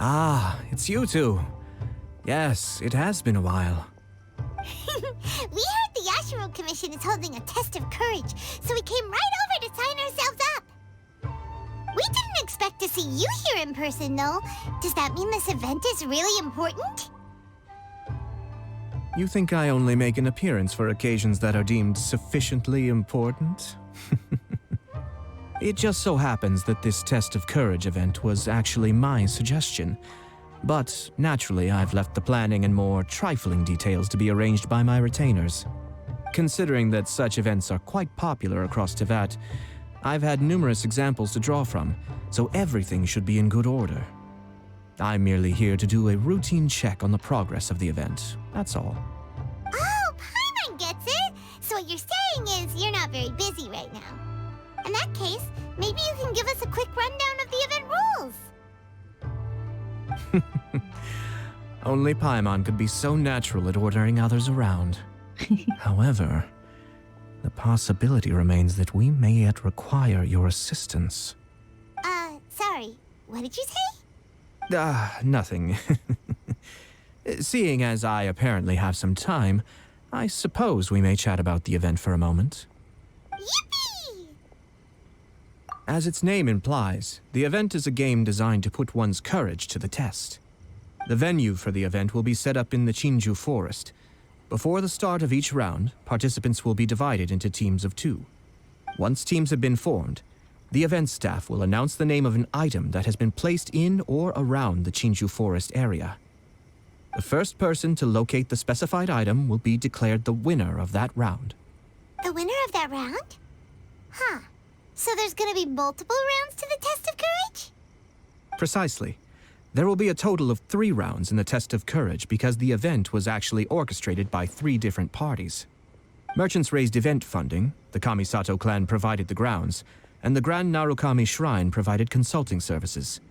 Ah, it's you two. Yes, it has been a while. We heard the Yashiro Commission is holding a test of courage, so we came right over to sign ourselves up. We didn't expect to see you here in person, though. Does that mean this event is really important? You think I only make an appearance for occasions that are deemed sufficiently important? It just so happens that this test of courage event was actually my suggestion. But naturally, I've left the planning and more trifling details to be arranged by my retainers. Considering that such events are quite popular across Teyvat, I've had numerous examples to draw from, so everything should be in good order. I'm merely here to do a routine check on the progress of the event, that's all. Oh, Paimon gets it! So what you're saying is you're not very busy right now. In that case, maybe you can give us a quick rundown of the event rules. Only Paimon could be so natural at ordering others around. However, the possibility remains that we may yet require your assistance. Sorry, what did you say? Nothing. Seeing as I apparently have some time, I suppose we may chat about the event for a moment. Yippee! As its name implies, the event is a game designed to put one's courage to the test. The venue for the event will be set up in the Chinju Forest. Before the start of each round, participants will be divided into teams of 2. Once teams have been formed, the event staff will announce the name of an item that has been placed in or around the Chinju Forest area. The first person to locate the specified item will be declared the winner of that round. The winner of that round? Huh. So there's gonna be multiple rounds to the test of courage? Precisely. There will be a total of 3 rounds in the test of courage because the event was actually orchestrated by 3 different parties. Merchants raised event funding, the Kamisato clan provided the grounds, and the Grand Narukami Shrine provided consulting services.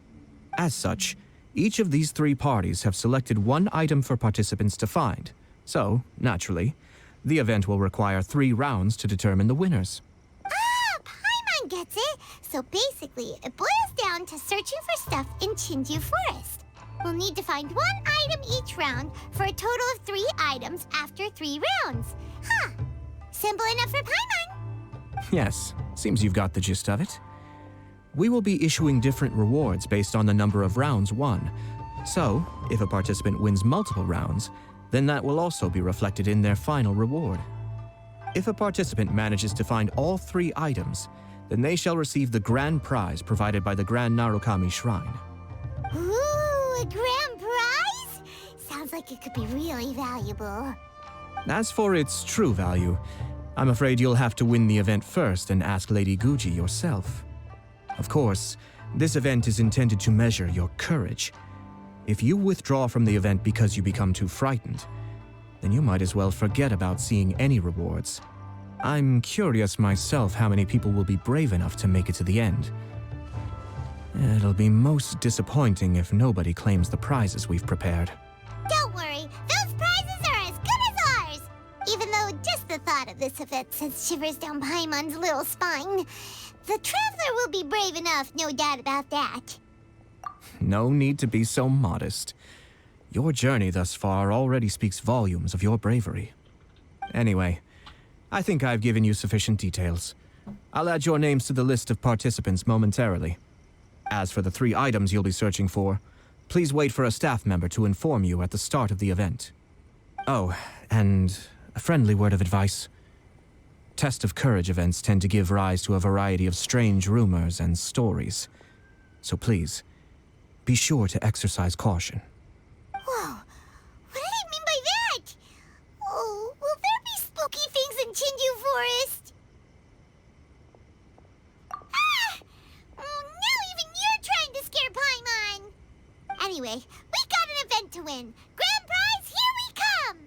As such, each of these 3 parties have selected one item for participants to find. So, naturally, the event will require 3 rounds to determine the winners. Ah, Paimon gets it! So basically, it boils down to searching for stuff in Chinju Forest. We'll need to find 1 item each round for a total of 3 items after 3 rounds. Huh. Simple enough for Paimon. Yes, seems you've got the gist of it. We will be issuing different rewards based on the number of rounds won. So, if a participant wins multiple rounds, then that will also be reflected in their final reward. If a participant manages to find all 3 items, then they shall receive the grand prize provided by the Grand Narukami Shrine. Ooh, a grand prize? Sounds like it could be really valuable. As for its true value, I'm afraid you'll have to win the event first and ask Lady Guji yourself. Of course, this event is intended to measure your courage. If you withdraw from the event because you become too frightened, then you might as well forget about seeing any rewards. I'm curious myself how many people will be brave enough to make it to the end. It'll be most disappointing if nobody claims the prizes we've prepared. Don't worry, those prizes are as good as ours! Even though just the thought of this event sends shivers down Paimon's little spine. The Traveler will be brave enough, no doubt about that. No need to be so modest. Your journey thus far already speaks volumes of your bravery. Anyway, I think I've given you sufficient details. I'll add your names to the list of participants momentarily. As for the 3 items you'll be searching for, please wait for a staff member to inform you at the start of the event. Oh, and a friendly word of advice. Test of courage events tend to give rise to a variety of strange rumors and stories. So please, be sure to exercise caution. Whoa, what did he mean by that? Oh, will there be spooky things in Chinju Forest? Ah! Now even you're trying to scare Paimon! Anyway, we got an event to win. Grand prize, here we come!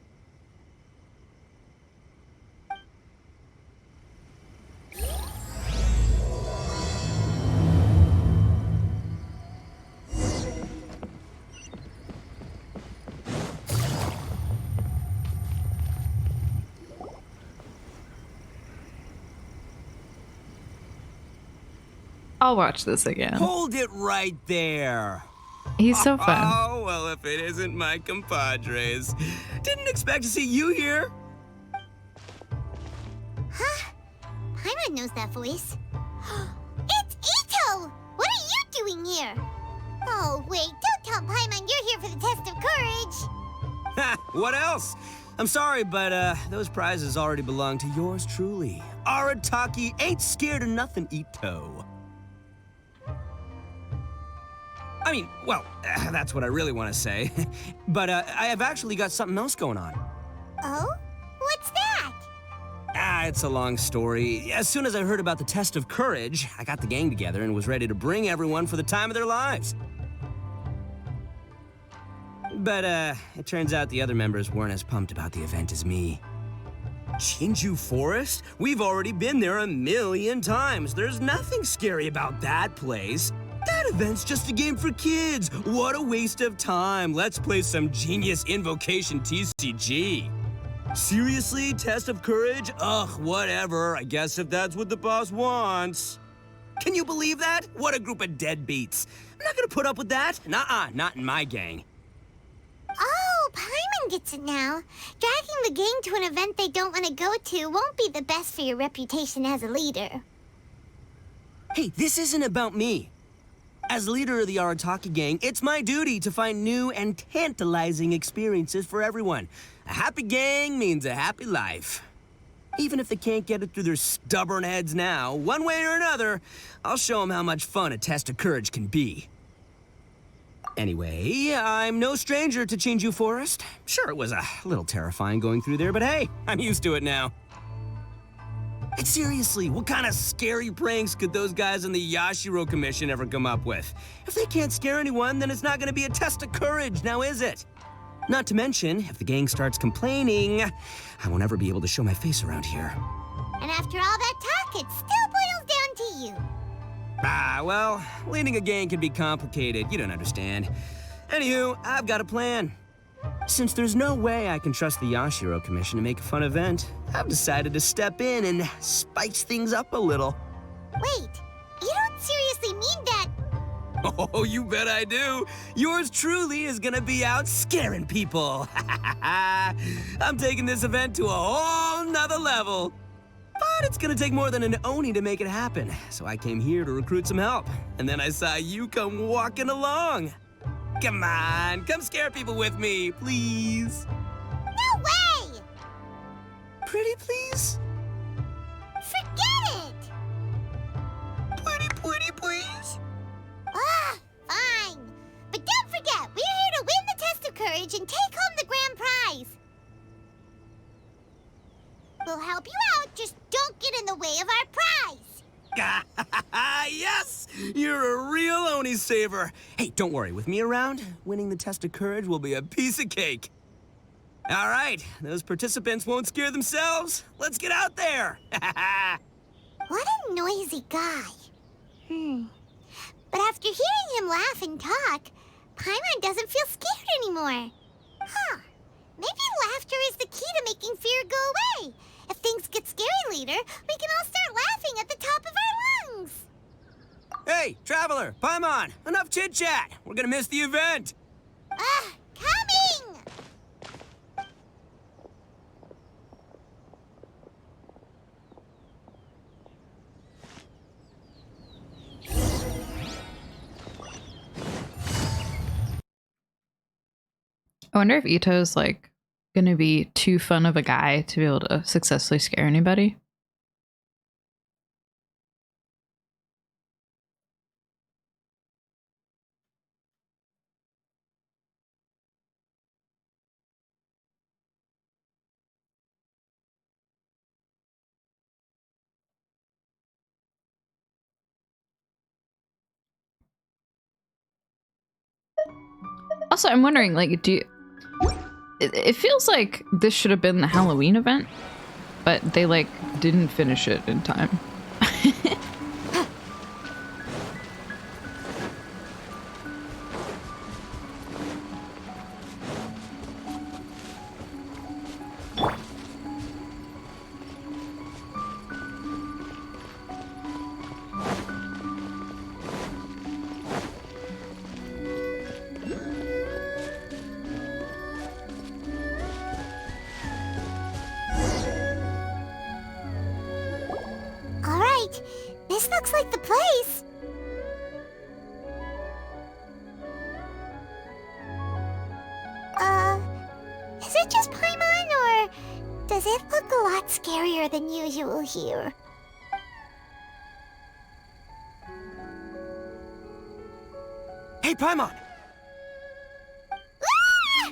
I'll watch this again. Hold it right there. He's so fun. Oh, well, if it isn't my compadres. Didn't expect to see you here. Huh? Paimon knows that voice. It's Ito! What are you doing here? Oh, wait, don't tell Paimon you're here for the test of courage. Ha, what else? I'm sorry, but those prizes already belong to yours truly. Arataki ain't scared of nothing, Ito. I mean, well, that's what I really want to say. But I have actually got something else going on. Oh? What's that? It's a long story. As soon as I heard about the test of courage, I got the gang together and was ready to bring everyone for the time of their lives. But, it turns out the other members weren't as pumped about the event as me. Chinju Forest? We've already been there 1,000,000 times. There's nothing scary about that place. That event's just a game for kids. What a waste of time. Let's play some genius invocation TCG. Seriously, test of courage? Ugh, whatever. I guess if that's what the boss wants. Can you believe that? What a group of deadbeats. I'm not gonna put up with that. Nuh-uh, not in my gang. Oh, Paimon gets it now. Dragging the gang to an event they don't want to go to won't be the best for your reputation as a leader. Hey, this isn't about me. As leader of the Arataki gang, it's my duty to find new and tantalizing experiences for everyone. A happy gang means a happy life. Even if they can't get it through their stubborn heads now, one way or another, I'll show them how much fun a test of courage can be. Anyway, I'm no stranger to Chinju Forest. Sure, it was a little terrifying going through there, but hey, I'm used to it now. And seriously, what kind of scary pranks could those guys in the Yashiro Commission ever come up with? If they can't scare anyone, then it's not gonna be a test of courage, now is it? Not to mention, if the gang starts complaining, I won't ever be able to show my face around here. And after all that talk, it still boils down to you. Well, leading a gang can be complicated, you don't understand. Anywho, I've got a plan. Since there's no way I can trust the Yashiro Commission to make a fun event, I've decided to step in and spice things up a little. Wait, you don't seriously mean that? Oh, you bet I do. Yours truly is gonna be out scaring people. I'm taking this event to a whole nother level. But it's gonna take more than an Oni to make it happen, so I came here to recruit some help. And then I saw you come walking along. Come on, come scare people with me, please. No way! Pretty please? Forget it! Pretty please? Ah, fine. But don't forget, we're here to win the test of courage and take home the grand prize. We'll help you out, just don't get in the way of our prize. Yes! You're a real Oni saver. Hey, don't worry, with me around, winning the test of courage will be a piece of cake. All right, those participants won't scare themselves. Let's get out there. What a noisy guy. But after hearing him laugh and talk, Paimon doesn't feel scared anymore. Huh. Maybe laughter is the key to making fear go away. If things get scary later, we can all start laughing at the top of our lungs. Hey, Traveler, Paimon, enough chit-chat. We're gonna miss the event. Coming! I wonder if Ito's like gonna be too fun of a guy to be able to successfully scare anybody. Also, I'm wondering, like, it feels like this should have been the Halloween event, but they like didn't finish it in time. looks like the place. Is it just Paimon, or does it look a lot scarier than usual here? Hey, Paimon! Ah!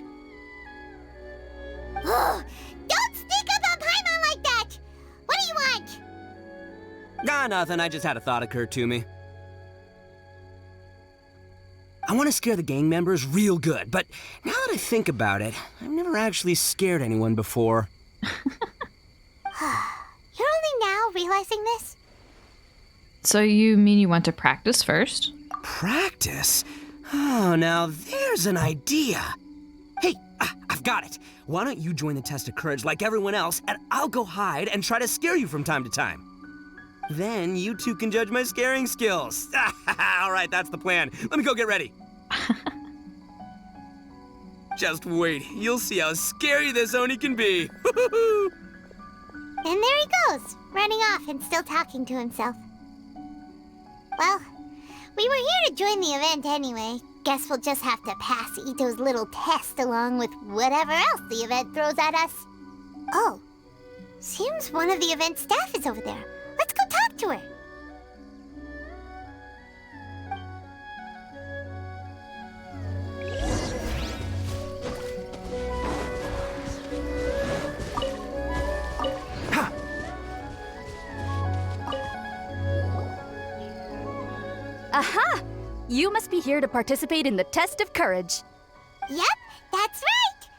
Oh, don't sneak up on Paimon like that! What do you want? Nah, nothing. I just had a thought occur to me. I want to scare the gang members real good, but now that I think about it, I've never actually scared anyone before. You're only now realizing this? So you mean you want to practice first? Practice? Oh, now there's an idea. Hey, I've got it. Why don't you join the test of courage like everyone else, and I'll go hide and try to scare you from time to time. Then you two can judge my scaring skills. All right, that's the plan. Let me go get ready. Just wait. You'll see how scary this Oni can be. And there he goes, running off and still talking to himself. Well, we were here to join the event anyway. Guess we'll just have to pass Ito's little test along with whatever else the event throws at us. Oh, seems one of the event staff is over there. Let's go talk to her. Aha! You must be here to participate in the test of courage. Yep, that's right.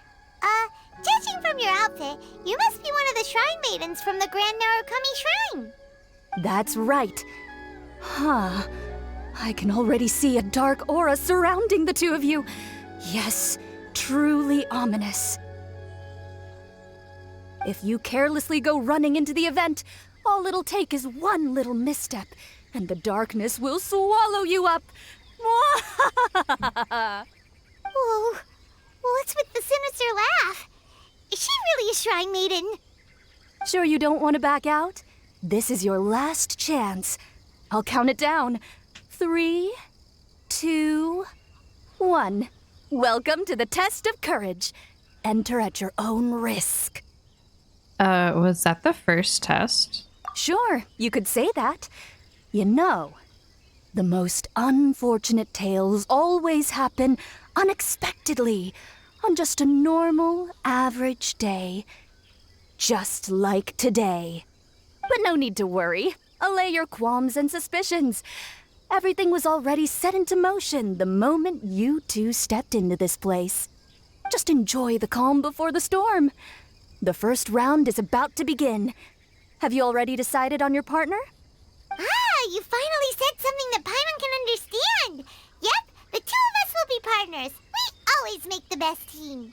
Judging from your outfit, you must be one of the shrine maidens from the Grand Narukami Shrine. That's right. Huh. I can already see a dark aura surrounding the two of you. Yes, truly ominous. If you carelessly go running into the event, all it'll take is one little misstep, and the darkness will swallow you up. Whoa, what's with the sinister laugh? Is she really a shrine maiden? Sure you don't want to back out? This is your last chance. I'll count it down. 3, 2, 1. Welcome to the test of courage. Enter at your own risk. Was that the first test? Sure, you could say that. You know, the most unfortunate tales always happen unexpectedly on just a normal, average day. Just like today. But no need to worry. Allay your qualms and suspicions. Everything was already set into motion the moment you two stepped into this place. Just enjoy the calm before the storm. The first round is about to begin. Have you already decided on your partner? Ah, you finally said something that Paimon can understand. Yep, the two of us will be partners. We always make the best team.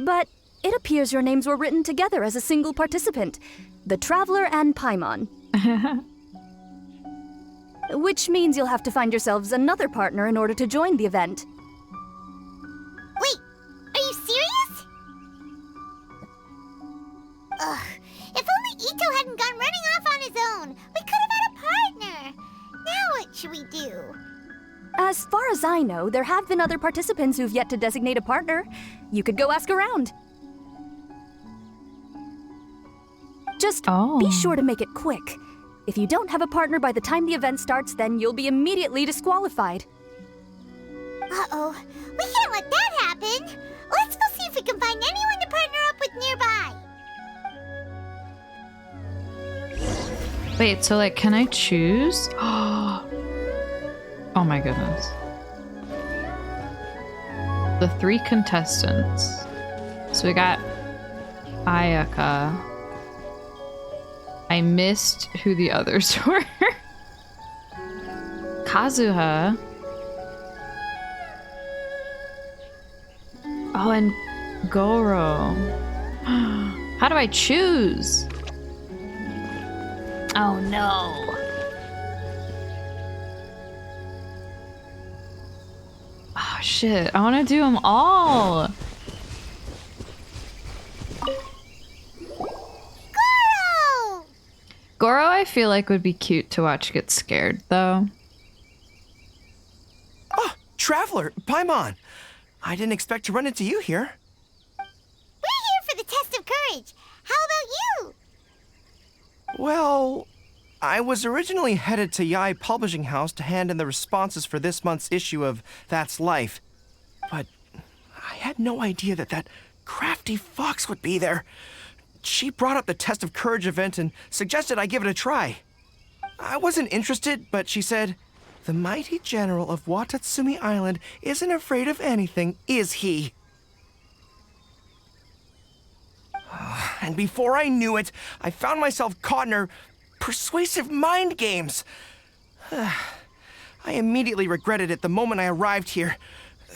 But it appears your names were written together as a single participant, the Traveler and Paimon. Which means you'll have to find yourselves another partner in order to join the event. Wait, are you serious? Ugh, if only Ito hadn't gone running off on his own, we could have had a partner. Now what should we do? As far as I know, there have been other participants who've yet to designate a partner. You could go ask around. Just be sure to make it quick. If you don't have a partner by the time the event starts, then you'll be immediately disqualified. Uh-oh, we can't let that happen. Let's go see if we can find anyone to partner up with nearby. Wait, so like, can I choose? Oh my goodness. The 3 contestants. So we got Ayaka. I missed who the others were. Kazuha. Oh, and Goro. How do I choose? Oh no. Oh shit, I want to do them all. Goro! Goro, I feel like would be cute to watch get scared, though? Oh, Traveler, Paimon. I didn't expect to run into you here. We're here for the test of courage. How about you? Well, I was originally headed to Yai Publishing House to hand in the responses for this month's issue of That's Life. But I had no idea that crafty fox would be there. She brought up the Test of Courage event and suggested I give it a try. I wasn't interested, but she said, "The mighty general of Watatsumi Island isn't afraid of anything, is he?" And before I knew it, I found myself caught in her persuasive mind games. I immediately regretted it the moment I arrived here.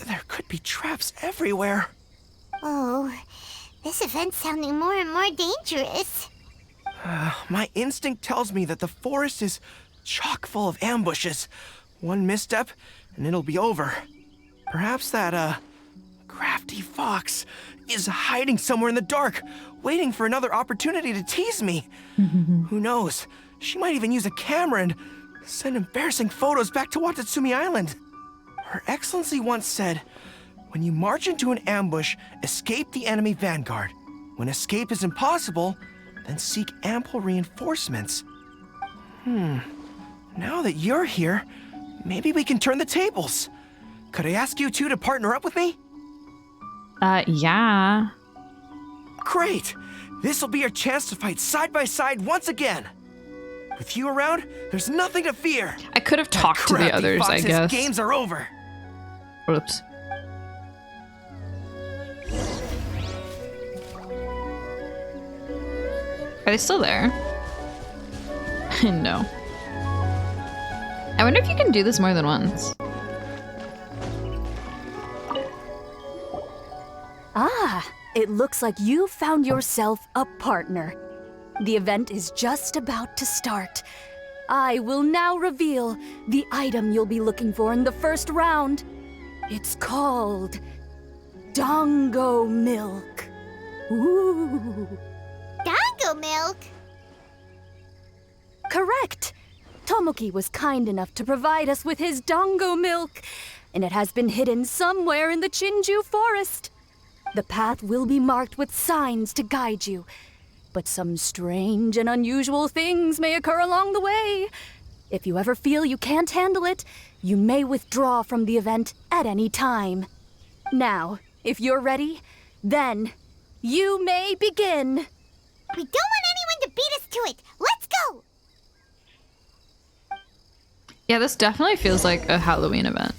There could be traps everywhere. Oh, this event's sounding more and more dangerous. My instinct tells me that the forest is chock full of ambushes. One misstep, and it'll be over. Perhaps that, crafty fox is hiding somewhere in the dark, waiting for another opportunity to tease me. Who knows? She might even use a camera and send embarrassing photos back to Watatsumi Island. Her Excellency once said, "When you march into an ambush, escape the enemy vanguard. When escape is impossible, then seek ample reinforcements." Now that you're here, maybe we can turn the tables. Could I ask you two to partner up with me? Yeah. Great! This'll be your chance to fight side by side once again. With you around, there's nothing to fear. I could have talked to the Crafty others, I fox's guess. games are over. Oops. Are they still there? No. I wonder if you can do this more than once. Ah, it looks like you found yourself a partner. The event is just about to start. I will now reveal the item you'll be looking for in the first round. It's called Dongo Milk. Ooh. Dongo milk? Correct. Tomoki was kind enough to provide us with his Dongo Milk, and it has been hidden somewhere in the Chinju forest. The path will be marked with signs to guide you, but some strange and unusual things may occur along the way. If you ever feel you can't handle it, you may withdraw from the event at any time. Now, if you're ready, then you may begin. We don't want anyone to beat us to it. Let's go! Yeah, this definitely feels like a Halloween event,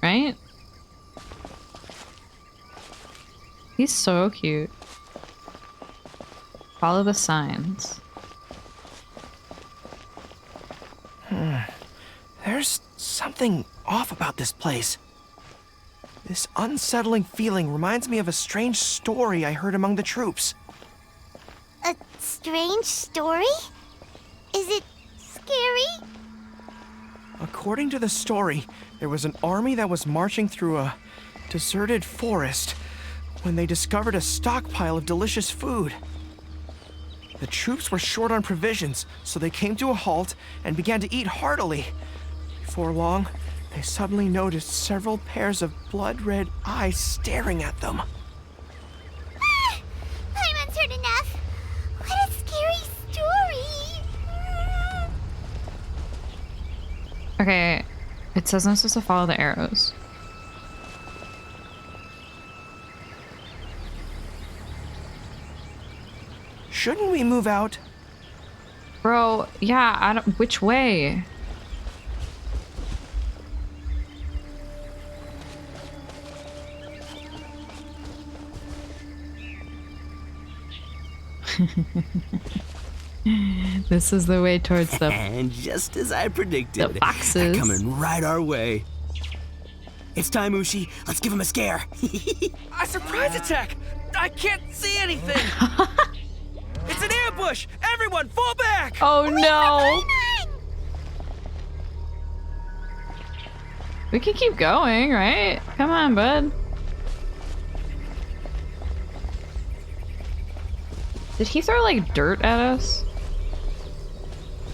right? He's so cute. Follow the signs. There's something off about this place. This unsettling feeling reminds me of a strange story I heard among the troops. A strange story? Is it scary? According to the story, there was an army that was marching through a deserted forest when they discovered a stockpile of delicious food. The troops were short on provisions, so they came to a halt and began to eat heartily. Before long, they suddenly noticed several pairs of blood-red eyes staring at them. Paimon's heard enough. What a scary story. Okay, it says I'm supposed to follow the arrows. Shouldn't we move out? Bro, yeah, I don't. Which way? This is the way towards the And just as I predicted, The foxes. they're coming right our way. It's time, Ushi. Let's give him a scare. A surprise attack! I can't see anything! It's an ambush! Everyone, fall back! Oh no! We can keep going, right? Come on, bud. Did he throw like dirt at us?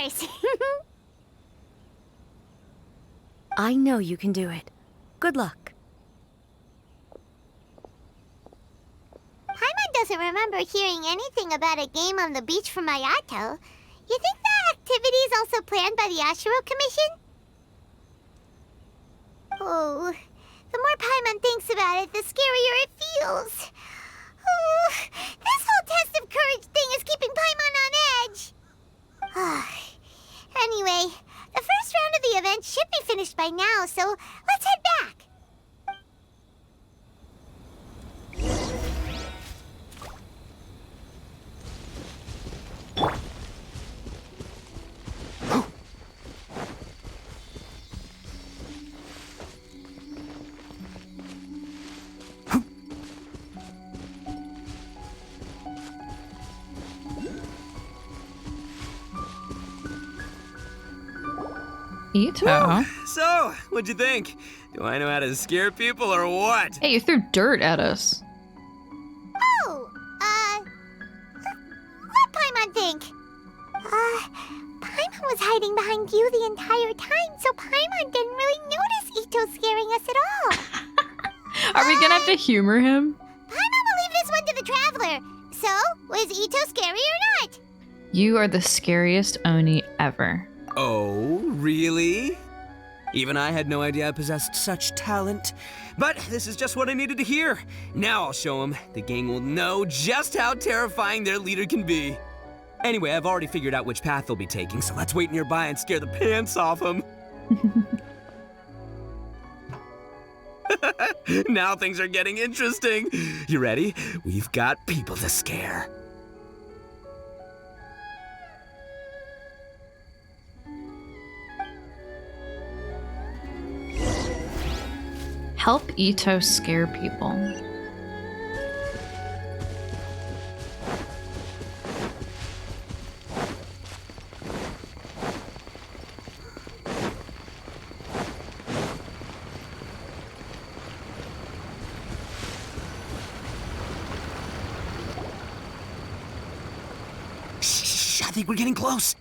course. I know you can do it. Good luck. Paimon doesn't remember hearing anything about a game on the beach from Mayato. You think that activity is also planned by the Ashiro Commission? Oh, the more Paimon thinks about it, the scarier it feels. Oh, this whole test of courage thing is keeping Paimon on edge. Anyway, the first round of the event should be finished by now, so let's head back. Ito. So, what'd you think? Do I know how to scare people or what? Hey, you threw dirt at us. Oh, what Paimon think? Paimon was hiding behind you the entire time, so Paimon didn't really notice Ito scaring us at all. Are we gonna have to humor him? Paimon will leave this one to the Traveler. So, was Ito scary or not? You are the scariest Oni ever. Oh, really? Even I had no idea I possessed such talent. But this is just what I needed to hear. Now I'll show them. The gang will know just how terrifying their leader can be. Anyway, I've already figured out which path they'll be taking, so let's wait nearby and scare the pants off them. Now things are getting interesting. You ready? We've got people to scare. Help Ito scare people. Shh, I think we're getting close.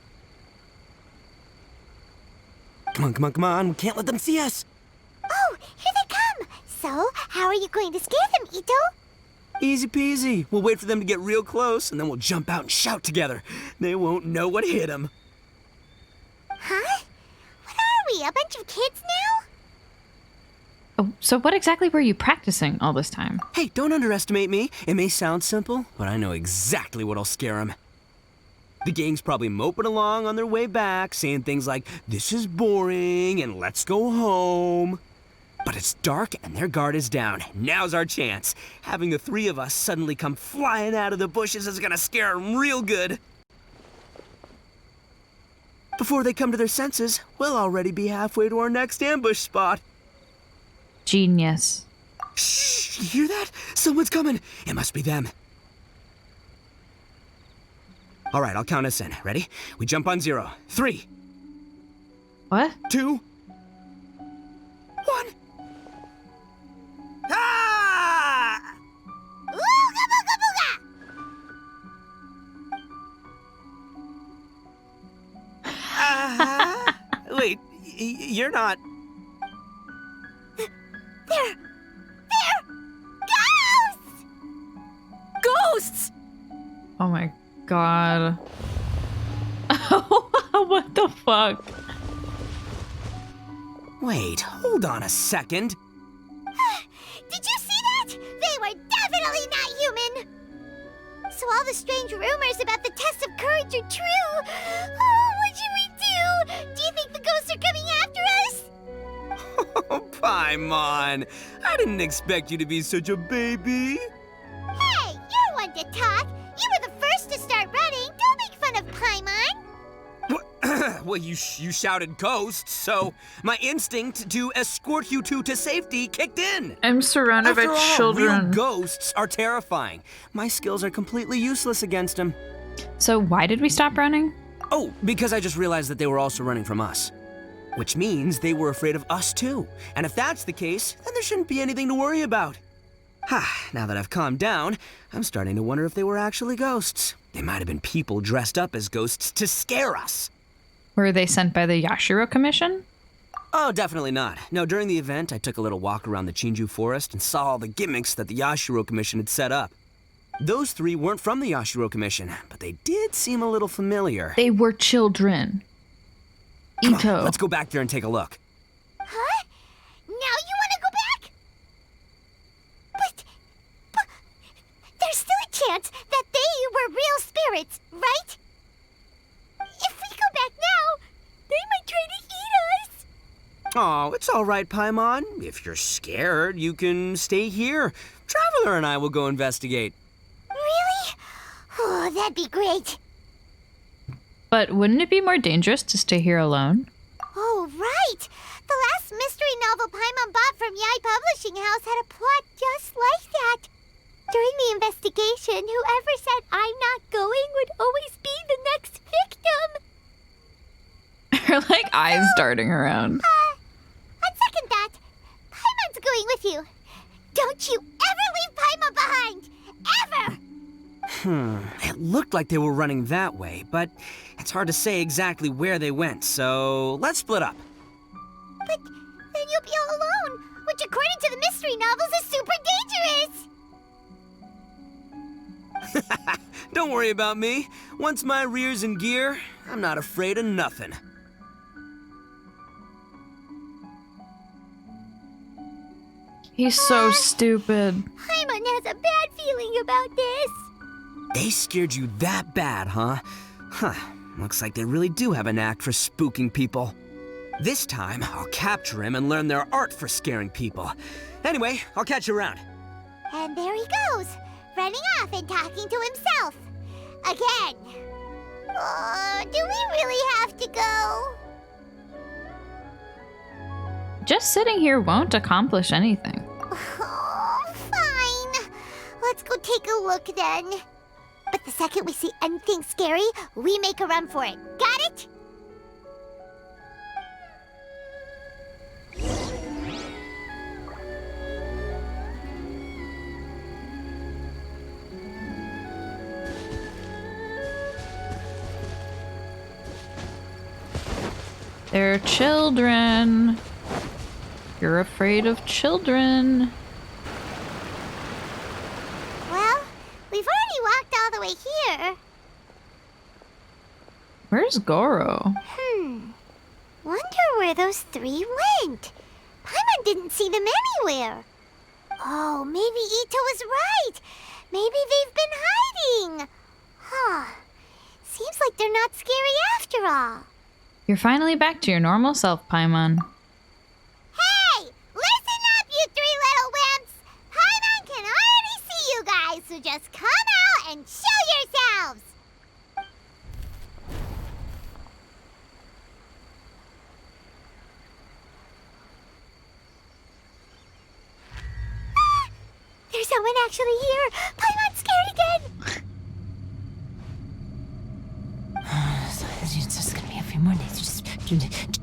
Come on, come on, come on. We can't let them see us. Oh, here they come. So, how are you going to scare them, Ito? Easy peasy. We'll wait for them to get real close, and then we'll jump out and shout together. They won't know what hit them. Huh? What are we, a bunch of kids now? Oh, so what exactly were you practicing all this time? Hey, don't underestimate me. It may sound simple, but I know exactly what'll scare them. The gang's probably moping along on their way back, saying things like, "This is boring," and "Let's go home." But it's dark and their guard is down. Now's our chance. Having the three of us suddenly come flying out of the bushes is gonna scare them real good. Before they come to their senses, we'll already be halfway to our next ambush spot. Genius. Shh, you hear that? Someone's coming. It must be them. All right, I'll count us in. Ready? We jump on 0. 3, What? 2, 1. Ah! Ooga booga booga! Wait, you're not... They're ghosts! Ghosts! Oh my god. What the fuck? Wait, hold on a second. Did you see that? They were definitely not human! So all the strange rumors about the test of courage are true. Oh, what should we do? Do you think the ghosts are coming after us? Oh, Paimon. I didn't expect you to be such a baby. Hey, you're one to talk. You were the first to start running. Don't make fun of Paimon. Well, you shouted ghosts, so my instinct to escort you two to safety kicked in. I'm surrounded After by all, children. real ghosts are terrifying. My skills are completely useless against them. So why did we stop running? Oh, because I just realized that they were also running from us. Which means they were afraid of us too. And if that's the case, then there shouldn't be anything to worry about. Now that I've calmed down, I'm starting to wonder if they were actually ghosts. They might have been people dressed up as ghosts to scare us. Were they sent by the Yashiro Commission? Oh, definitely not. No, during the event, I took a little walk around the Chinju forest and saw all the gimmicks that the Yashiro Commission had set up. Those three weren't from the Yashiro Commission, but they did seem a little familiar. They were children. Come Ito. on, let's go back there and take a look. Huh? Now you want to go back? But there's still a chance that they were real spirits, right? If we go back now, they might try to eat us. Oh, it's all right, Paimon. If you're scared, you can stay here. Traveler and I will go investigate. Really? Oh, that'd be great. But wouldn't it be more dangerous to stay here alone? Oh, right. The last mystery novel Paimon bought from Yai Publishing House had a plot just like that. During the investigation, whoever said I'm not going would always be the next victim. Her like eyes darting around. I'd second that. Paimon's going with you. Don't you ever leave Paimon behind. Ever! It looked like they were running that way, but it's hard to say exactly where they went, so let's split up. But then you'll be all alone, which according to the mystery novels is super dangerous. Don't worry about me. Once my rear's in gear, I'm not afraid of nothing. He's so stupid. Paimon has a bad feeling about this. They scared you that bad, huh? Huh. Looks like they really do have a knack for spooking people. This time, I'll capture him and learn their art for scaring people. Anyway, I'll catch you around. And there he goes, running off and talking to himself. Again. Do we really have to go? Just sitting here won't accomplish anything. Oh, fine. Let's go take a look then. But the second we see anything scary, we make a run for it. Got it? They're children. You're afraid of children. Well, we've already walked all the way here. Where's Goro? Wonder where those three went. Paimon didn't see them anywhere. Oh, maybe Ito was right. Maybe they've been hiding. Huh. Seems like they're not scary after all. You're finally back to your normal self, Paimon. Hey! Listen up, you three little wimps! Paimon can already see you guys, so just come out and show yourselves! Ah! There's someone actually here! Paimon's scared again! It's just gonna be a few more days. Just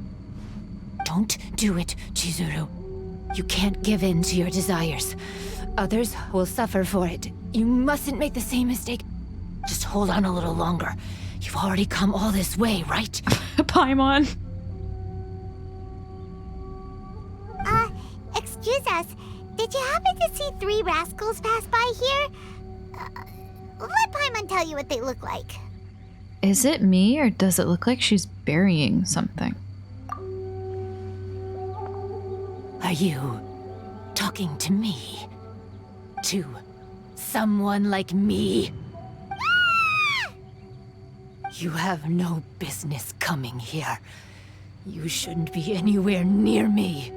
don't do it, Chizuru. You can't give in to your desires. Others will suffer for it. You mustn't make the same mistake. Just hold on a little longer. You've already come all this way, right? Paimon. Excuse us. Did you happen to see three rascals pass by here? Let Paimon tell you what they look like. Is it me, or does it look like she's burying something? Are you talking to me? To someone like me? You have no business coming here. You shouldn't be anywhere near me.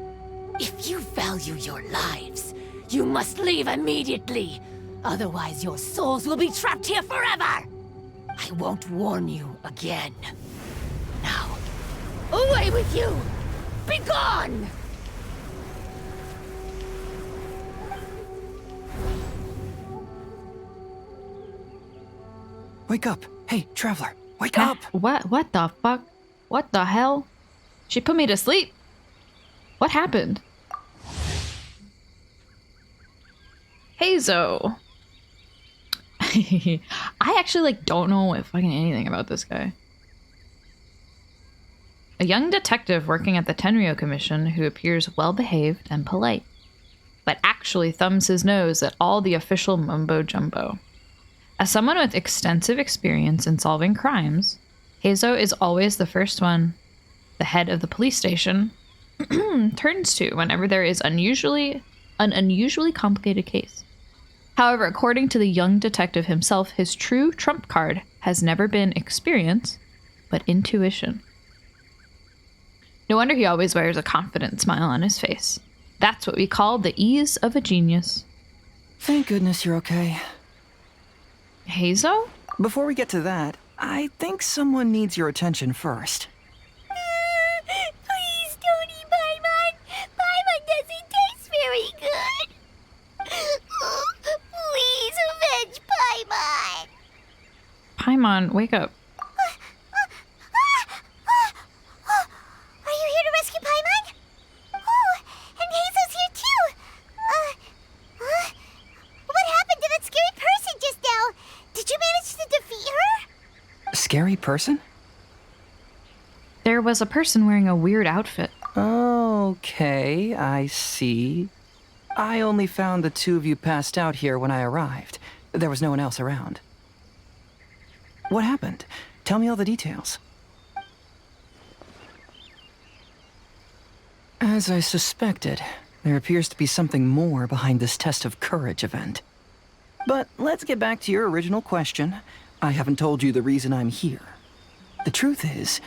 If you value your lives, you must leave immediately. Otherwise, your souls will be trapped here forever. I won't warn you again. Now, away with you! Be gone! Wake up! Hey, traveler, wake up! What the fuck? What the hell? She put me to sleep. What happened? Hazo. I actually don't know fucking anything about this guy. a young detective working at the Tenryo Commission who appears well-behaved and polite, but actually thumbs his nose at all the official mumbo-jumbo. As someone with extensive experience in solving crimes, Heizo is always the first one the head of the police station turns to whenever there is an unusually complicated case. However, according to the young detective himself, his true trump card has never been experience, but intuition. No wonder he always wears a confident smile on his face. That's what we call the ease of a genius. Thank goodness you're okay. Heizo? Before we get to that, I think someone needs your attention first. Please don't eat Paimon. Paimon doesn't taste very good. Please avenge Paimon. Paimon, wake up. Are you here to rescue Paimon? Oh, and Hazel's here too. What happened to that scary person just now? Did you manage to defeat her? Scary person? There was a person wearing a weird outfit. Okay, I see. I only found the two of you passed out here when I arrived. There was no one else around. What happened? Tell me all the details. As I suspected, there appears to be something more behind this test of courage event. But let's get back to your original question. I haven't told you the reason I'm here. The truth is,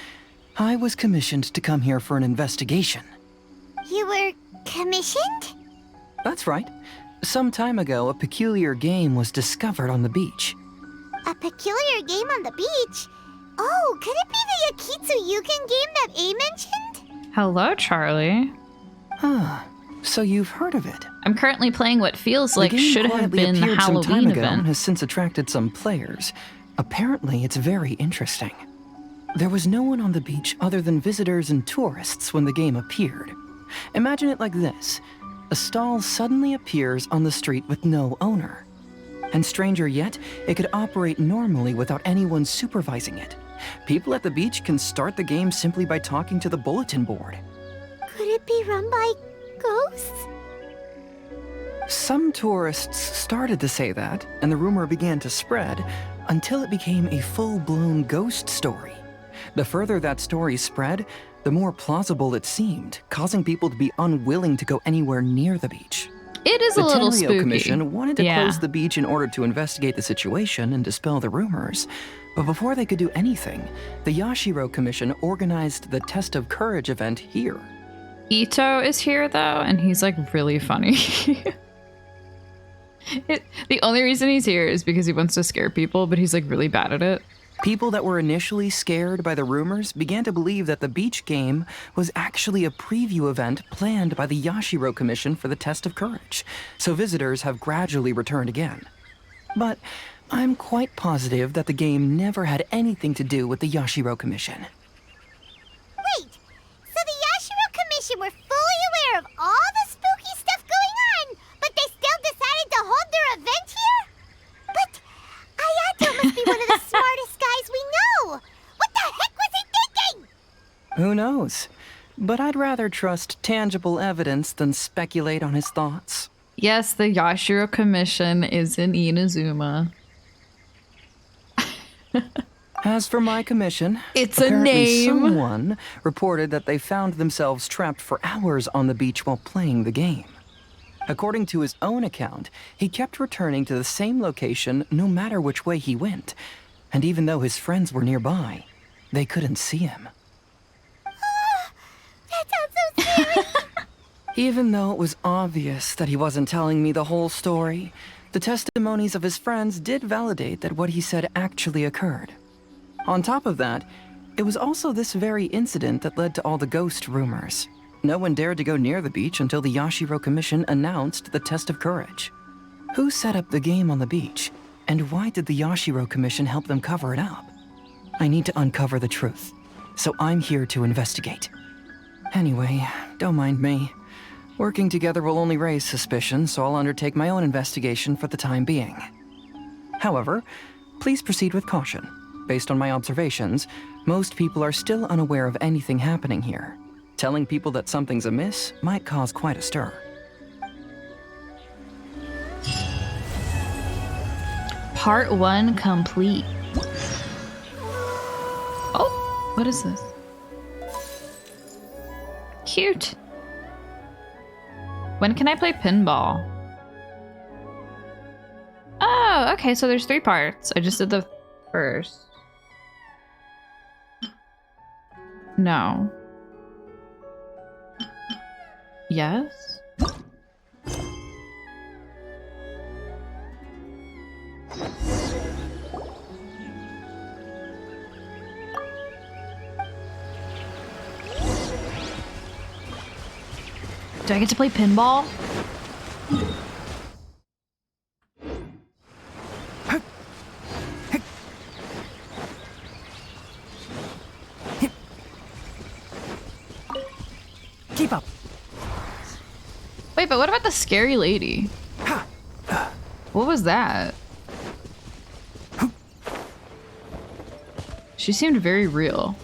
I was commissioned to come here for an investigation. You were commissioned? That's right. Some time ago, a peculiar game was discovered on the beach. A peculiar game on the beach? Oh, could it be the Yakitsu Yugen game that A mentioned? Hello, Charlie. Ah, so you've heard of it. I'm currently playing what feels like the game should have quietly been the appeared some time Halloween ago and event. has since attracted some players. Apparently, it's very interesting. There was no one on the beach other than visitors and tourists when the game appeared. Imagine it like this. A stall suddenly appears on the street with no owner. And stranger yet, it could operate normally without anyone supervising it. People at the beach can start the game simply by talking to the bulletin board. Could it be run by ghosts? Some tourists started to say that, and the rumor began to spread until it became a full-blown ghost story. The further that story spread, the more plausible it seemed, causing people to be unwilling to go anywhere near the beach. It is a The little Tenryo spooky. Commission wanted to Yeah. close the beach in order to investigate the situation and dispel the rumors. But before they could do anything, the Yashiro Commission organized the Test of Courage event here. Ito is here though, and he's like really funny. The only reason he's here is because he wants to scare people, but he's like really bad at it. People that were initially scared by the rumors began to believe that the beach game was actually a preview event planned by the Yashiro Commission for the Test of Courage, so visitors have gradually returned again. But I'm quite positive that the game never had anything to do with the Yashiro Commission. Wait, so the Yashiro Commission were fully aware of all the spooky stuff going on, but they still decided to hold their event here? But Ayato must be one of the smartest guys we know! What the heck was he thinking? Who knows? But I'd rather trust tangible evidence than speculate on his thoughts. Yes, the Yashiro Commission is in Inazuma. As for my commission, It's a apparently name. someone reported that they found themselves trapped for hours on the beach while playing the game. According to his own account, he kept returning to the same location no matter which way he went, and even though his friends were nearby, they couldn't see him. That sounds so scary. Even though it was obvious that he wasn't telling me the whole story, the testimonies of his friends did validate that what he said actually occurred. On top of that, it was also this very incident that led to all the ghost rumors. No one dared to go near the beach until the Yashiro Commission announced the Test of Courage. Who set up the game on the beach, and why did the Yashiro Commission help them cover it up? I need to uncover the truth, so I'm here to investigate. Anyway, don't mind me. Working together will only raise suspicion, so I'll undertake my own investigation for the time being. However, please proceed with caution. based on my observations, most people are still unaware of anything happening here. Telling people that something's amiss might cause quite a stir. Part 1 complete. Oh, what is this? Cute. When can I play pinball? Oh, okay, so there's 3 parts. I just did the first. No. Yes? Do I get to play pinball? Keep up. Wait, but what about the scary lady? What was that? She seemed very real.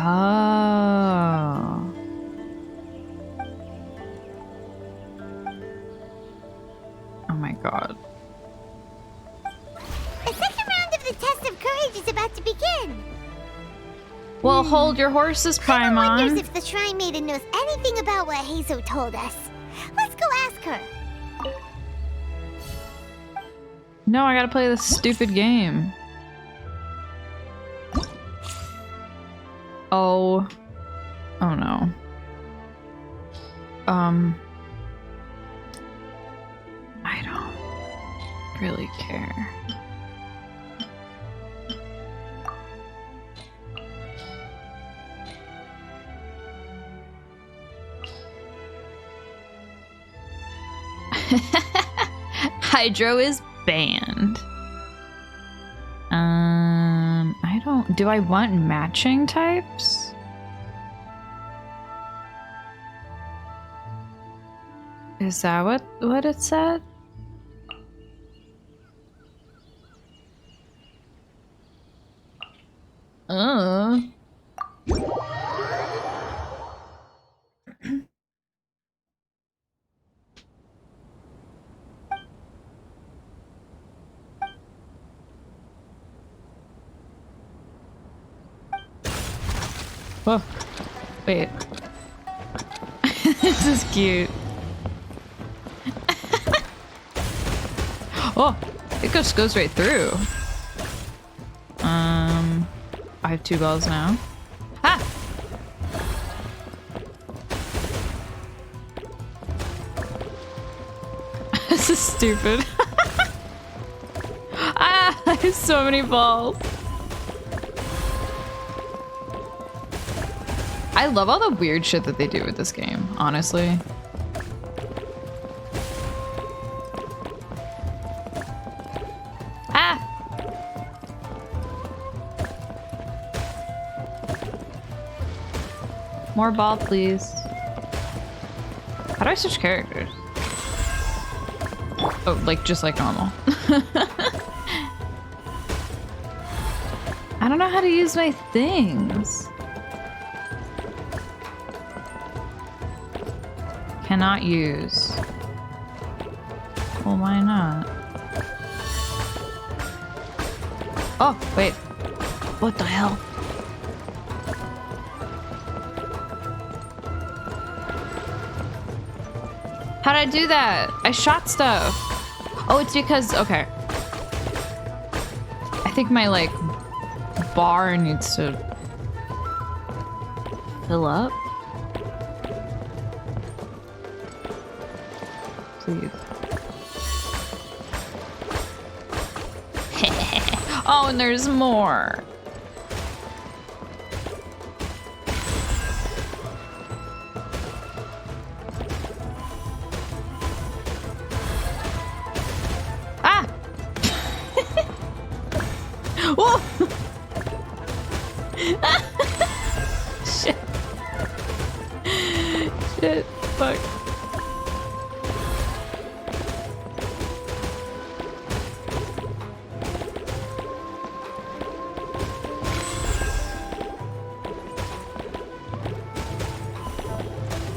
Oh. Oh my god. The second round of the test of courage is about to begin. Well, hold your horses, Paimon wonders Paimon. if the Shrine Maiden knows anything about what Hazo told us. Let's go ask her. No, I gotta play this stupid game. Oh. Oh no. I don't really care. Hydro is banned. I don't. Do I want matching types? Is that what it said? Whoa. Wait. This is cute. Oh, it just goes right through. I have 2 balls now. Ah! This is stupid. Ah, I have so many balls. I love all the weird shit that they do with this game, honestly. Ah! More ball, please. How do I switch characters? Oh, like, just like normal. I don't know how to use my things. Cannot use. Well, why not? Oh, wait. What the hell? How'd I do that? I shot stuff. Oh, it's because, okay. I think my, like, bar needs to fill up. Please. Oh, and there's more. Shit. Shit. Fuck.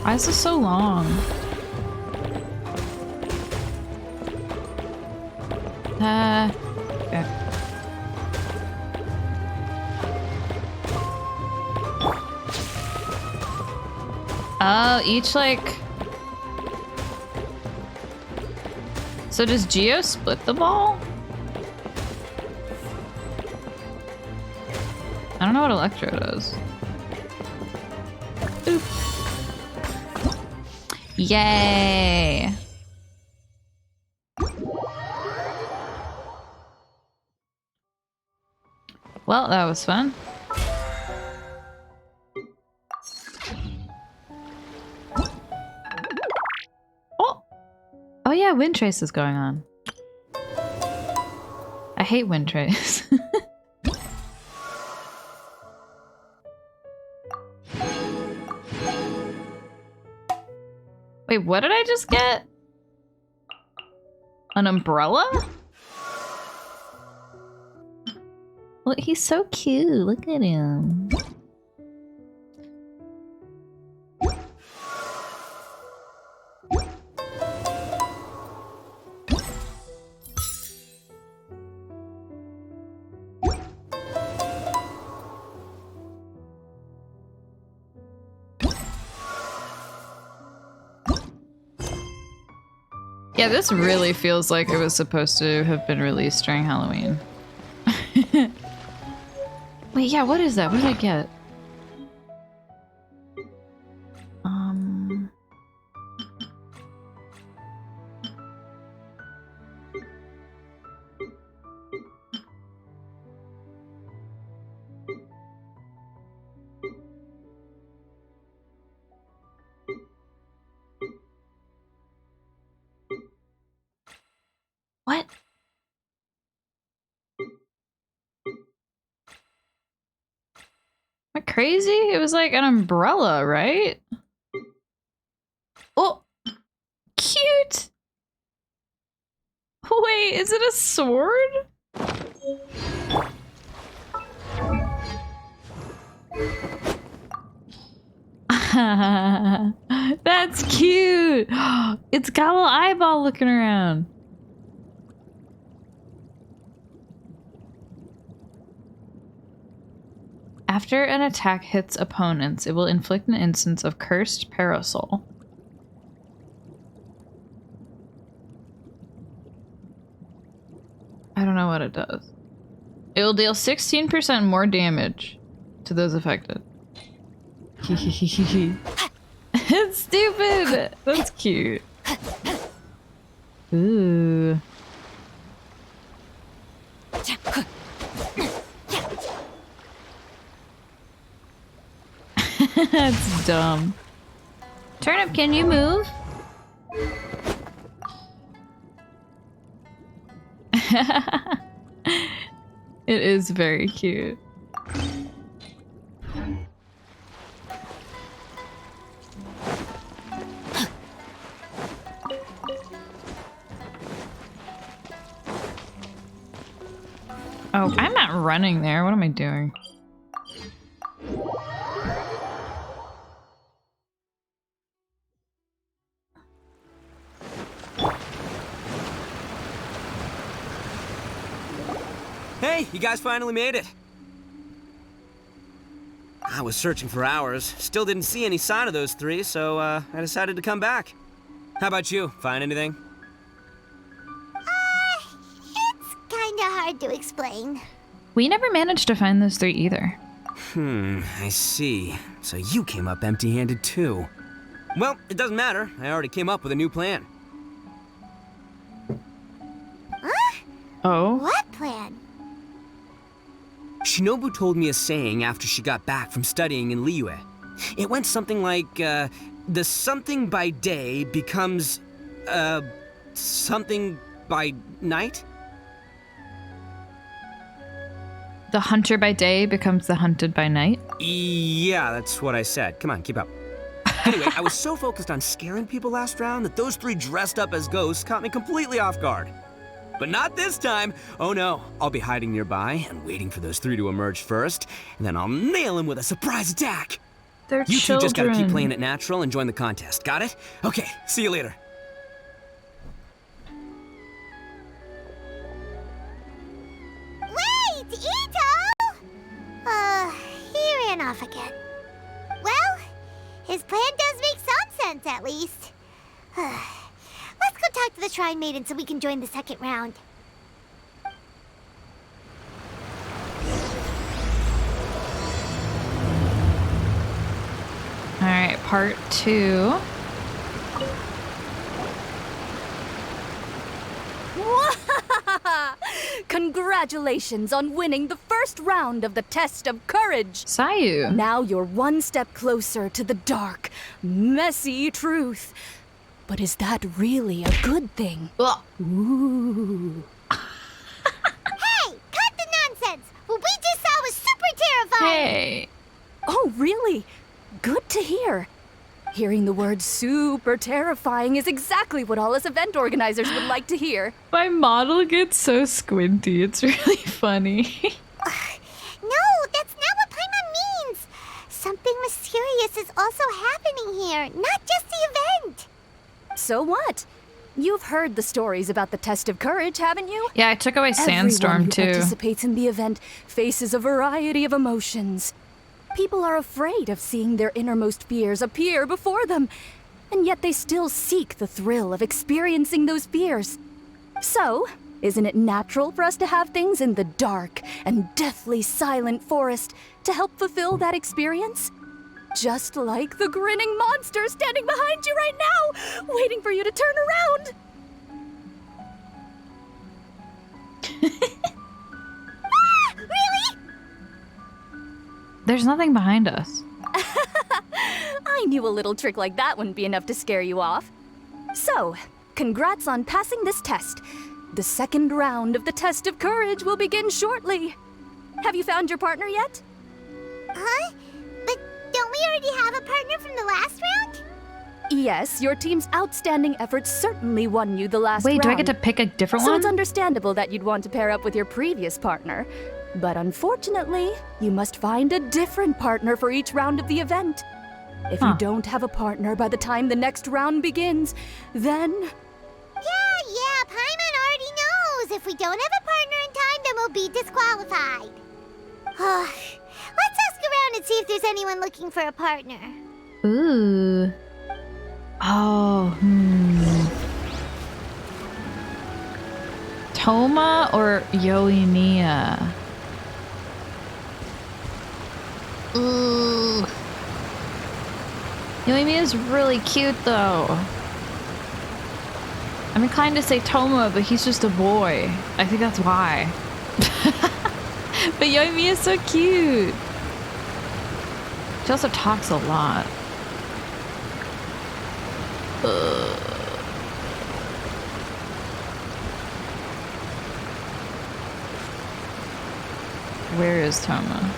Why is this so long? Okay. Oh, each like... So does Geo split the ball? I don't know what Electro does. Oop. Yay! Well, that was fun. Oh! Oh yeah, wind trace is going on. I hate wind trace. Wait, what did I just get? An umbrella? Look, he's so cute. Look at him. Yeah, this really feels like it was supposed to have been released during Halloween. Wait, yeah, what is that? What did I get? What? Am I crazy? It was like an umbrella, right? Oh! Cute! Wait, is it a sword? That's cute! It's got a little eyeball looking around. After an attack hits opponents, it will inflict an instance of Cursed Parasol. I don't know what it does. It will deal 16% more damage to those affected. It's stupid! That's cute. Ooh. That's dumb. Turnip, can you move? It is very cute. Oh, I'm not running there. What am I doing? Hey, you guys finally made it. I was searching for hours. Still didn't see any sign of those three, so I decided to come back. How about you? Find anything? It's kinda hard to explain. We never managed to find those three either. I see. So you came up empty-handed too. Well, it doesn't matter. I already came up with a new plan. Huh? Oh? What plan? Shinobu told me a saying after she got back from studying in Liyue. It went something like, the something by day becomes, something by night? The hunter by day becomes the hunted by night. Yeah, that's what I said. Come on, keep up. Anyway, I was so focused on scaring people last round that those 3 dressed up as ghosts caught me completely off guard. But not this time. Oh no, I'll be hiding nearby and waiting for those 3 to emerge first, and then I'll nail them with a surprise attack. They're You two just gotta keep children. playing it natural and join the contest, got it? Okay, see you later. Wait, Ito! He ran off again. Well, his plan does make some sense, at least. Let's go talk to the Shrine Maiden so we can join the second round. All right, part 2. Congratulations on winning the first round of the test of courage. Sayu. Now you're one step closer to the dark, messy truth. But is that really a good thing? Ugh. Ooh. Hey, cut the nonsense! What we just saw was super terrifying! Hey. Oh, really? Good to hear. Hearing the word super terrifying is exactly what all us event organizers would like to hear. My model gets so squinty. It's really funny. No, that's not what Paimon means! Something mysterious is also happening here, not just the event! So what? You've heard the stories about the test of courage, haven't you? Yeah, I took away Sandstorm Everyone who too. participates in the event faces a variety of emotions. People are afraid of seeing their innermost fears appear before them, and yet they still seek the thrill of experiencing those fears. So, isn't it natural for us to have things in the dark and deathly silent forest to help fulfill that experience? Just like the grinning monster standing behind you right now, waiting for you to turn around. Really? There's nothing behind us. I knew a little trick like that wouldn't be enough to scare you off. So, congrats on passing this test. The second round of the test of courage will begin shortly. Have you found your partner yet? Huh? But don't we already have a partner from the last round? Yes, your team's outstanding efforts certainly won you the last round. Wait, do I get to pick a different So one? it's understandable that you'd want to pair up with your previous partner. But unfortunately, you must find a different partner for each round of the event. If you don't have a partner by the time the next round begins, then... Yeah, Paimon already knows. If we don't have a partner in time, then we'll be disqualified. Let's ask around and see if there's anyone looking for a partner. Ooh. Oh, Toma or Yoimiya? Ooh. Yoimiya's really cute though. I'm inclined to say Toma, but he's just a boy. I think that's why. But Yoimiya's so cute. She also talks a lot. Where is Toma?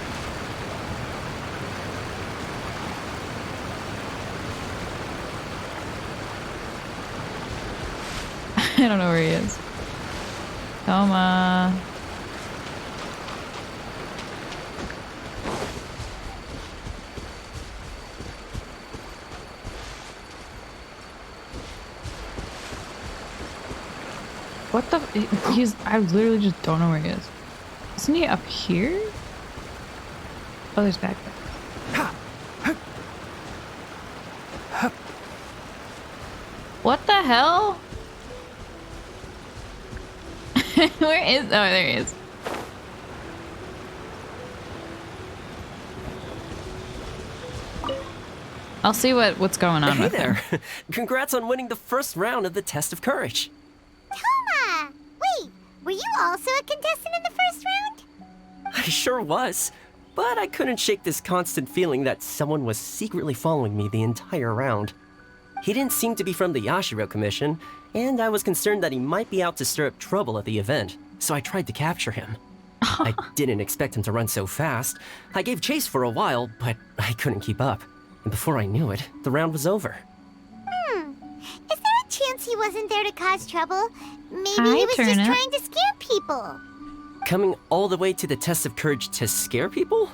I don't know where he is. Toma. What the? He's. I literally just don't know where he is. Isn't he up here? Oh, he's back there. What the hell? Where is? Oh, there he is. I'll see what's going on Hey with there. him. Congrats on winning the first round of the test of courage. Toma! Wait, were you also a contestant in the first round? I sure was, but I couldn't shake this constant feeling that someone was secretly following me the entire round. He didn't seem to be from the Yashiro Commission, and I was concerned that he might be out to stir up trouble at the event, so I tried to capture him. I didn't expect him to run so fast. I gave chase for a while, but I couldn't keep up. And before I knew it, the round was over. Is there a chance he wasn't there to cause trouble? Maybe Hi, he was just Turnip. trying to scare people. Coming all the way to the test of courage to scare people?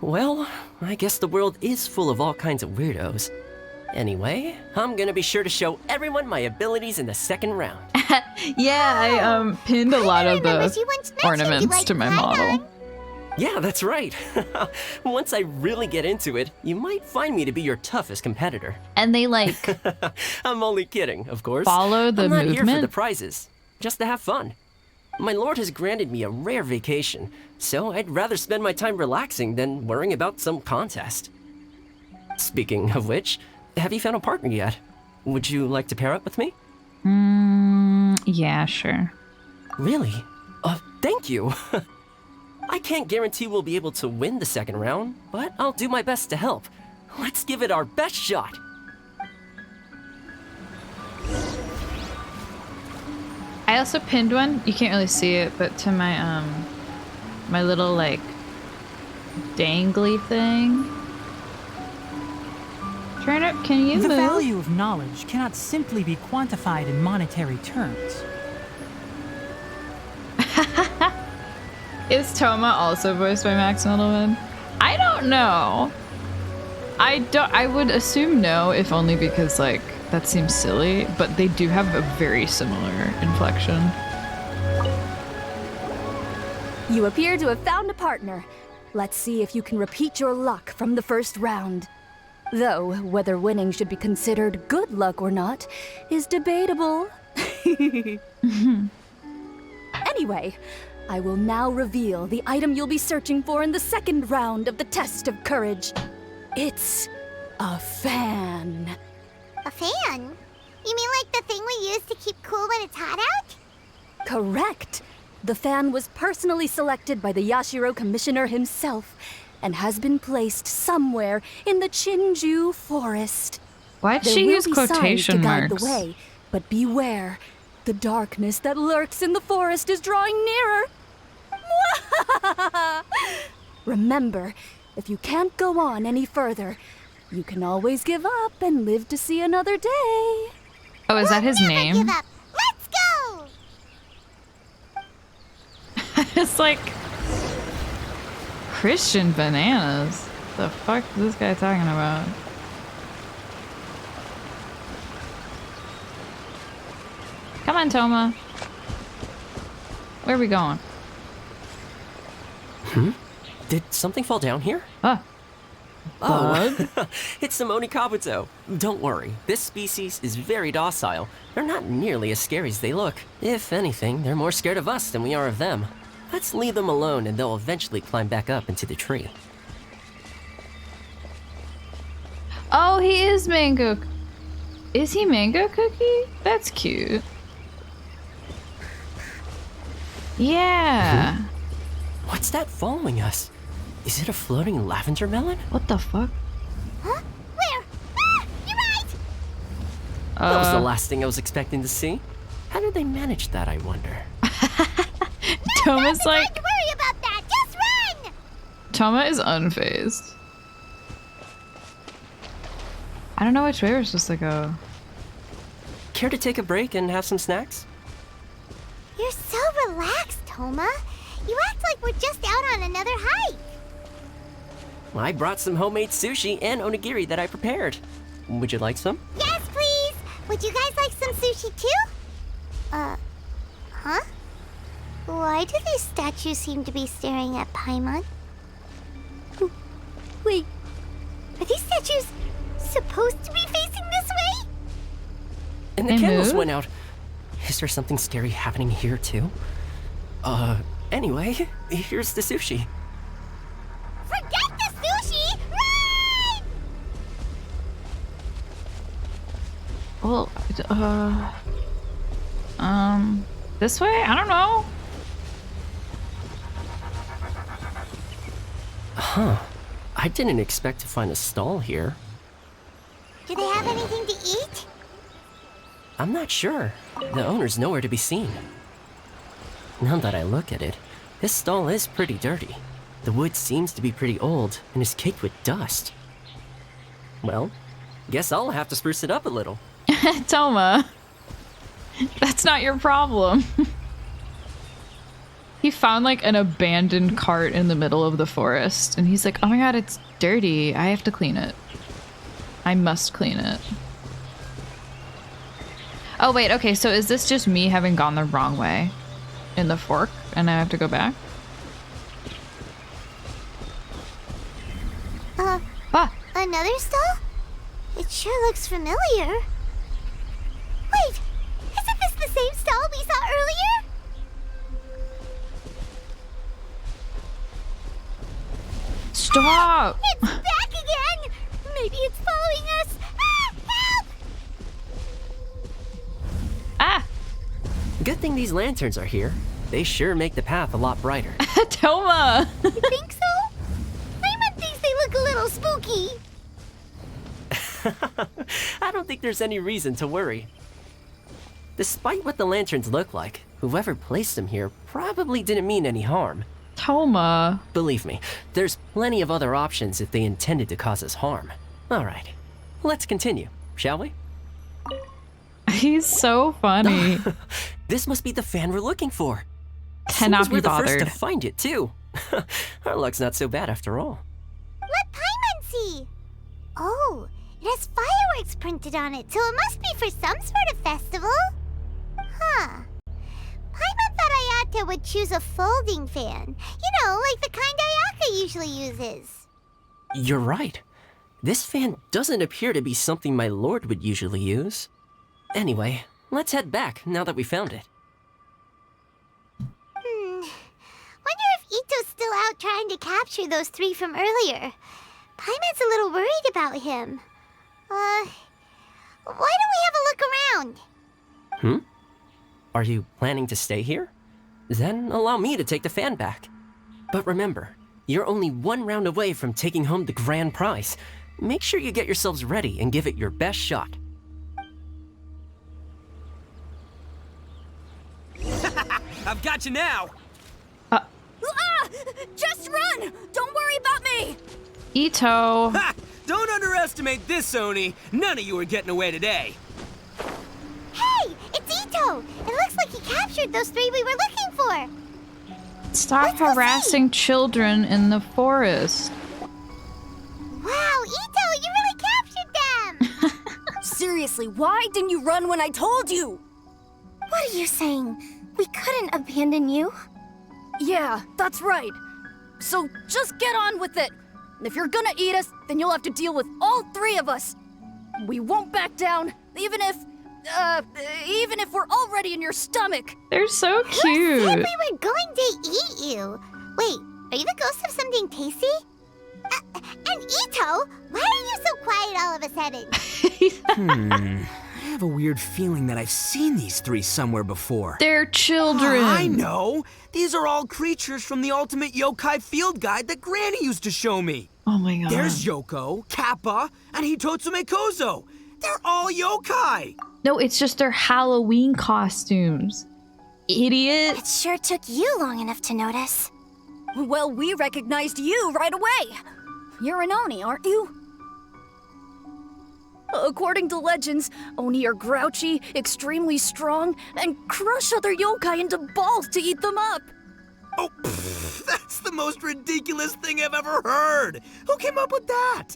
Well, I guess the world is full of all kinds of weirdos. Anyway, I'm gonna be sure to show everyone my abilities in the second round. Yeah, I pinned a lot of remembers the you once mentioned you ornaments liked to my Paimon. model. Yeah, that's right. Once I really get into it, you might find me to be your toughest competitor. And they like I'm only kidding, of course. follow the I'm not here for the movement. prizes, just to have fun. My lord has granted me a rare vacation, so I'd rather spend my time relaxing than worrying about some contest. Speaking of which, have you found a partner yet? Would you like to pair up with me? Yeah, sure. Really? Thank you. I can't guarantee we'll be able to win the second round, but I'll do my best to help. Let's give it our best shot. I also pinned one. You can't really see it, but to my my little like dangly thing. Turnip, can you The move? value of knowledge cannot simply be quantified in monetary terms. Is Toma also voiced by Max Middleman? I don't know. I would assume no, if only because like that seems silly, but they do have a very similar inflection. You appear to have found a partner. Let's see if you can repeat your luck from the first round. Though, whether winning should be considered good luck or not is debatable. Anyway, I will now reveal the item you'll be searching for in the second round of the test of courage. It's a fan. A fan? You mean like the thing we use to keep cool when it's hot out? Correct. The fan was personally selected by the Yashiro Commissioner himself and has been placed somewhere in the Chinju Forest. Why'd There she will use be signs quotation to guide marks? the way, but beware. The darkness that lurks in the forest is drawing nearer. Remember, if you can't go on any further, you can always give up and live to see another day. Oh, is that his Never name? give up. Let's go! It's like Christian bananas. The fuck is this guy talking about? Come on, Toma. Where are we going? Did something fall down here? Oh, Oh, it's Simone Kabuto. Don't worry, this species is very docile. They're not nearly as scary as they look. If anything, they're more scared of us than we are of them. Let's leave them alone and they'll eventually climb back up into the tree. oh, he is Mango. Is he Mango Cookie? That's cute. Yeah. What's that following us? Is it a floating lavender melon? What the fuck? Huh? Where? Ah! You're right! That was the last thing I was expecting to see. How did they manage that, I wonder? Toma's like, Don't worry about that! Just run! Toma is unfazed. I don't know which way we're supposed to go. Care to take a break and have some snacks? You're so relaxed, Toma. You act like we're just out on another hike. I brought some homemade sushi and onigiri that I prepared. Would you like some? Yes, please! Would you guys like some sushi too? Huh? Why do these statues seem to be staring at Paimon? Wait, are these statues supposed to be facing this way? And the They candles move? went out. Is there something scary happening here too? Anyway, here's the sushi. Forget the sushi! Run! Well, this way? I don't know. I didn't expect to find a stall here. Do they have anything to eat? I'm not sure. The owner's nowhere to be seen. Now that I look at it, This stall is pretty dirty. The wood seems to be pretty old and is caked with dust. Well, guess I'll have to spruce it up a little. Toma, that's not your problem. He found like an abandoned cart in the middle of the forest and he's like, oh my god, it's dirty. I have to clean it. I must clean it. Oh wait, okay, so is this just me having gone the wrong way in the fork and I have to go back? Another stall? It sure looks familiar. Wait, isn't this the same stall we saw earlier? Stop! It's back again! Maybe it's following us! Help! Ah! Good thing these lanterns are here. They sure make the path a lot brighter. Toma! You think so? Paimon thinks they look a little spooky. I don't think there's any reason to worry. Despite what the lanterns look like, whoever placed them here probably didn't mean any harm. Toma. Believe me, there's plenty of other options if they intended to cause us harm. Alright, let's continue, shall we? He's so funny. This must be the fan we're looking for. Cannot Seems we're be the first bothered. to find it, too. Our luck's not so bad after all. Let Paimon see. Oh, it has fireworks printed on it, so it must be for some sort of festival. Huh. Paimon thought Ayata would choose a folding fan. You know, like the kind Ayaka usually uses. You're right. This fan doesn't appear to be something my lord would usually use. Anyway, let's head back now that we found it. Wonder if Ito's still out trying to capture those 3 from earlier. Paimon's a little worried about him. Why don't we have a look around? Are you planning to stay here? Then allow me to take the fan back. But remember, you're only 1 round away from taking home the grand prize. Make sure you get yourselves ready and give it your best shot. I've got you now! Just run! Don't worry about me! Ito. Ha! Don't underestimate this, Oni! None of you are getting away today! Hey, it's Ito! It looks like he captured those 3 we were looking for. Stop Let's go harassing children in the forest. Wow, Ito, you really captured them! Seriously, why didn't you run when I told you? What are you saying? We couldn't abandon you? Yeah, that's right. So just get on with it. If you're gonna eat us, then you'll have to deal with all 3 of us. We won't back down, even if we're already in your stomach. They're so Who said cute. we were going to eat you? Wait, are you the ghost of something tasty? And Ito, why are you so quiet all of a sudden? I have a weird feeling that I've seen these 3 somewhere before. They're children. I know! These are all creatures from the Ultimate Yokai Field Guide that Granny used to show me. Oh my god. There's Yoko, Kappa, and Hitotsume Kozo. They're all yokai! No, it's just their Halloween costumes. Idiot. It sure took you long enough to notice. Well, we recognized you right away. You're an Oni, aren't you? According to legends, Oni are grouchy, extremely strong, and crush other yokai into balls to eat them up. Oh, that's the most ridiculous thing I've ever heard! Who came up with that?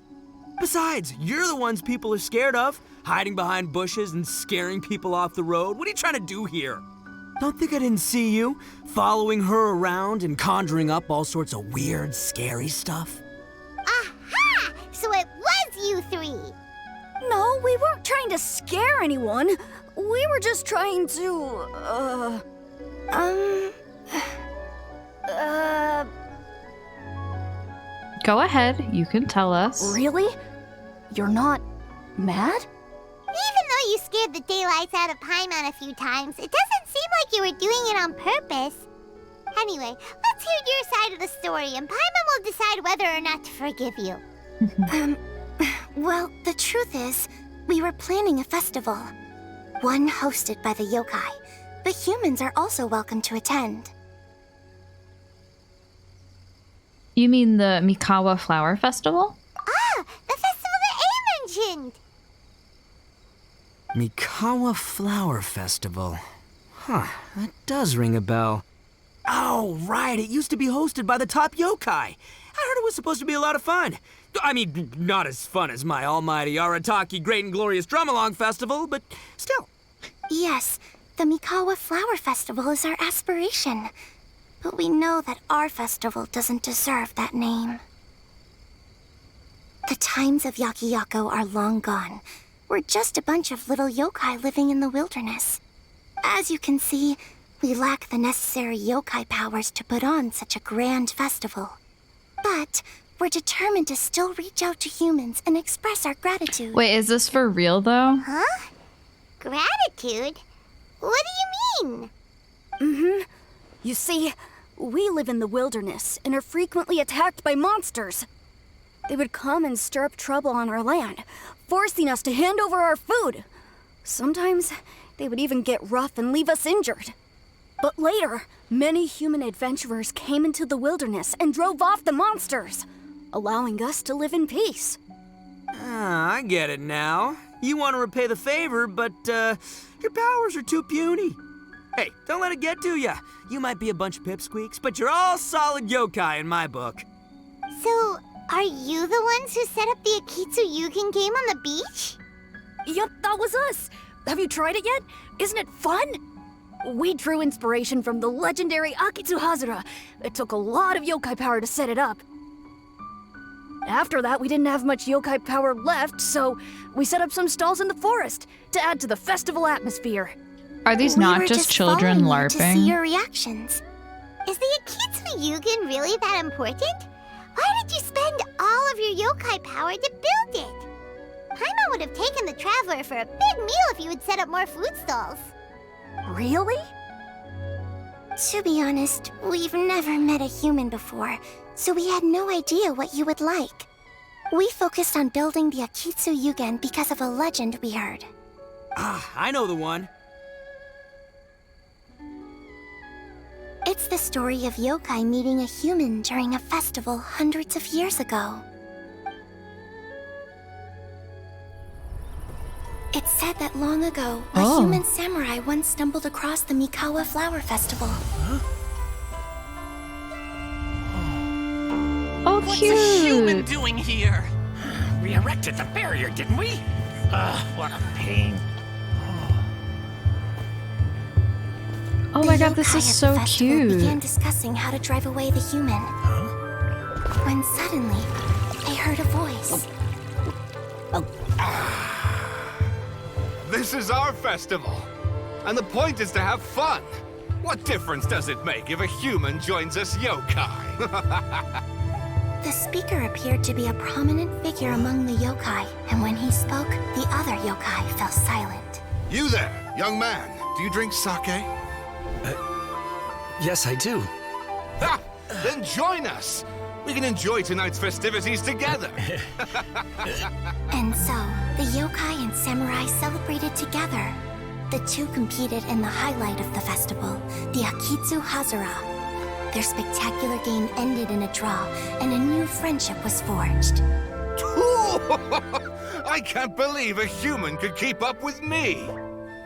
Besides, you're the ones people are scared of, hiding behind bushes and scaring people off the road. What are you trying to do here? Don't think I didn't see you, following her around and conjuring up all sorts of weird, scary stuff? Aha! So it was you 3! No, we weren't trying to scare anyone. We were just trying to, Go ahead. You can tell us. Really? You're not mad? Even though you scared the daylights out of Paimon a few times, it doesn't seem like you were doing it on purpose. Anyway, let's hear your side of the story, and Paimon will decide whether or not to forgive you. Well, the truth is, we were planning a festival. One hosted by the yokai, but humans are also welcome to attend. You mean the Mikawa Flower Festival? Ah, the festival that A mentioned! Mikawa Flower Festival. Huh, that does ring a bell. Oh, right, it used to be hosted by the top yokai. I heard it was supposed to be a lot of fun. I mean, not as fun as my almighty Arataki Great and Glorious Drum-Along Festival, but still. Yes, the Mikawa Flower Festival is our aspiration. But we know that our festival doesn't deserve that name. The times of Yakiyako are long gone. We're just a bunch of little yokai living in the wilderness. As you can see, we lack the necessary yokai powers to put on such a grand festival. But we're determined to still reach out to humans and express our gratitude. Wait, is this for real though? Huh? Gratitude? What do you mean? You see, we live in the wilderness and are frequently attacked by monsters. They would come and stir up trouble on our land, forcing us to hand over our food. Sometimes they would even get rough and leave us injured. But later, many human adventurers came into the wilderness and drove off the monsters, allowing us to live in peace. Ah, I get it now. You want to repay the favor, but your powers are too puny. Hey, don't let it get to ya. You might be a bunch of pipsqueaks, but you're all solid yokai in my book. So, are you the ones who set up the Akitsu Yugen game on the beach? Yup, that was us. Have you tried it yet? Isn't it fun? We drew inspiration from the legendary Akitsu Hazara. It took a lot of yokai power to set it up. After that, we didn't have much yokai power left, so we set up some stalls in the forest to add to the festival atmosphere. Are these We not were just children following you to see LARPing? your reactions. Is the Akitsu Yugen really that important? Why did you spend all of your yokai power to build it? Paimon would have taken the Traveler for a big meal if you had set up more food stalls. Really? To be honest, we've never met a human before, so we had no idea what you would like. We focused on building the Akitsu Yugen because of a legend we heard. Ah, I know the one. It's the story of yokai meeting a human during a festival hundreds of years ago. It's said that long ago, a human samurai once stumbled across the Mikawa Flower Festival. Oh, What's cute. a human doing here? We erected the barrier, didn't we? What a pain. Oh my The god, this yokai is of so the festival cute. began discussing how to drive away the human. When suddenly, they heard a voice. This is our festival, and the point is to have fun. What difference does it make if a human joins us yokai? The speaker appeared to be a prominent figure among the yokai, and when he spoke, the other yokai fell silent. You there, young man, do you drink sake? Yes, I do. Ha! Then join us. We can enjoy tonight's festivities together. And so, the yokai and samurai celebrated together. The two competed in the highlight of the festival, the Akitsu Hazara. Their spectacular game ended in a draw, and a new friendship was forged. I can't believe a human could keep up with me.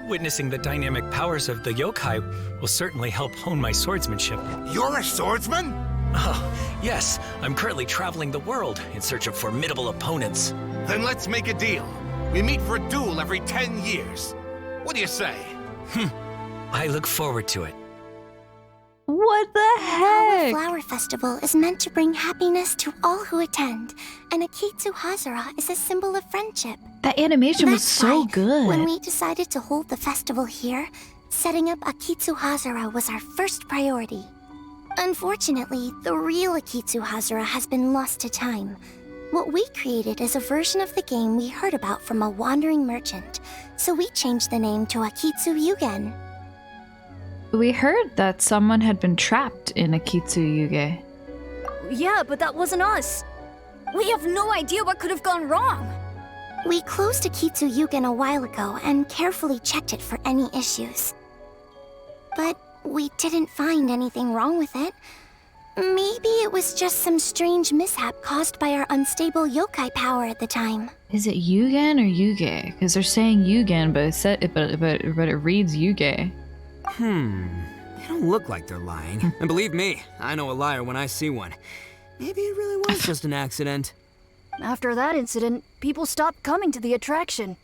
Witnessing the dynamic powers of the yokai will certainly help hone my swordsmanship. You're a swordsman? Oh, yes. I'm currently traveling the world in search of formidable opponents. Then let's make a deal. We meet for a duel every 10 years. What do you say? I look forward to it. What the Our heck? flower festival is meant to bring happiness to all who attend, and Akitsu Hazara is a symbol of friendship. That animation was That's so why, good. When we decided to hold the festival here, setting up Akitsu Hazara was our first priority. Unfortunately, the real Akitsu Hazara has been lost to time. What we created is a version of the game we heard about from a wandering merchant, so we changed the name to Akitsu Yugen. We heard that someone had been trapped in Akitsu Yuge. Yeah, but that wasn't us. We have no idea what could have gone wrong. We closed Akitsu Yugen a while ago and carefully checked it for any issues. But we didn't find anything wrong with it. Maybe it was just some strange mishap caused by our unstable yokai power at the time. Is it Yugen or Yuge? Because they're saying Yugen, but it reads Yuge. They don't look like they're lying. And believe me, I know a liar when I see one. Maybe it really was just an accident. After that incident, people stopped coming to the attraction.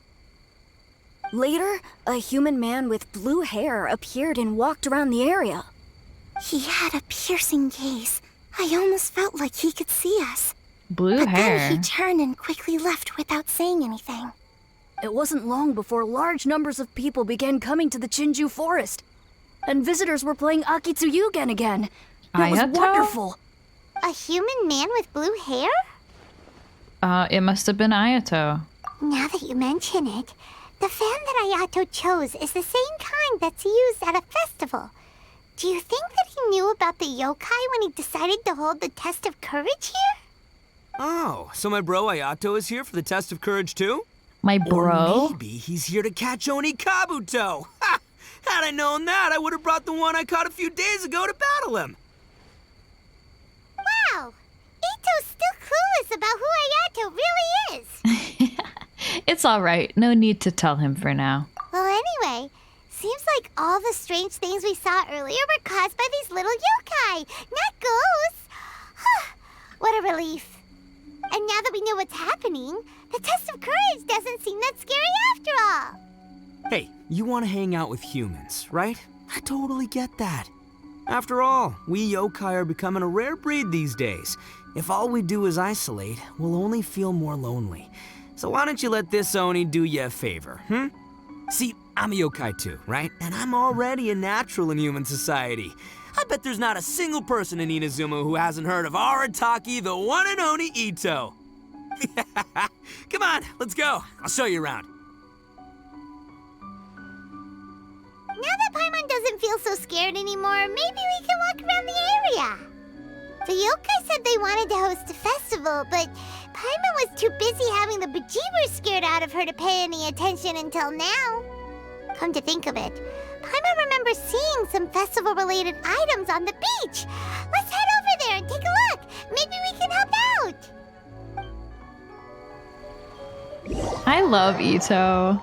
Later, a human man with blue hair appeared and walked around the area. He had a piercing gaze. I almost felt like he could see us. Blue But hair. then he turned and quickly left without saying anything. It wasn't long before large numbers of people began coming to the Chinju forest. And visitors were playing Akitsu Yugen again. It was Ayato? wonderful. A human man with blue hair? It must have been Ayato. Now that you mention it, the fan that Ayato chose is the same kind that's used at a festival. Do you think that he knew about the yokai when he decided to hold the test of courage here? Oh, so my bro Ayato is here for the test of courage too? My bro? Or maybe he's here to catch Oni Kabuto. Ha! Had I known that, I would have brought the one I caught a few days ago to battle him. Wow! Ito's still clueless about who Ayato really is. It's alright. No need to tell him for now. Well, anyway, seems like all the strange things we saw earlier were caused by these little yokai, not ghosts. What a relief. And now that we know what's happening, the test of courage doesn't seem that scary after all. Hey, you want to hang out with humans, right? I totally get that. After all, we yokai are becoming a rare breed these days. If all we do is isolate, we'll only feel more lonely. So why don't you let this Oni do you a favor, See, I'm a yokai too, right? And I'm already a natural in human society. I bet there's not a single person in Inazuma who hasn't heard of Arataki, the one and only Ito. Come on, let's go. I'll show you around. Now that Paimon doesn't feel so scared anymore, maybe we can walk around the area. The yokai said they wanted to host a festival, but Paimon was too busy having the bejeebers scared out of her to pay any attention until now. Come to think of it, Paimon remembers seeing some festival-related items on the beach. Let's head over there and take a look. Maybe we can help out. I love Ito.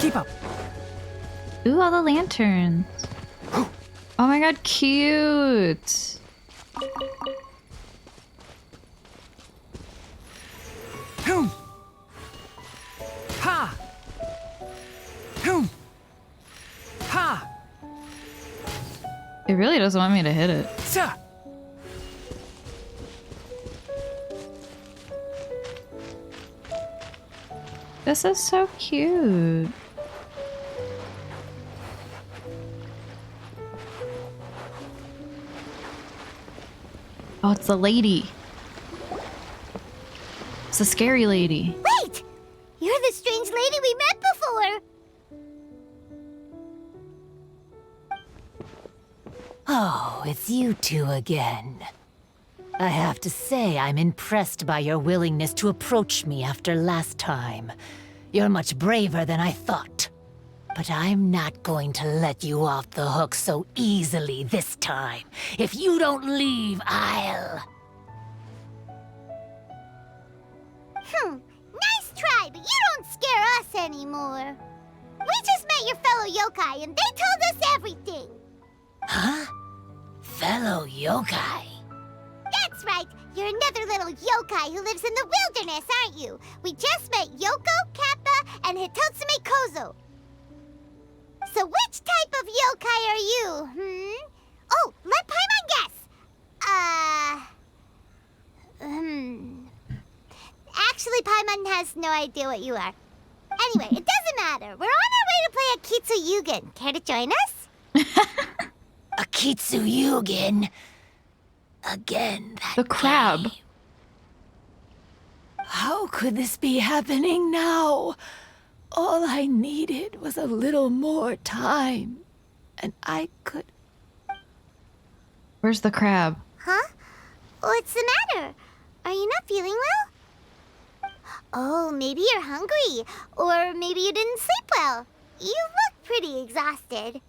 Keep up. Ooh, all the lanterns. Oh my god, cute. Boom. Ha. Boom. Ha. It really doesn't want me to hit it. Sa. This is so cute. Oh, it's the lady. It's the scary lady. Wait! You're the strange lady we met before. Oh, it's you two again. I have to say, I'm impressed by your willingness to approach me after last time. You're much braver than I thought. But I'm not going to let you off the hook so easily this time. If you don't leave, I'll... Nice try, but you don't scare us anymore. We just met your fellow yokai and they told us everything. Huh? Fellow yokai? That's right. You're another little yokai who lives in the wilderness, aren't you? We just met Yoko, Kappa, and Hitotsume Kozo. So which type of yokai are you, Oh, let Paimon guess. Actually, Paimon has no idea what you are. Anyway, it doesn't matter. We're on our way to play Akitsu Yugen. Care to join us? Akitsu Yugen? Again, that The crab. game. How could this be happening now? All I needed was a little more time, and I could... Where's the crab? Huh? Huh? What's the matter? Are you not feeling well? Oh, maybe you're hungry. Or maybe you didn't sleep well. You look pretty exhausted.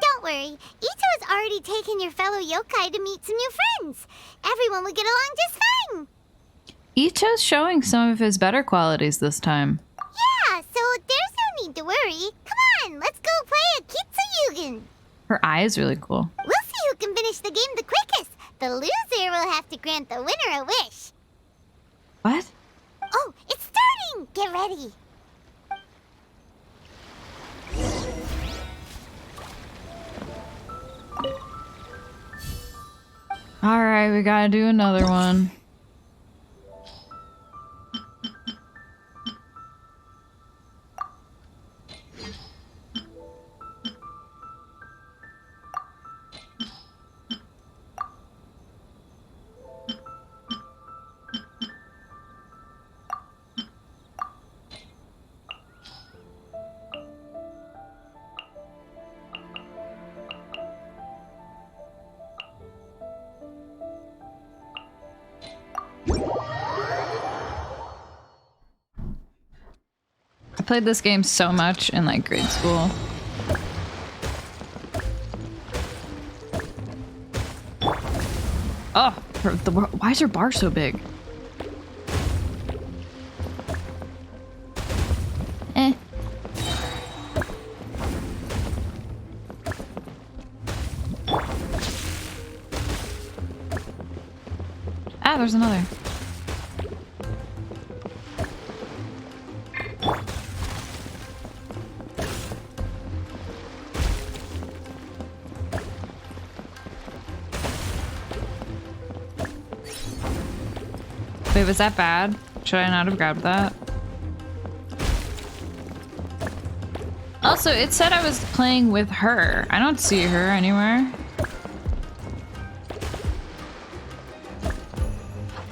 Don't worry, Ito has already taken your fellow yokai to meet some new friends. Everyone will get along just fine. Icho's showing some of his better qualities this time. Yeah, so there's no need to worry. Come on, let's go play a Kitsuyugen. Her eye is really cool. We'll see who can finish the game the quickest. The loser will have to grant the winner a wish. What? Oh, it's starting! Get ready. Alright, we gotta do another one. I played this game so much in like grade school. Oh, why is her bar so big? Eh. Ah, there's another. Wait, was that bad? Should I not have grabbed that? Also, it said I was playing with her. I don't see her anywhere.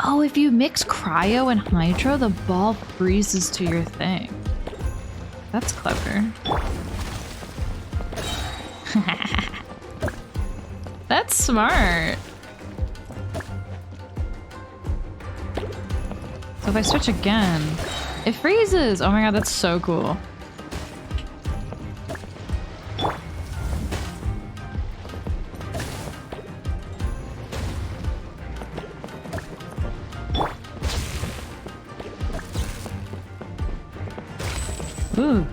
Oh, if you mix cryo and hydro, the ball freezes to your thing. That's clever. That's smart. So if I switch again, it freezes. Oh my god, that's so cool. Ooh.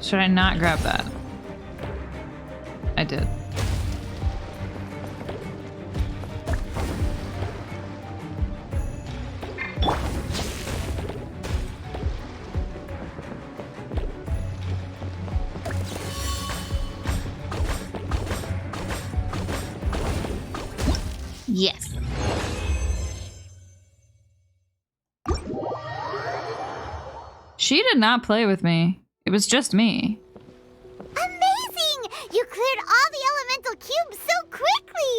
Should I not grab that? I did. Yes. She did not play with me. It was just me. Amazing! You cleared all the elemental cubes so quickly!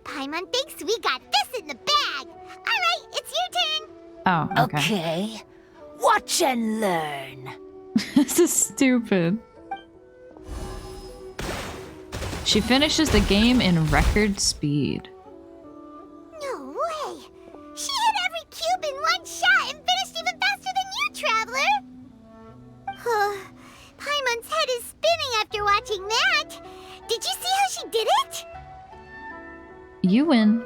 Paimon thinks we got this in the bag. Alright, it's your turn. Oh, okay. Okay. Watch and learn. This is stupid. She finishes the game in record speed. No way! She hit every cube in one shot and finished even faster than you, Traveler! Paimon's head is spinning after watching that. Did you see how she did it? You win.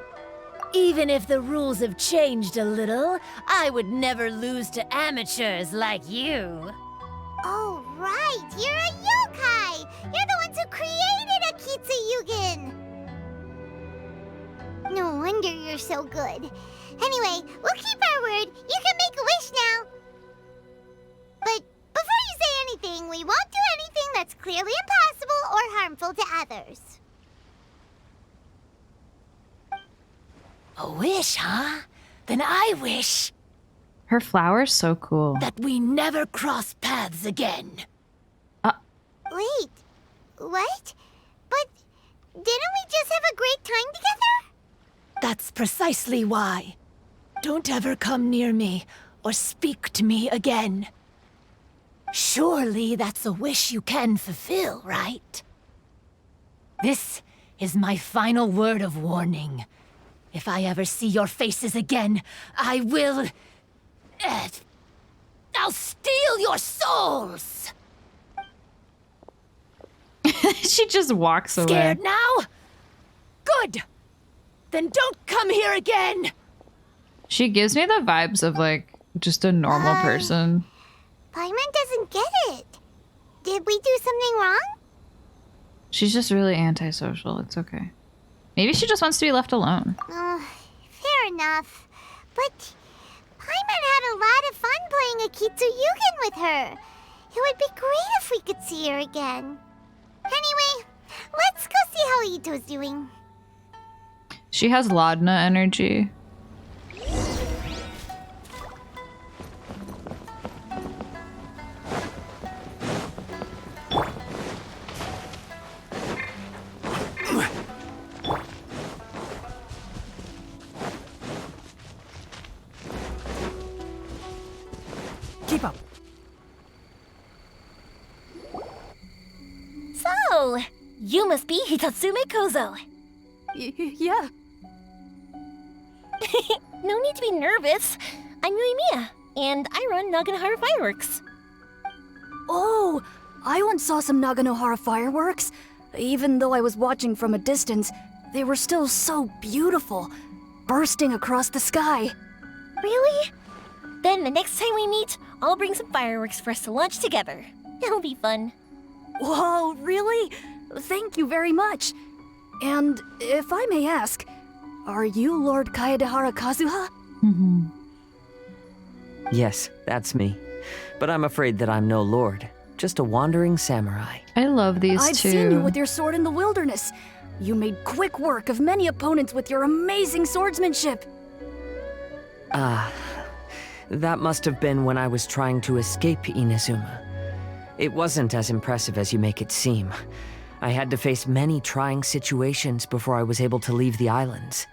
Even if the rules have changed a little, I would never lose to amateurs like you. Oh, right! You're a yokai! You're the ones who created a Kitsuyugen! No wonder you're so good. Anyway, we'll keep our word. You can make a wish now. But before you say anything, we won't do anything that's clearly impossible or harmful to others. A wish, huh? Then I wish Her flower's so cool. that we never cross paths again. Wait, what? But didn't we just have a great time together? That's precisely why. Don't ever come near me or speak to me again. Surely that's a wish you can fulfill, right? This is my final word of warning. If I ever see your faces again, I will... I'll steal your souls! She just walks away. Scared now? Good! Then don't come here again! She gives me the vibes of, like, just a normal person. Paimon doesn't get it. Did we do something wrong? She's just really antisocial. It's okay. Maybe she just wants to be left alone. Fair enough. But Paimon had a lot of fun playing Akitsu-yugen with her. It would be great if we could see her again. Anyway, let's go see how Ito's doing. She has Laudna energy. Keep up. So, you must be Hitatsume Kozo. Yeah. No need to be nervous. I'm Yuimiya, and I run Naganohara Fireworks. Oh, I once saw some Naganohara fireworks. Even though I was watching from a distance, they were still so beautiful, bursting across the sky. Really? Then the next time we meet, I'll bring some fireworks for us to launch together. It'll be fun. Whoa, really? Thank you very much. And if I may ask, are you Lord Kaedehara Kazuha? Yes, that's me. But I'm afraid that I'm no lord, just a wandering samurai. I love these I've two. seen you with your sword in the wilderness. You made quick work of many opponents with your amazing swordsmanship. That must have been when I was trying to escape Inazuma. It wasn't as impressive as you make it seem. I had to face many trying situations before I was able to leave the islands.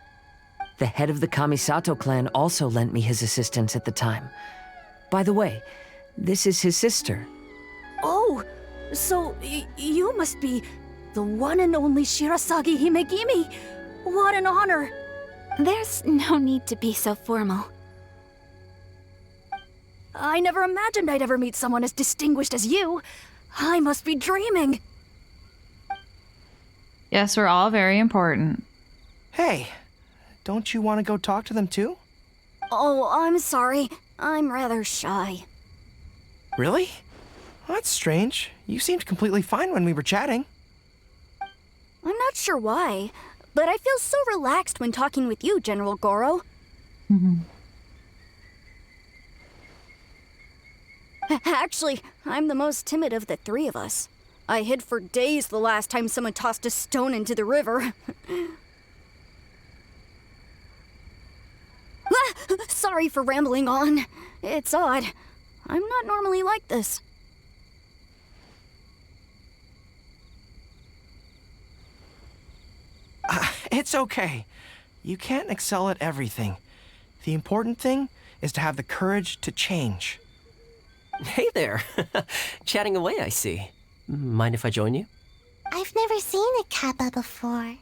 The head of the Kamisato clan also lent me his assistance at the time. By the way, this is his sister. Oh, so you must be the one and only Shirasagi Himegimi. What an honor. There's no need to be so formal. I never imagined I'd ever meet someone as distinguished as you. I must be dreaming. Yes, we're all very important. Hey, don't you want to go talk to them too? Oh, I'm sorry. I'm rather shy. Really? That's strange. You seemed completely fine when we were chatting. I'm not sure why, but I feel so relaxed when talking with you, General Goro. Actually, I'm the most timid of the three of us. I hid for days the last time someone tossed a stone into the river. Sorry for rambling on. It's odd. I'm not normally like this. It's okay. You can't excel at everything. The important thing is to have the courage to change. Hey there. Chatting away, I see. Mind if I join you? I've never seen a kappa before.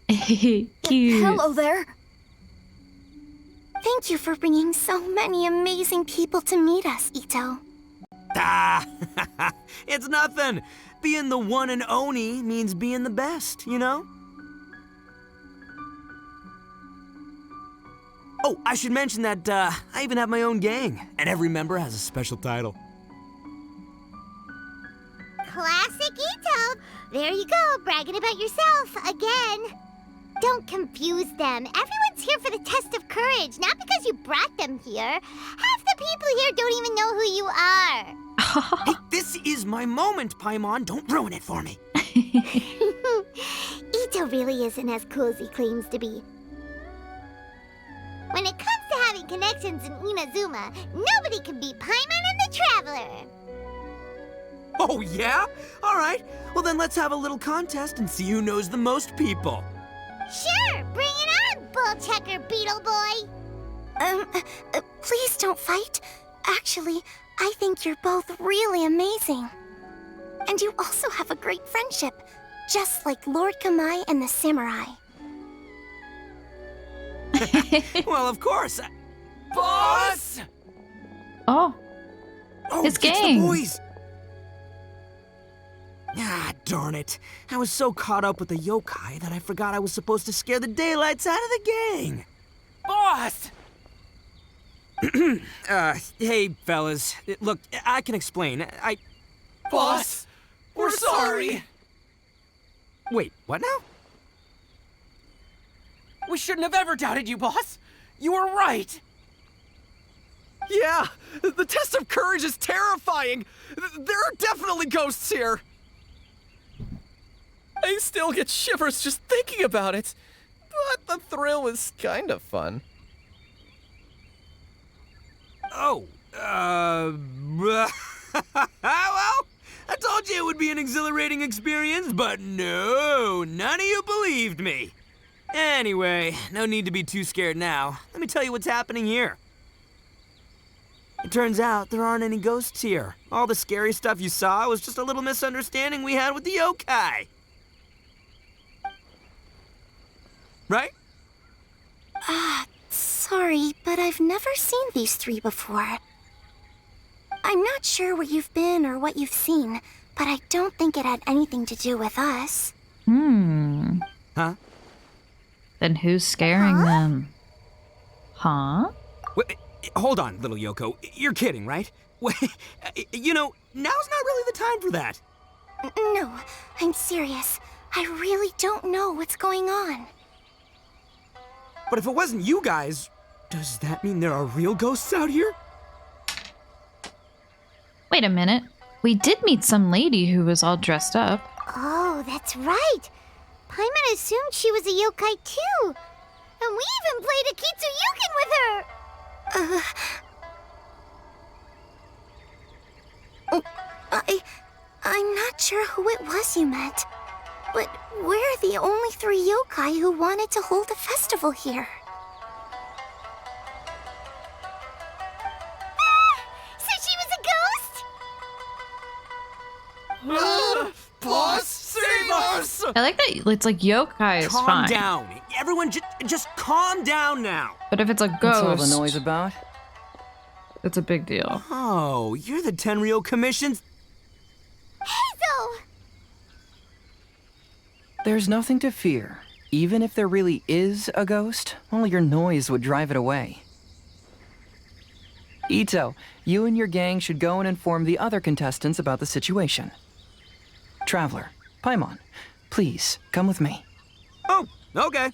Cute. Hello there. Thank you for bringing so many amazing people to meet us, Ito. It's nothing. Being the one and only means being the best, you know? Oh, I should mention that I even have my own gang, and every member has a special title. Classic Ito! There you go, bragging about yourself again. Don't confuse them. Everyone's here for the test of courage, not because you brought them here. Half the people here don't even know who you are. Hey, this is my moment, Paimon. Don't ruin it for me. Ito really isn't as cool as he claims to be. When it comes to having connections in Inazuma, nobody can beat Paimon and the Traveler. Oh, yeah? All right. Well, then let's have a little contest and see who knows the most people. Sure, bring it on, bull checker beetle boy. Please don't fight. Actually, I think you're both really amazing. And you also have a great friendship, just like Lord Kamai and the samurai. Well, of course. Boss! Oh, his it's gang. the boys. Ah, darn it. I was so caught up with the yokai that I forgot I was supposed to scare the daylights out of the gang. Boss! Hey, fellas. Look, I can explain. Boss! We're sorry! Wait, what now? We shouldn't have ever doubted you, boss! You were right! Yeah, the test of courage is terrifying! There are definitely ghosts here! I still get shivers just thinking about it, but the thrill was kind of fun. Oh, well, I told you it would be an exhilarating experience, but no, none of you believed me. Anyway, no need to be too scared now. Let me tell you what's happening here. It turns out there aren't any ghosts here. All the scary stuff you saw was just a little misunderstanding we had with the yokai. Right? Sorry, but I've never seen these three before. I'm not sure where you've been or what you've seen, but I don't think it had anything to do with us. Huh? Then who's scaring them? Huh? Wait, hold on, little Yoko. You're kidding, right? Wait, you know, now's not really the time for that. No, I'm serious. I really don't know what's going on. But if it wasn't you guys, does that mean there are real ghosts out here? Wait a minute. We did meet some lady who was all dressed up. Oh, that's right. Paimon assumed she was a yokai too. And we even played a Kitsuyukin with her. I'm not sure who it was you met. But we're the only three yokai who wanted to hold a festival here. So she was a ghost? Boss, save us! I like that it's like yokai is Calm fine. down. Everyone just calm down now. But if it's a What's all the ghost, noise about? it's a big deal. Oh, you're the Tenryo Commission's... Hazel! There's nothing to fear. Even if there really is a ghost, only your noise would drive it away. Ito, you and your gang should go and inform the other contestants about the situation. Traveler, Paimon, please, come with me. Oh, okay.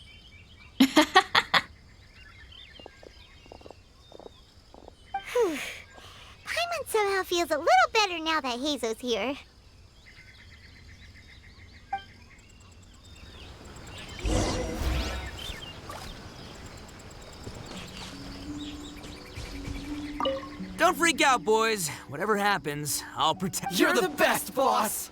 Paimon somehow feels a little better now that Hazo's here. Don't freak out, boys. Whatever happens, I'll protect you. You're the best, boss!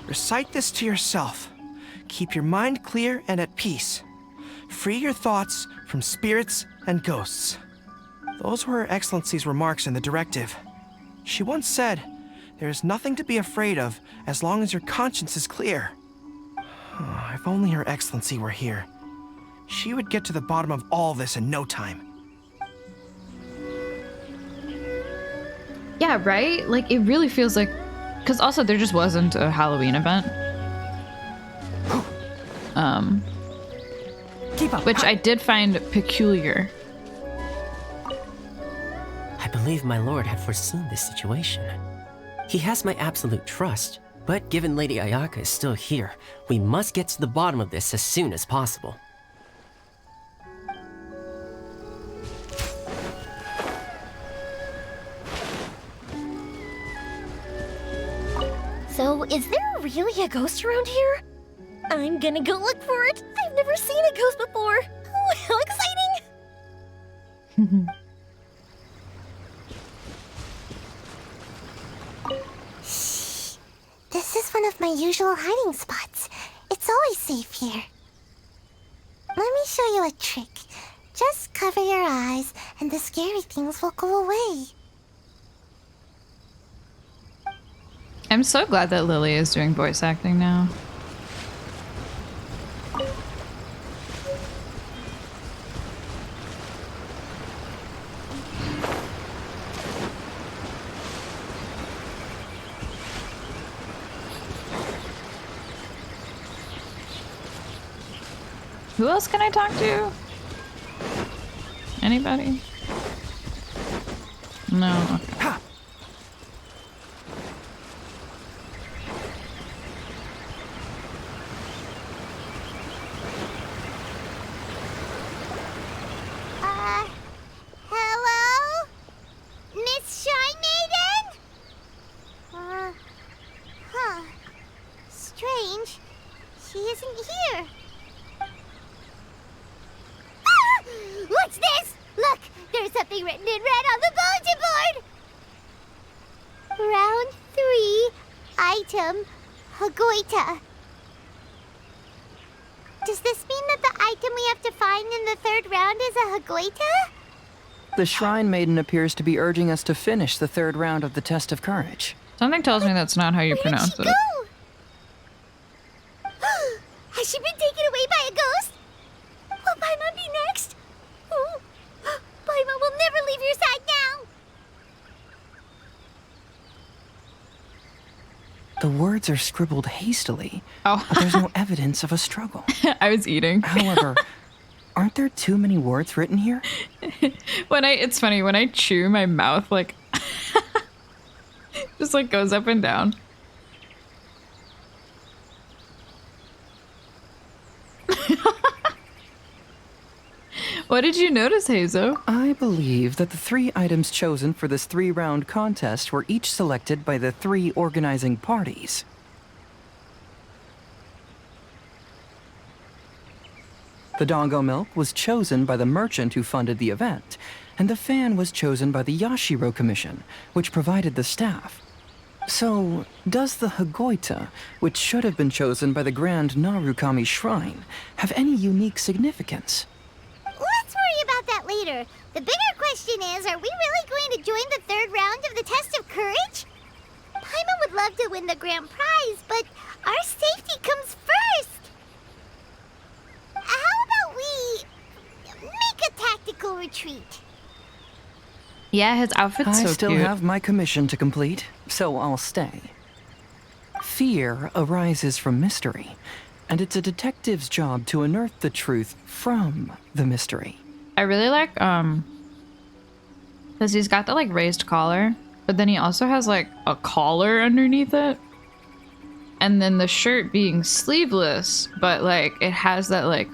Recite this to yourself. Keep your mind clear and at peace. Free your thoughts from spirits and ghosts. Those were Her Excellency's remarks in the directive. She once said, there is nothing to be afraid of as long as your conscience is clear. If only Her Excellency were here. She would get to the bottom of all this in no time. Yeah, right? Like, it really feels like... Because also, there just wasn't a Halloween event. Keep up. Which I did find peculiar. I believe my lord had foreseen this situation. He has my absolute trust, but given Lady Ayaka is still here, we must get to the bottom of this as soon as possible. So, is there really a ghost around here? I'm gonna go look for it. I've never seen a ghost before. Oh, how exciting! This is one of my usual hiding spots. always safe here. Let me show you a trick. Just cover your eyes, and the scary things will go away. I'm so glad that Lily is doing voice acting now. Who else can I talk to? Anybody? No. Okay. Hello? Miss Shine Maiden? Huh. Strange. She isn't here. What's this? Look, there's something written in red on the bulletin board. Round 3, item, Hagoita. Does this mean that the item we have to find in the 3rd round is a Hagoita? The Shrine Maiden appears to be urging us to finish the 3rd round of the Test of Courage. Something tells me that's not how you pronounce it. Has she been taken away by a ghost? Will Paimon be next? Oh, Paimon will never leave your side now. The words are scribbled hastily, but there's no evidence of a struggle. I was eating. However, aren't there too many words written here? It's funny, when I chew, my mouth like just like goes up and down. What did you notice, Hazo? I believe that the 3 items chosen for this 3-round contest were each selected by the 3 organizing parties. The Dongo Milk was chosen by the merchant who funded the event, and the fan was chosen by the Yashiro Commission, which provided the staff. So, does the Hagoita, which should have been chosen by the Grand Narukami Shrine, have any unique significance? Let's worry about that later. The bigger question is, are we really going to join the 3rd round of the Test of Courage? Paimon would love to win the grand prize, but our safety comes first. How about we make a tactical retreat? Yeah, his outfit's so cute. I still have my commission to complete, so I'll stay. Fear arises from mystery, and it's a detective's job to unearth the truth from the mystery. I really like, because he's got the, like, raised collar, but then he also has, like, a collar underneath it. And then the shirt being sleeveless, but, like, it has that, like,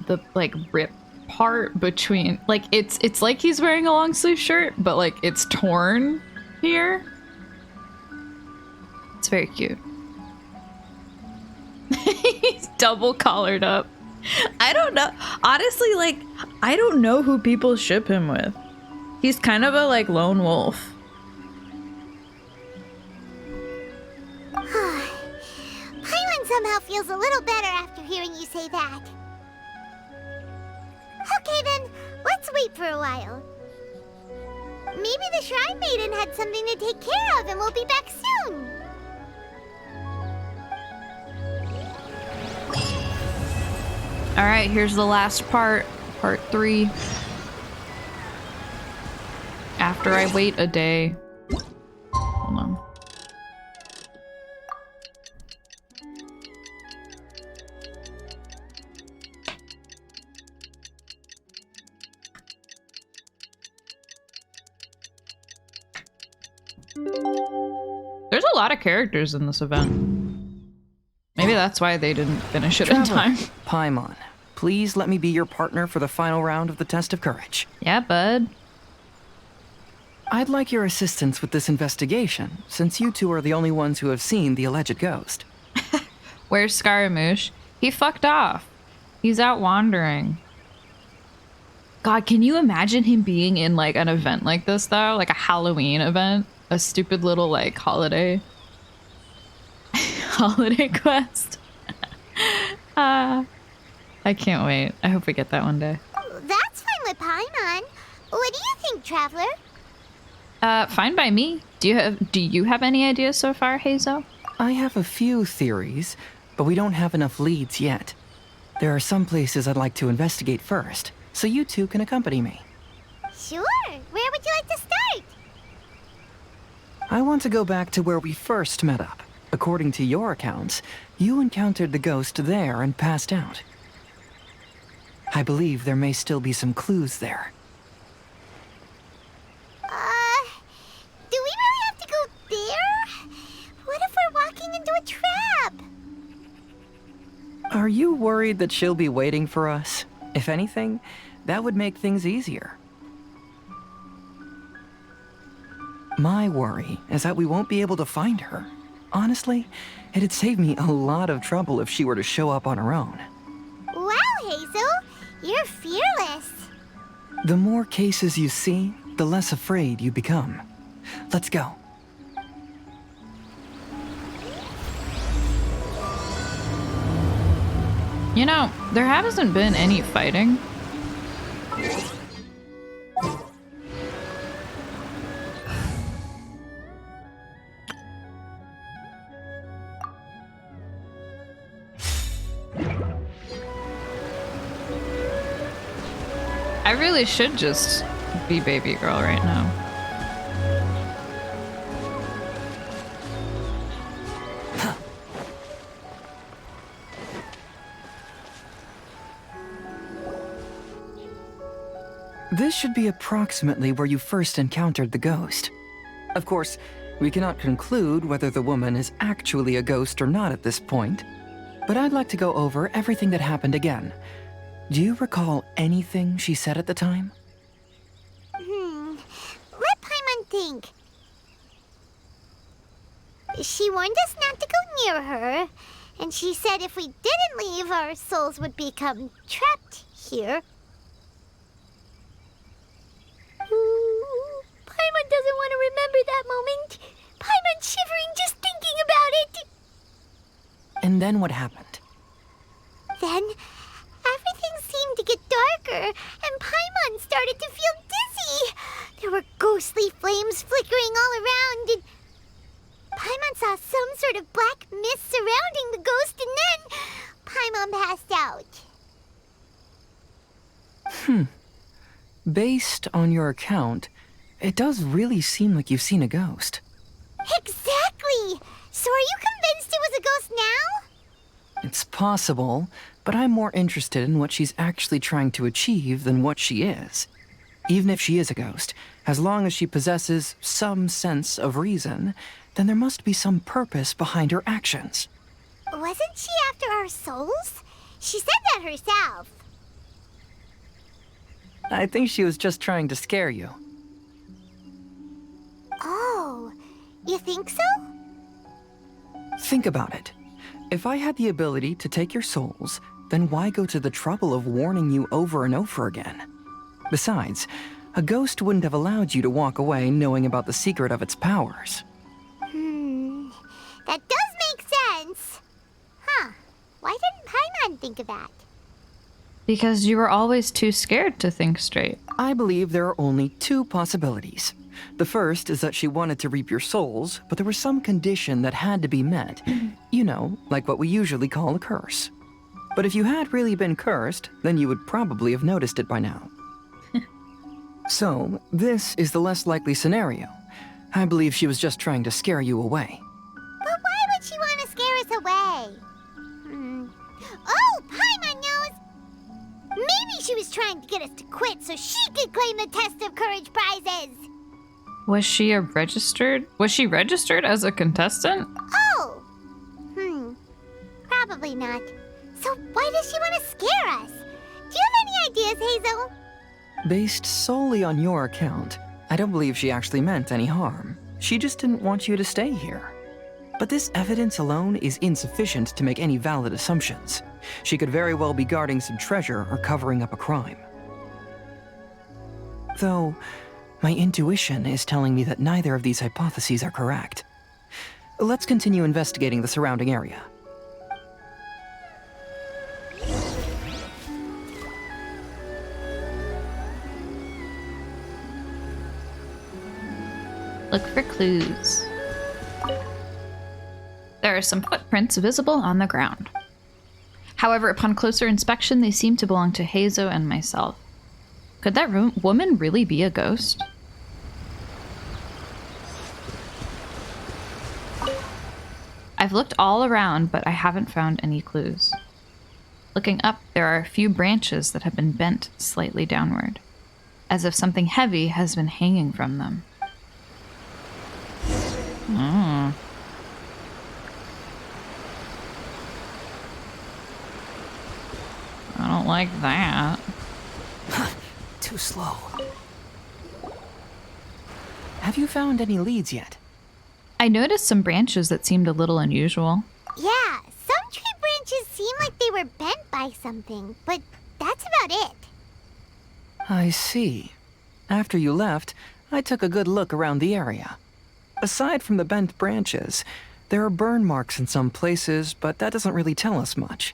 the, like, rip part between, like, it's like he's wearing a long sleeve shirt, but, like, it's torn here. It's very cute. He's double collared up. I don't know. Honestly, like, I don't know who people ship him with. He's kind of a, like, lone wolf. Paimon somehow feels a little better after hearing you say that. Okay then, let's wait for a while. Maybe the Shrine Maiden had something to take care of and we'll be back soon. All right, here's the last part, part 3. After I wait a day. Hold on. There's a lot of characters in this event. Maybe that's why they didn't finish it in time. Paimon, please let me be your partner for the final round of the Test of Courage. Yeah, bud. I'd like your assistance with this investigation, since you two are the only ones who have seen the alleged ghost. Where's Scaramouche? He fucked off. He's out wandering. God, can you imagine him being in, like, an event like this, though? Like a Halloween event? A stupid little, like, holiday? holiday quest. I can't wait. I hope we get that one day. That's fine with Paimon. What do you think, Traveler? Fine by me. Do you have any ideas so far, Hazel? I have a few theories, but we don't have enough leads yet. There are some places I'd like to investigate first, so you two can accompany me. Sure. Where would you like to start? I want to go back to where we first met up. According to your accounts, you encountered the ghost there and passed out. I believe there may still be some clues there. Do we really have to go there? What if we're walking into a trap? Are you worried that she'll be waiting for us? If anything, that would make things easier. My worry is that we won't be able to find her. Honestly, it'd save me a lot of trouble if she were to show up on her own. Wow, Hazel, you're fearless. The more cases you see, the less afraid you become. Let's go. You know, there hasn't been any fighting. I really should just be baby girl right now. This should be approximately where you first encountered the ghost. Of course, we cannot conclude whether the woman is actually a ghost or not at this point, but I'd like to go over everything that happened again. Do you recall anything she said at the time? Let Paimon think. She warned us not to go near her, and she said if we didn't leave, our souls would become trapped here. Paimon doesn't want to remember that moment. Paimon's shivering just thinking about it. And then what happened? Then, everything seemed to get darker, and Paimon started to feel dizzy. There were ghostly flames flickering all around, and Paimon saw some sort of black mist surrounding the ghost, and then Paimon passed out. Based on your account, it does really seem like you've seen a ghost. Exactly! So are you convinced it was a ghost now? It's possible, but I'm more interested in what she's actually trying to achieve than what she is. Even if she is a ghost, as long as she possesses some sense of reason, then there must be some purpose behind her actions. Wasn't she after our souls? She said that herself. I think she was just trying to scare you. Oh, you think so? Think about it. If I had the ability to take your souls, then why go to the trouble of warning you over and over again? Besides, a ghost wouldn't have allowed you to walk away knowing about the secret of its powers. That does make sense. Huh. Why didn't Paimon think of that? Because you were always too scared to think straight. I believe there are only two possibilities. The first is that she wanted to reap your souls, but there was some condition that had to be met. You know, like what we usually call a curse. But if you had really been cursed, then you would probably have noticed it by now. So, this is the less likely scenario. I believe she was just trying to scare you away. But why would she want to scare us away? Oh, Paimon knows! Maybe she was trying to get us to quit so she could claim the Test of Courage prizes! Was she registered as a contestant? Oh! Probably not. So why does she want to scare us? Do you have any ideas, Hazel? Based solely on your account, I don't believe she actually meant any harm. She just didn't want you to stay here. But this evidence alone is insufficient to make any valid assumptions. She could very well be guarding some treasure or covering up a crime. Though, my intuition is telling me that neither of these hypotheses are correct. let's continue investigating the surrounding area. Look for clues. There are some footprints visible on the ground. However, upon closer inspection, they seem to belong to Hazo and myself. Could that woman really be a ghost? I've looked all around, but I haven't found any clues. Looking up, there are a few branches that have been bent slightly downward, as if something heavy has been hanging from them. I don't like that. Too slow. Have you found any leads yet? I noticed some branches that seemed a little unusual. Yeah, some tree branches seem like they were bent by something, but that's about it. I see. After you left, I took a good look around the area. Aside from the bent branches, there are burn marks in some places, but that doesn't really tell us much.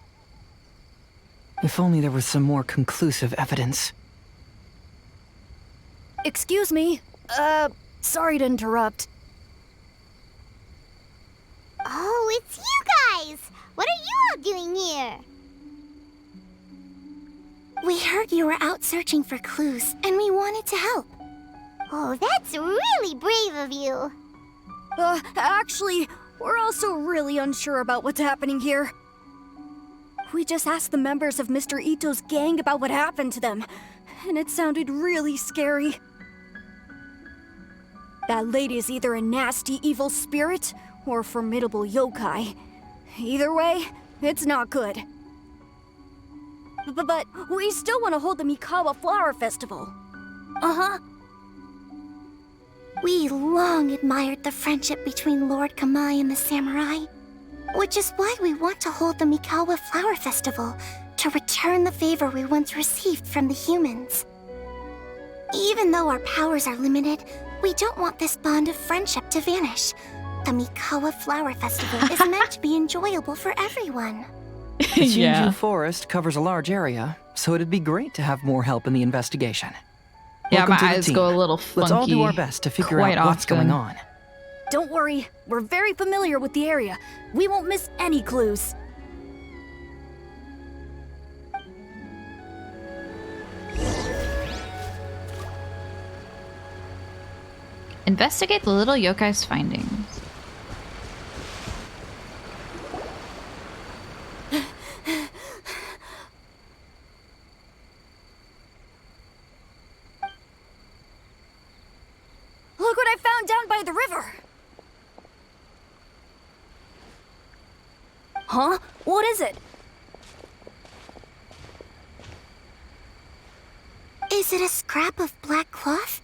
If only there was some more conclusive evidence. Excuse me. Sorry to interrupt. Oh, it's you guys! What are you all doing here? We heard you were out searching for clues, and we wanted to help. Oh, that's really brave of you. Actually, we're also really unsure about what's happening here. We just asked the members of Mr. Ito's gang about what happened to them, and it sounded really scary. That lady is either a nasty evil spirit or a formidable yokai. Either way, it's not good. But we still want to hold the Mikawa Flower Festival. Uh-huh. We long admired the friendship between Lord Kamai and the samurai, which is why we want to hold the Mikawa Flower Festival to return the favor we once received from the humans. Even though our powers are limited, we don't want this bond of friendship to vanish. The Mikawa Flower Festival is meant to be enjoyable for everyone. The Shinju Forest covers a large area, so it'd be great to have more help in the investigation. Yeah, Welcome my to the eyes team. go a little funky. Let's all do our best to figure out what's going on. Don't worry, we're very familiar with the area. We won't miss any clues. Investigate the little yokai's findings. Look what I found down by the river! Huh? What is it? Is it a scrap of black cloth?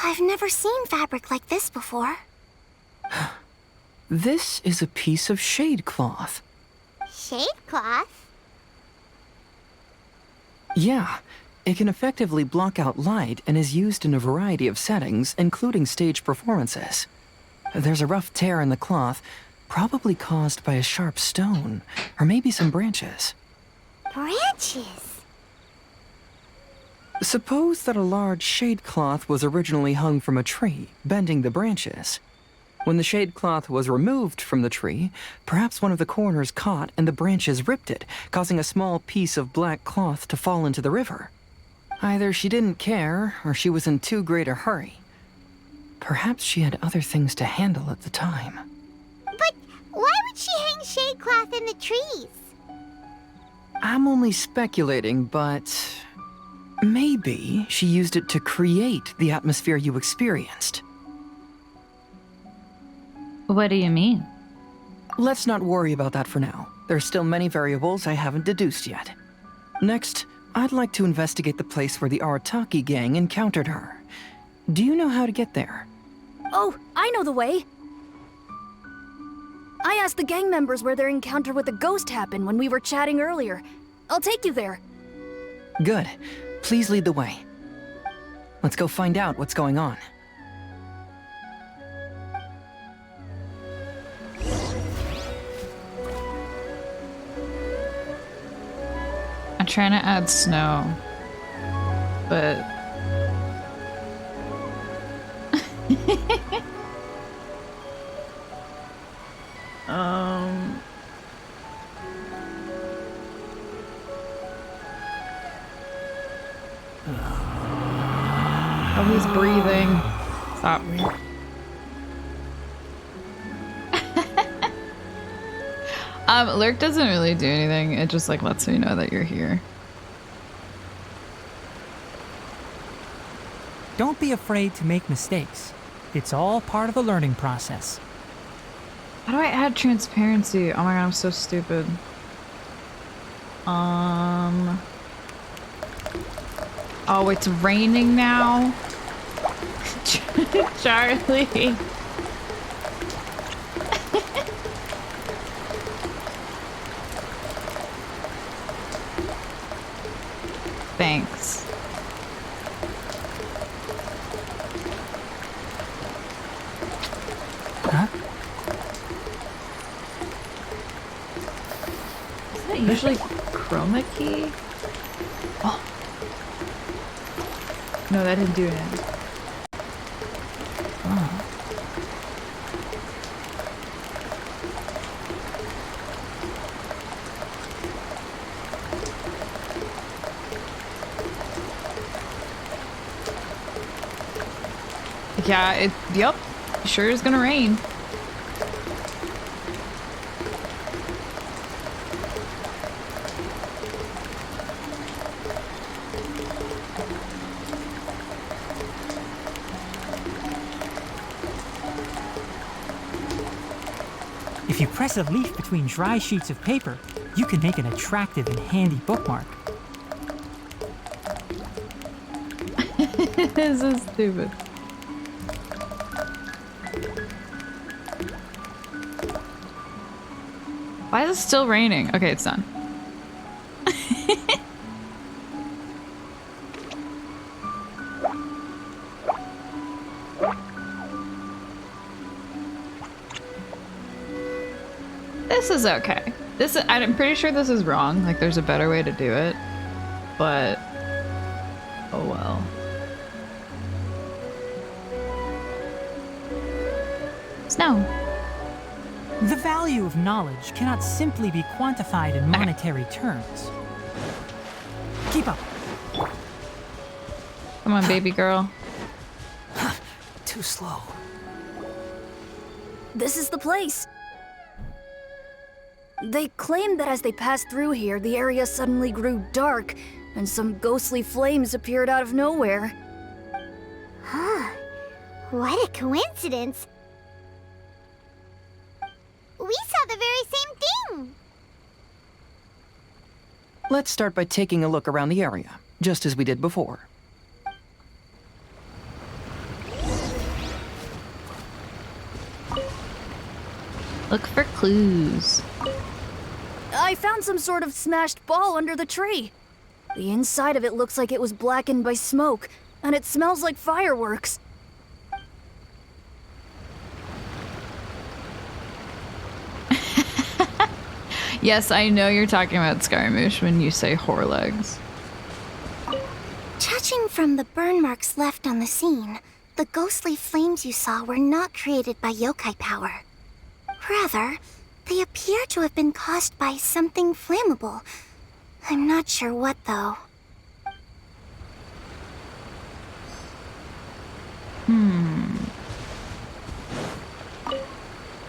I've never seen fabric like this before. This is a piece of shade cloth. Shade cloth? Yeah, it can effectively block out light and is used in a variety of settings, including stage performances. There's a rough tear in the cloth, probably caused by a sharp stone, or maybe some branches. Branches? Suppose that a large shade cloth was originally hung from a tree, bending the branches. When the shade cloth was removed from the tree, perhaps one of the corners caught and the branches ripped it, causing a small piece of black cloth to fall into the river. Either she didn't care, or she was in too great a hurry. Perhaps she had other things to handle at the time. But why would she hang shade cloth in the trees? I'm only speculating, but maybe she used it to create the atmosphere you experienced. What do you mean? Let's not worry about that for now. There's still many variables I haven't deduced yet. Next, I'd like to investigate the place where the Arataki gang encountered her. Do you know how to get there? Oh, I know the way. I asked the gang members where their encounter with the ghost happened when we were chatting earlier. I'll take you there. Good. Please lead the way. Let's go find out what's going on. trying to add snow, but oh, he's breathing. Stop. Lurk doesn't really do anything. It just like lets me know that you're here. Don't be afraid to make mistakes. It's all part of the learning process. How do I add transparency? Oh my god, I'm so stupid. Oh, it's raining now. Charlie. Thanks. Huh? Isn't it usually chroma key? Oh. No, that didn't do it. Oh. Yeah, yep, sure is gonna rain. If you press a leaf between dry sheets of paper, you can make an attractive and handy bookmark. This is stupid. Why is it still raining? Okay, it's done. This is okay. I'm pretty sure this is wrong. Like, there's a better way to do it. But, oh well. Snow. The value of knowledge cannot simply be quantified in monetary terms. Keep up. Come on, baby girl. Too slow. This is the place. They claimed that as they passed through here, the area suddenly grew dark, and some ghostly flames appeared out of nowhere. Huh. What a coincidence. We saw the very same thing! Let's start by taking a look around the area, just as we did before. Look for clues. I found some sort of smashed ball under the tree. The inside of it looks like it was blackened by smoke, and it smells like fireworks. Yes, I know you're talking about Scaramouche when you say whore legs. Judging from the burn marks left on the scene, the ghostly flames you saw were not created by yokai power. Rather, they appear to have been caused by something flammable. I'm not sure what, though.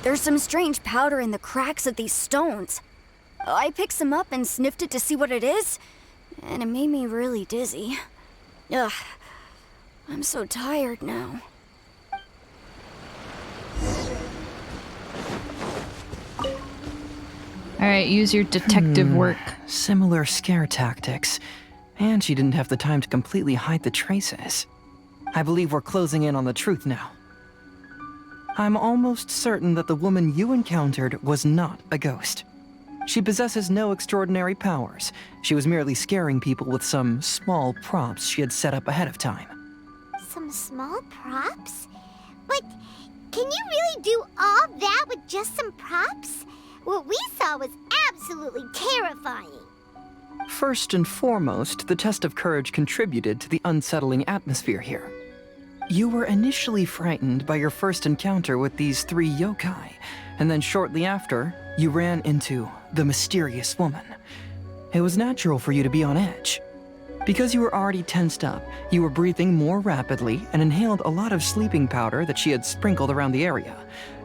There's some strange powder in the cracks of these stones. I picked some up and sniffed it to see what it is, and it made me really dizzy. Ugh, I'm so tired now. Alright, use your detective work. Similar scare tactics. And she didn't have the time to completely hide the traces. I believe we're closing in on the truth now. I'm almost certain that the woman you encountered was not a ghost. She possesses no extraordinary powers. She was merely scaring people with some small props she had set up ahead of time. Some small props? But can you really do all that with just some props? What we saw was absolutely terrifying. First and foremost, the test of courage contributed to the unsettling atmosphere here. You were initially frightened by your first encounter with these 3 yokai, and then shortly after, you ran into the mysterious woman. It was natural for you to be on edge. Because you were already tensed up, you were breathing more rapidly and inhaled a lot of sleeping powder that she had sprinkled around the area.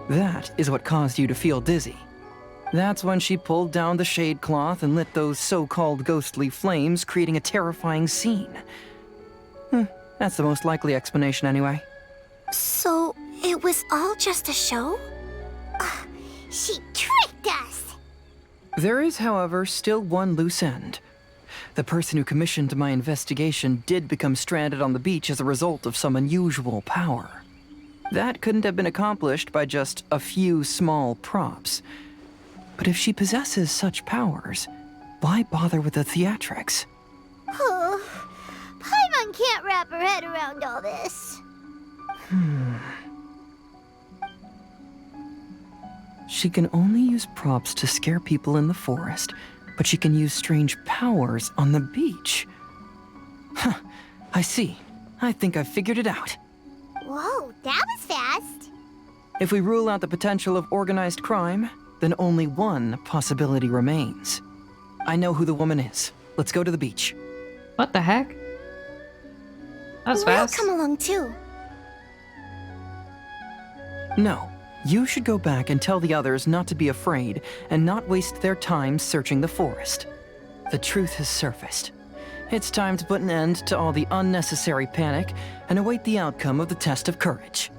That is what caused you to feel dizzy. That's when she pulled down the shade cloth and lit those so-called ghostly flames, creating a terrifying scene. That's the most likely explanation anyway. So, it was all just a show? She tricked us! There is, however, still one loose end. The person who commissioned my investigation did become stranded on the beach as a result of some unusual power. That couldn't have been accomplished by just a few small props. But if she possesses such powers, why bother with the theatrics? Paimon can't wrap her head around all this. She can only use props to scare people in the forest, but she can use strange powers on the beach. I see. I think I've figured it out. Whoa, that was fast. If we rule out the potential of organized crime, then only one possibility remains. I know who the woman is. Let's go to the beach. What the heck? That was fast. We'll come along too. No. You should go back and tell the others not to be afraid and not waste their time searching the forest. The truth has surfaced. It's time to put an end to all the unnecessary panic and await the outcome of the test of courage.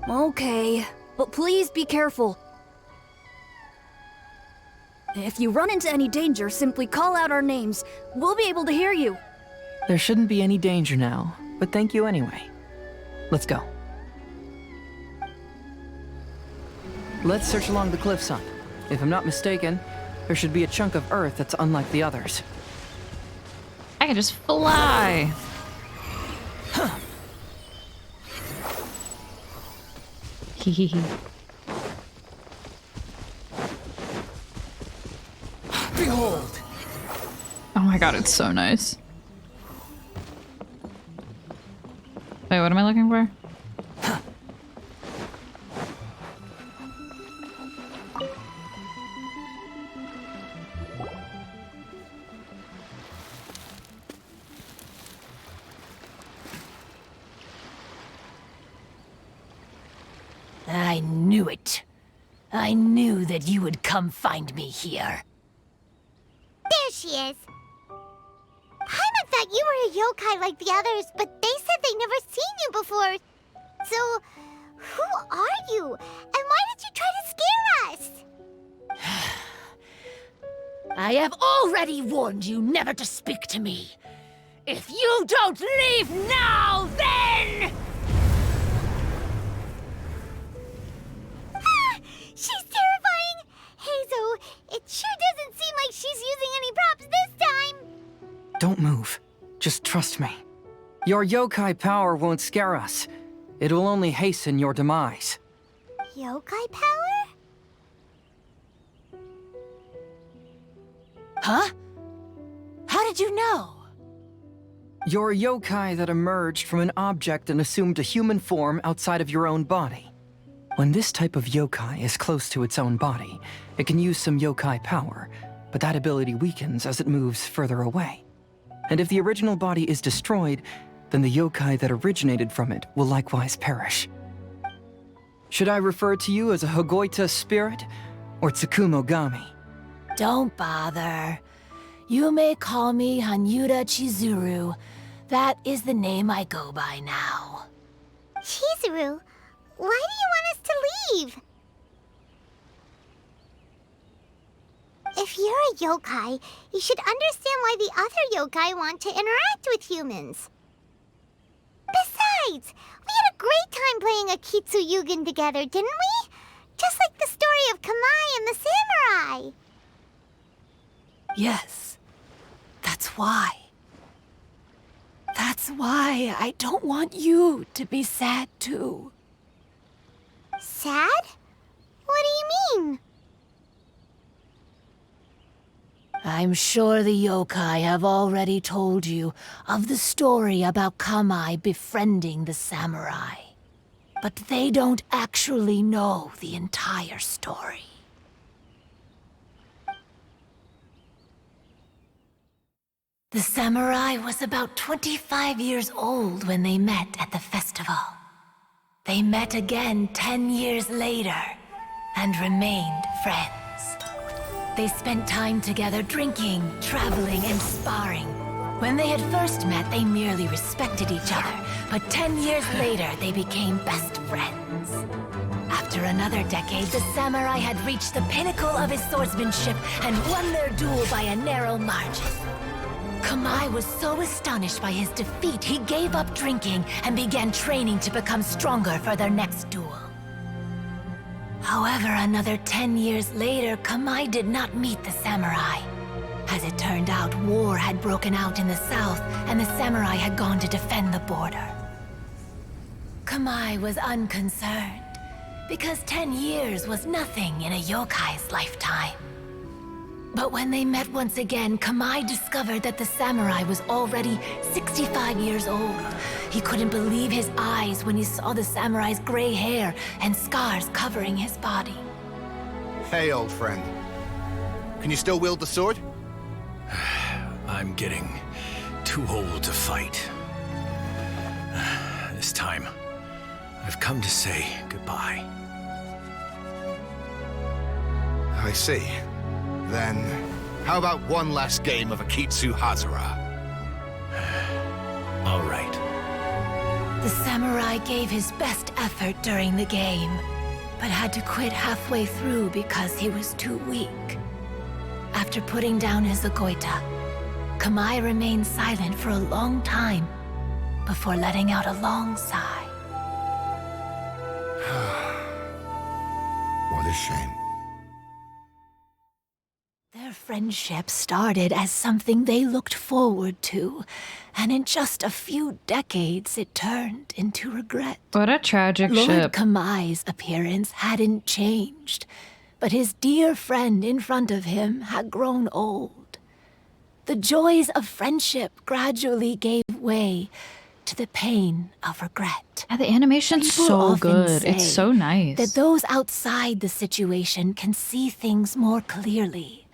Okay, but please be careful. If you run into any danger, simply call out our names. We'll be able to hear you. There shouldn't be any danger now, but thank you anyway. Let's go. Let's search along the cliffside. If I'm not mistaken, there should be a chunk of earth that's unlike the others. I can just fly. Hehehe. Behold! Oh my god, it's so nice. Wait, what am I looking for? I knew it. I knew that you would come find me here. There she is. Paimon thought you were a yokai like the others, but they said they never seen you before. So, who are you? And why did you try to scare us? I have already warned you never to speak to me. If you don't leave now, then... She's terrifying! Hazel, it sure doesn't seem like she's using any props this time! Don't move. Just trust me. Your yokai power won't scare us. It will only hasten your demise. Yokai power? Huh? How did you know? You're a yokai that emerged from an object and assumed a human form outside of your own body. When this type of yokai is close to its own body, it can use some yokai power, but that ability weakens as it moves further away. And if the original body is destroyed, then the yokai that originated from it will likewise perish. Should I refer to you as a Hagoita spirit or Tsukumogami? Don't bother. You may call me Hanyuda Chizuru. That is the name I go by now. Chizuru, why do you want us to leave? If you're a yokai, you should understand why the other yokai want to interact with humans. Besides, we had a great time playing Akitsu Yugen together, didn't we? Just like the story of Kamai and the samurai. Yes, that's why. That's why I don't want you to be sad too. Sad? What do you mean? I'm sure the yokai have already told you of the story about Kamai befriending the samurai. But they don't actually know the entire story. The samurai was about 25 years old when they met at the festival. They met again 10 years later and remained friends. They spent time together drinking, traveling, and sparring. When they had first met, they merely respected each other, but 10 years later, they became best friends. After another decade, the samurai had reached the pinnacle of his swordsmanship and won their duel by a narrow margin. Kamai was so astonished by his defeat, he gave up drinking and began training to become stronger for their next duel. However, another 10 years later, Kamai did not meet the samurai. As it turned out, war had broken out in the south, and the samurai had gone to defend the border. Kamai was unconcerned, because 10 years was nothing in a yokai's lifetime. But when they met once again, Kamai discovered that the samurai was already 65 years old. He couldn't believe his eyes when he saw the samurai's gray hair and scars covering his body. Hey, old friend. Can you still wield the sword? I'm getting too old to fight. This time, I've come to say goodbye. I see. Then, how about one last game of Akitsu Hazara? All right. The samurai gave his best effort during the game, but had to quit halfway through because he was too weak. After putting down his agoita, Kamai remained silent for a long time before letting out a long sigh. What a shame. Their friendship started as something they looked forward to, and in just a few decades it turned into regret. What a tragic Lord ship. Kamai's appearance hadn't changed, but his dear friend in front of him had grown old. The joys of friendship gradually gave way to the pain of regret. Yeah, the animation's People so often good. say It's so nice. that those outside the situation can see things more clearly.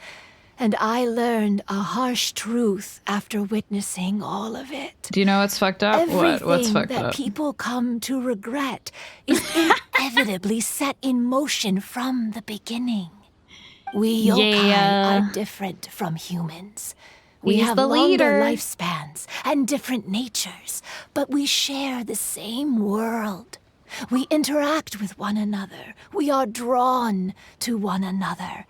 And I learned a harsh truth after witnessing all of it. Do you know what's fucked up? What's Everything fucked that up? people come to regret is inevitably set in motion from the beginning. We yokai Yeah. are different from humans. We He's have the longer leader. lifespans and different natures, but we share the same world. We interact with one another. We are drawn to one another,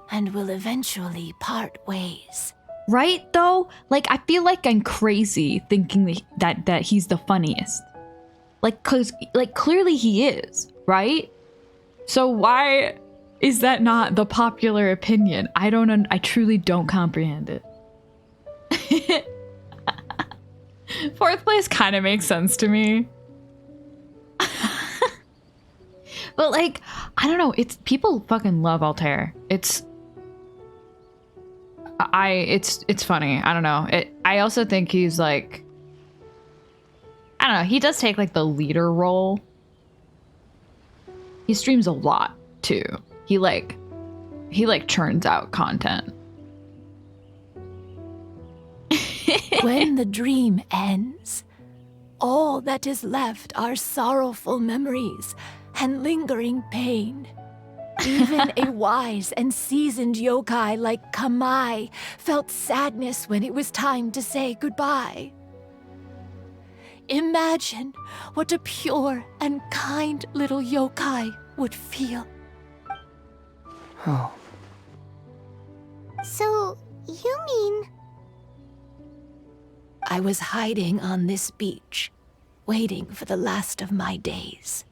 and will eventually part ways. Right though? Like I feel like I'm crazy thinking that he's the funniest. Like cuz like clearly he is, right? So why is that not the popular opinion? I truly don't comprehend it. Fourth place kind of makes sense to me. But like, I don't know, it's people fucking love Altair. It's funny. I don't know. I also think he's like, I don't know, he does take like the leader role. He streams a lot too. He churns out content. When the dream ends, all that is left are sorrowful memories and lingering pain. Even a wise and seasoned yokai like Kamai felt sadness when it was time to say goodbye. Imagine what a pure and kind little yokai would feel. Oh. So, you mean... I was hiding on this beach, waiting for the last of my days.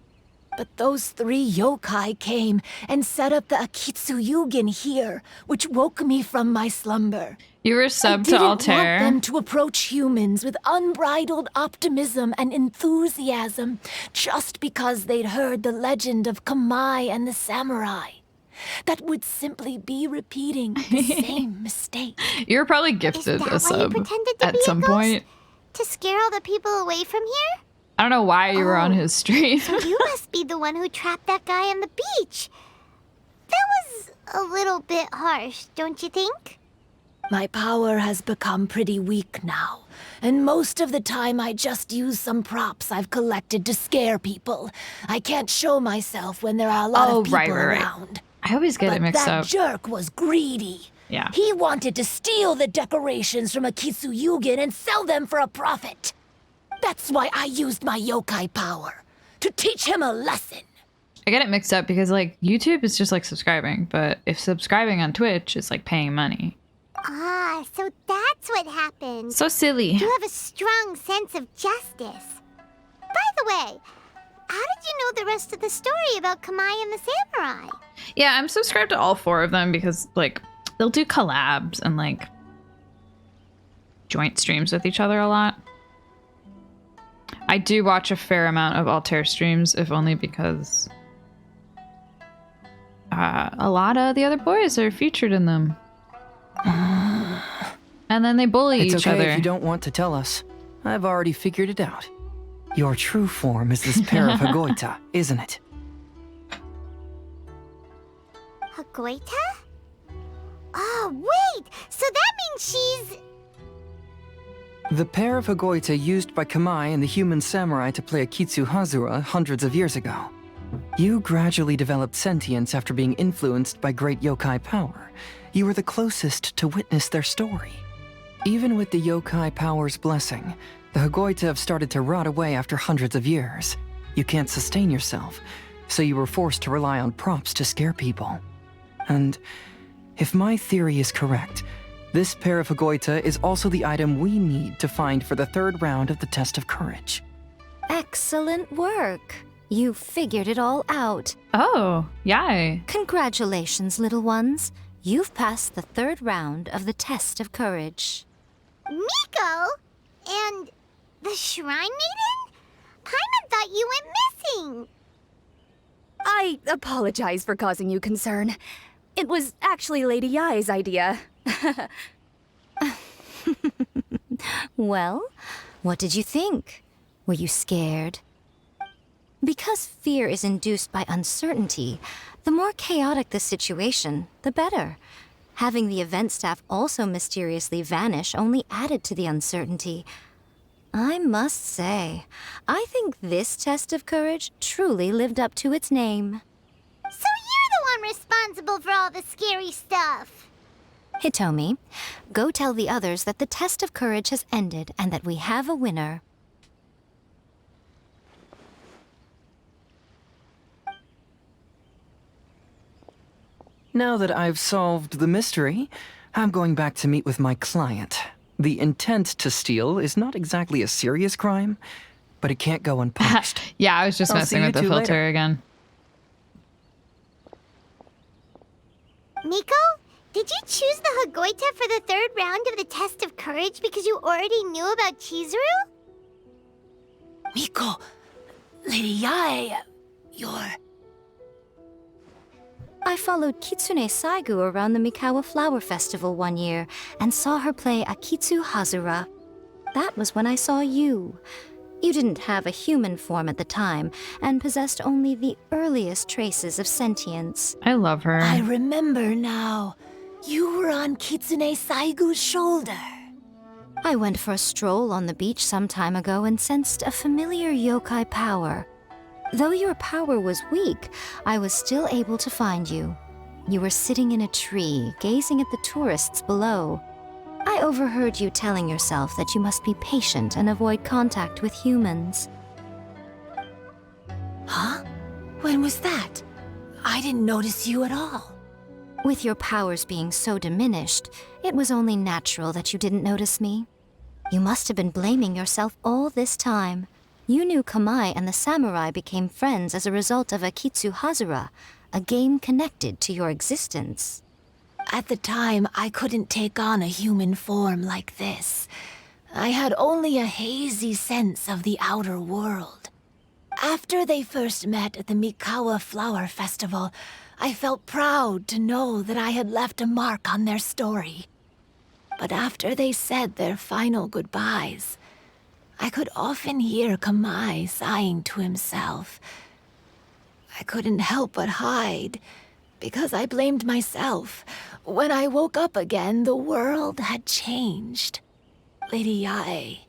But those 3 yokai came and set up the Akitsu Yugen here, which woke me from my slumber. You were subbed to I didn't Altair. want them to approach humans with unbridled optimism and enthusiasm just because they'd heard the legend of Kamai and the samurai. That would simply be repeating the same mistake. You're probably gifted a sub at some point. To scare all the people away from here? I don't know why you were on his stream. So you must be the one who trapped that guy on the beach. That was a little bit harsh, don't you think? My power has become pretty weak now, and most of the time I just use some props I've collected to scare people. I can't show myself when there are a lot of people around. I always get it mixed up. That jerk was greedy. Yeah. He wanted to steal the decorations from Akitsuyugin and sell them for a profit. That's why I used my yokai power, to teach him a lesson. I get it mixed up because, like, YouTube is just like subscribing, but if subscribing on Twitch is like paying money. Ah, so that's what happened. So silly. You have a strong sense of justice. By the way, how did you know the rest of the story about Kamai and the samurai? Yeah, I'm subscribed to all 4 of them because, like, they'll do collabs and, like, joint streams with each other a lot. I do watch a fair amount of Altair streams, if only because a lot of the other boys are featured in them. And then they bully each other. If you don't want to tell us. I've already figured it out. Your true form is this pair of Hagoita, isn't it? Hagoita? Oh, wait! So that means she's... The pair of Hagoita used by Kamai and the human samurai to play Akitsu Hazura hundreds of years ago. You gradually developed sentience after being influenced by great yokai power. You were the closest to witness their story. Even with the yokai power's blessing, the Hagoita have started to rot away after hundreds of years. You can't sustain yourself, so you were forced to rely on props to scare people. And if my theory is correct, this pair of Hagoita is also the item we need to find for the 3rd round of the test of courage. Excellent work. You figured it all out. Oh, yay. Congratulations, little ones. You've passed the 3rd round of the test of courage. Miko? And the Shrine Maiden? Paimon thought you went missing. I apologize for causing you concern. It was actually Lady Yai's idea. Well, what did you think? Were you scared? Because fear is induced by uncertainty, the more chaotic the situation, the better. Having the event staff also mysteriously vanish only added to the uncertainty. I must say, I think this test of courage truly lived up to its name. So you're the one responsible for all the scary stuff. Hitomi, go tell the others that the test of courage has ended and that we have a winner. Now that I've solved the mystery, I'm going back to meet with my client. The intent to steal is not exactly a serious crime, but it can't go unpunished. Yeah, I was just messing with the filter later. Again. Miko, did you choose the Hagoita for the 3rd round of the test of courage because you already knew about Chizuru? Miko, Lady Yai, you're... I followed Kitsune Saigu around the Mikawa Flower Festival one year and saw her play Akitsu Hazura. That was when I saw you. You didn't have a human form at the time and possessed only the earliest traces of sentience. I love her. I remember now. You were on Kitsune Saigu's shoulder. I went for a stroll on the beach some time ago and sensed a familiar yokai power. Though your power was weak, I was still able to find you. You were sitting in a tree, gazing at the tourists below. I overheard you telling yourself that you must be patient and avoid contact with humans. Huh? When was that? I didn't notice you at all. With your powers being so diminished, it was only natural that you didn't notice me. You must have been blaming yourself all this time. You knew Kamai and the samurai became friends as a result of Akitsu Hazura, a game connected to your existence. At the time, I couldn't take on a human form like this. I had only a hazy sense of the outer world. After they first met at the Mikawa Flower Festival, I felt proud to know that I had left a mark on their story. But after they said their final goodbyes, I could often hear Kamai sighing to himself. I couldn't help but hide, because I blamed myself. When I woke up again, the world had changed. Lady Yae,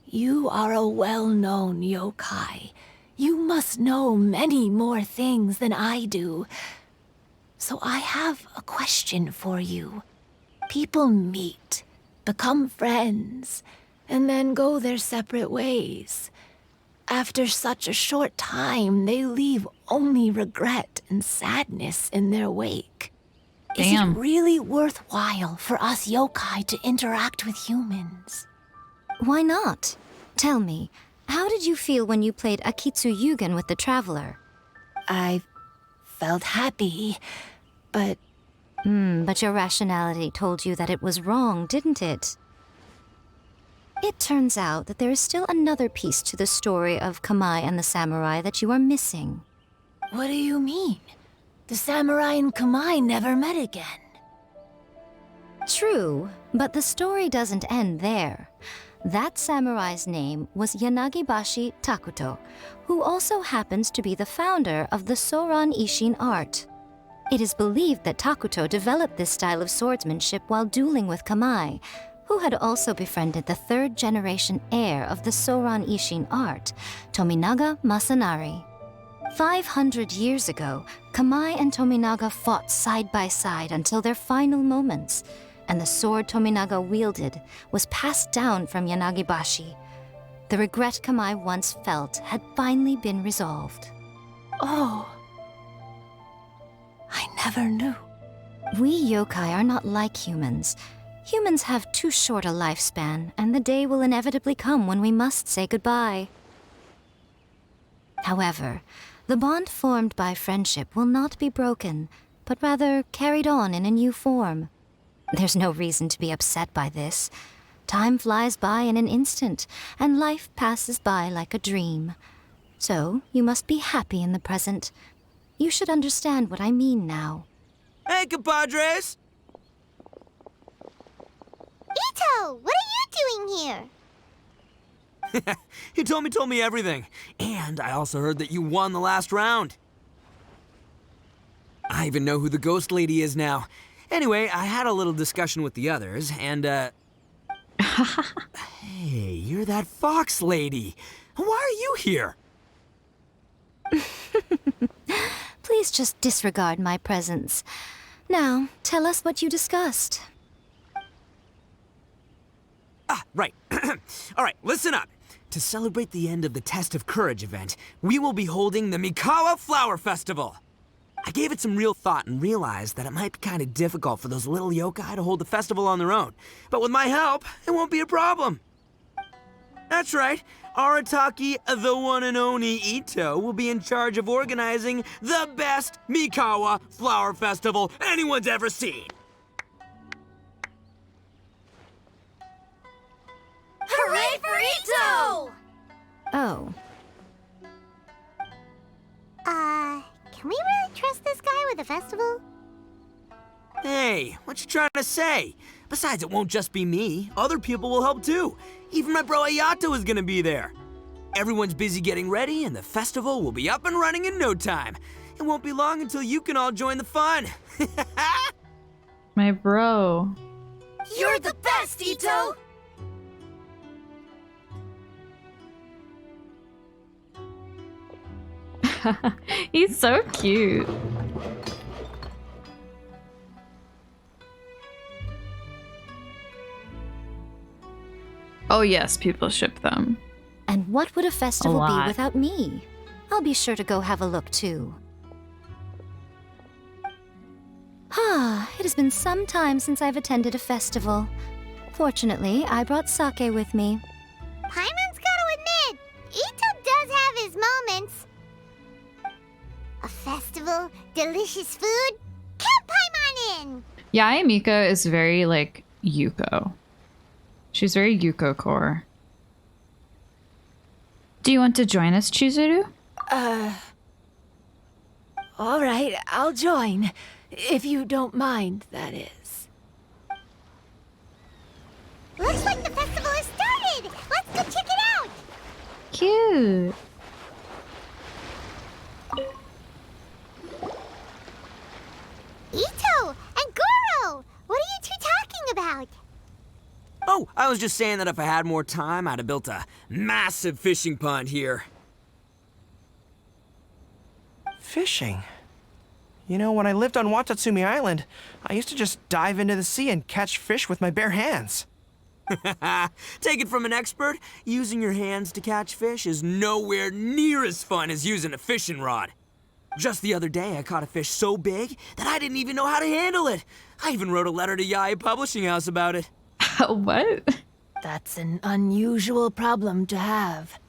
you are a well-known yokai. You must know many more things than I do. So I have a question for you. People meet, become friends, and then go their separate ways. After such a short time, they leave only regret and sadness in their wake. Damn. Is it really worthwhile for us yokai to interact with humans? Why not? Tell me, how did you feel when you played Akitsu Yugen with the Traveler? I felt happy, but... But your rationality told you that it was wrong, didn't it? It turns out that there is still another piece to the story of Kamai and the samurai that you are missing. What do you mean? The samurai and Kamai never met again. True, but the story doesn't end there. That samurai's name was Yanagibashi Takuto, who also happens to be the founder of the Soran Ishin art. It is believed that Takuto developed this style of swordsmanship while dueling with Kamai, who had also befriended the third-generation heir of the Soran Ishin art, Tominaga Masanari. 500 years ago, Kamai and Tominaga fought side by side until their final moments, and the sword Tominaga wielded was passed down from Yanagibashi. The regret Kamai once felt had finally been resolved. Oh. I never knew. We yokai are not like humans. Humans have too short a lifespan, and the day will inevitably come when we must say goodbye. However, the bond formed by friendship will not be broken, but rather carried on in a new form. There's no reason to be upset by this. Time flies by in an instant, and life passes by like a dream. So, you must be happy in the present. You should understand what I mean now. Hey, compadres! Ito, what are you doing here? He told me everything. And I also heard that you won the last round. I even know who the ghost lady is now. Anyway, I had a little discussion with the others, and, Hey, you're that fox lady. Why are you here? Please just disregard my presence. Now, tell us what you discussed. Right. All right, listen up. To celebrate the end of the Test of Courage event, we will be holding the Mikawa Flower Festival. I gave it some real thought and realized that it might be kind of difficult for those little yokai to hold the festival on their own. But with my help, it won't be a problem. That's right. Arataki, the one and only Ito, will be in charge of organizing the best Mikawa Flower Festival anyone's ever seen. Hooray for Ito! Oh. Can we really trust this guy with the festival? Hey, what you trying to say? Besides, it won't just be me. Other people will help too. Even my bro Ayato is gonna be there. Everyone's busy getting ready, and the festival will be up and running in no time. It won't be long until you can all join the fun. My bro. You're the best, Ito! He's so cute. Oh yes, people ship them. And what would a festival be lot. without me? I'll be sure to go have a look too. It has been some time since I've attended a festival. Fortunately, I brought sake with me. Paimon's gotta admit, Ito does have his moments. A festival, delicious food, count Paimon in! Yae Mika is very like Yuko. She's very Yuko core. Do you want to join us, Chizuru? All right, I'll join. If you don't mind, that is. Looks like the festival has started! Let's go check it out! Cute. Ito and Goro! What are you two talking about? Oh, I was just saying that if I had more time, I'd have built a massive fishing pond here. Fishing? You know, when I lived on Watatsumi Island, I used to just dive into the sea and catch fish with my bare hands. Take it from an expert, using your hands to catch fish is nowhere near as fun as using a fishing rod. Just the other day, I caught a fish so big that I didn't even know how to handle it. I even wrote a letter to Yae Publishing House about it. What? That's an unusual problem to have.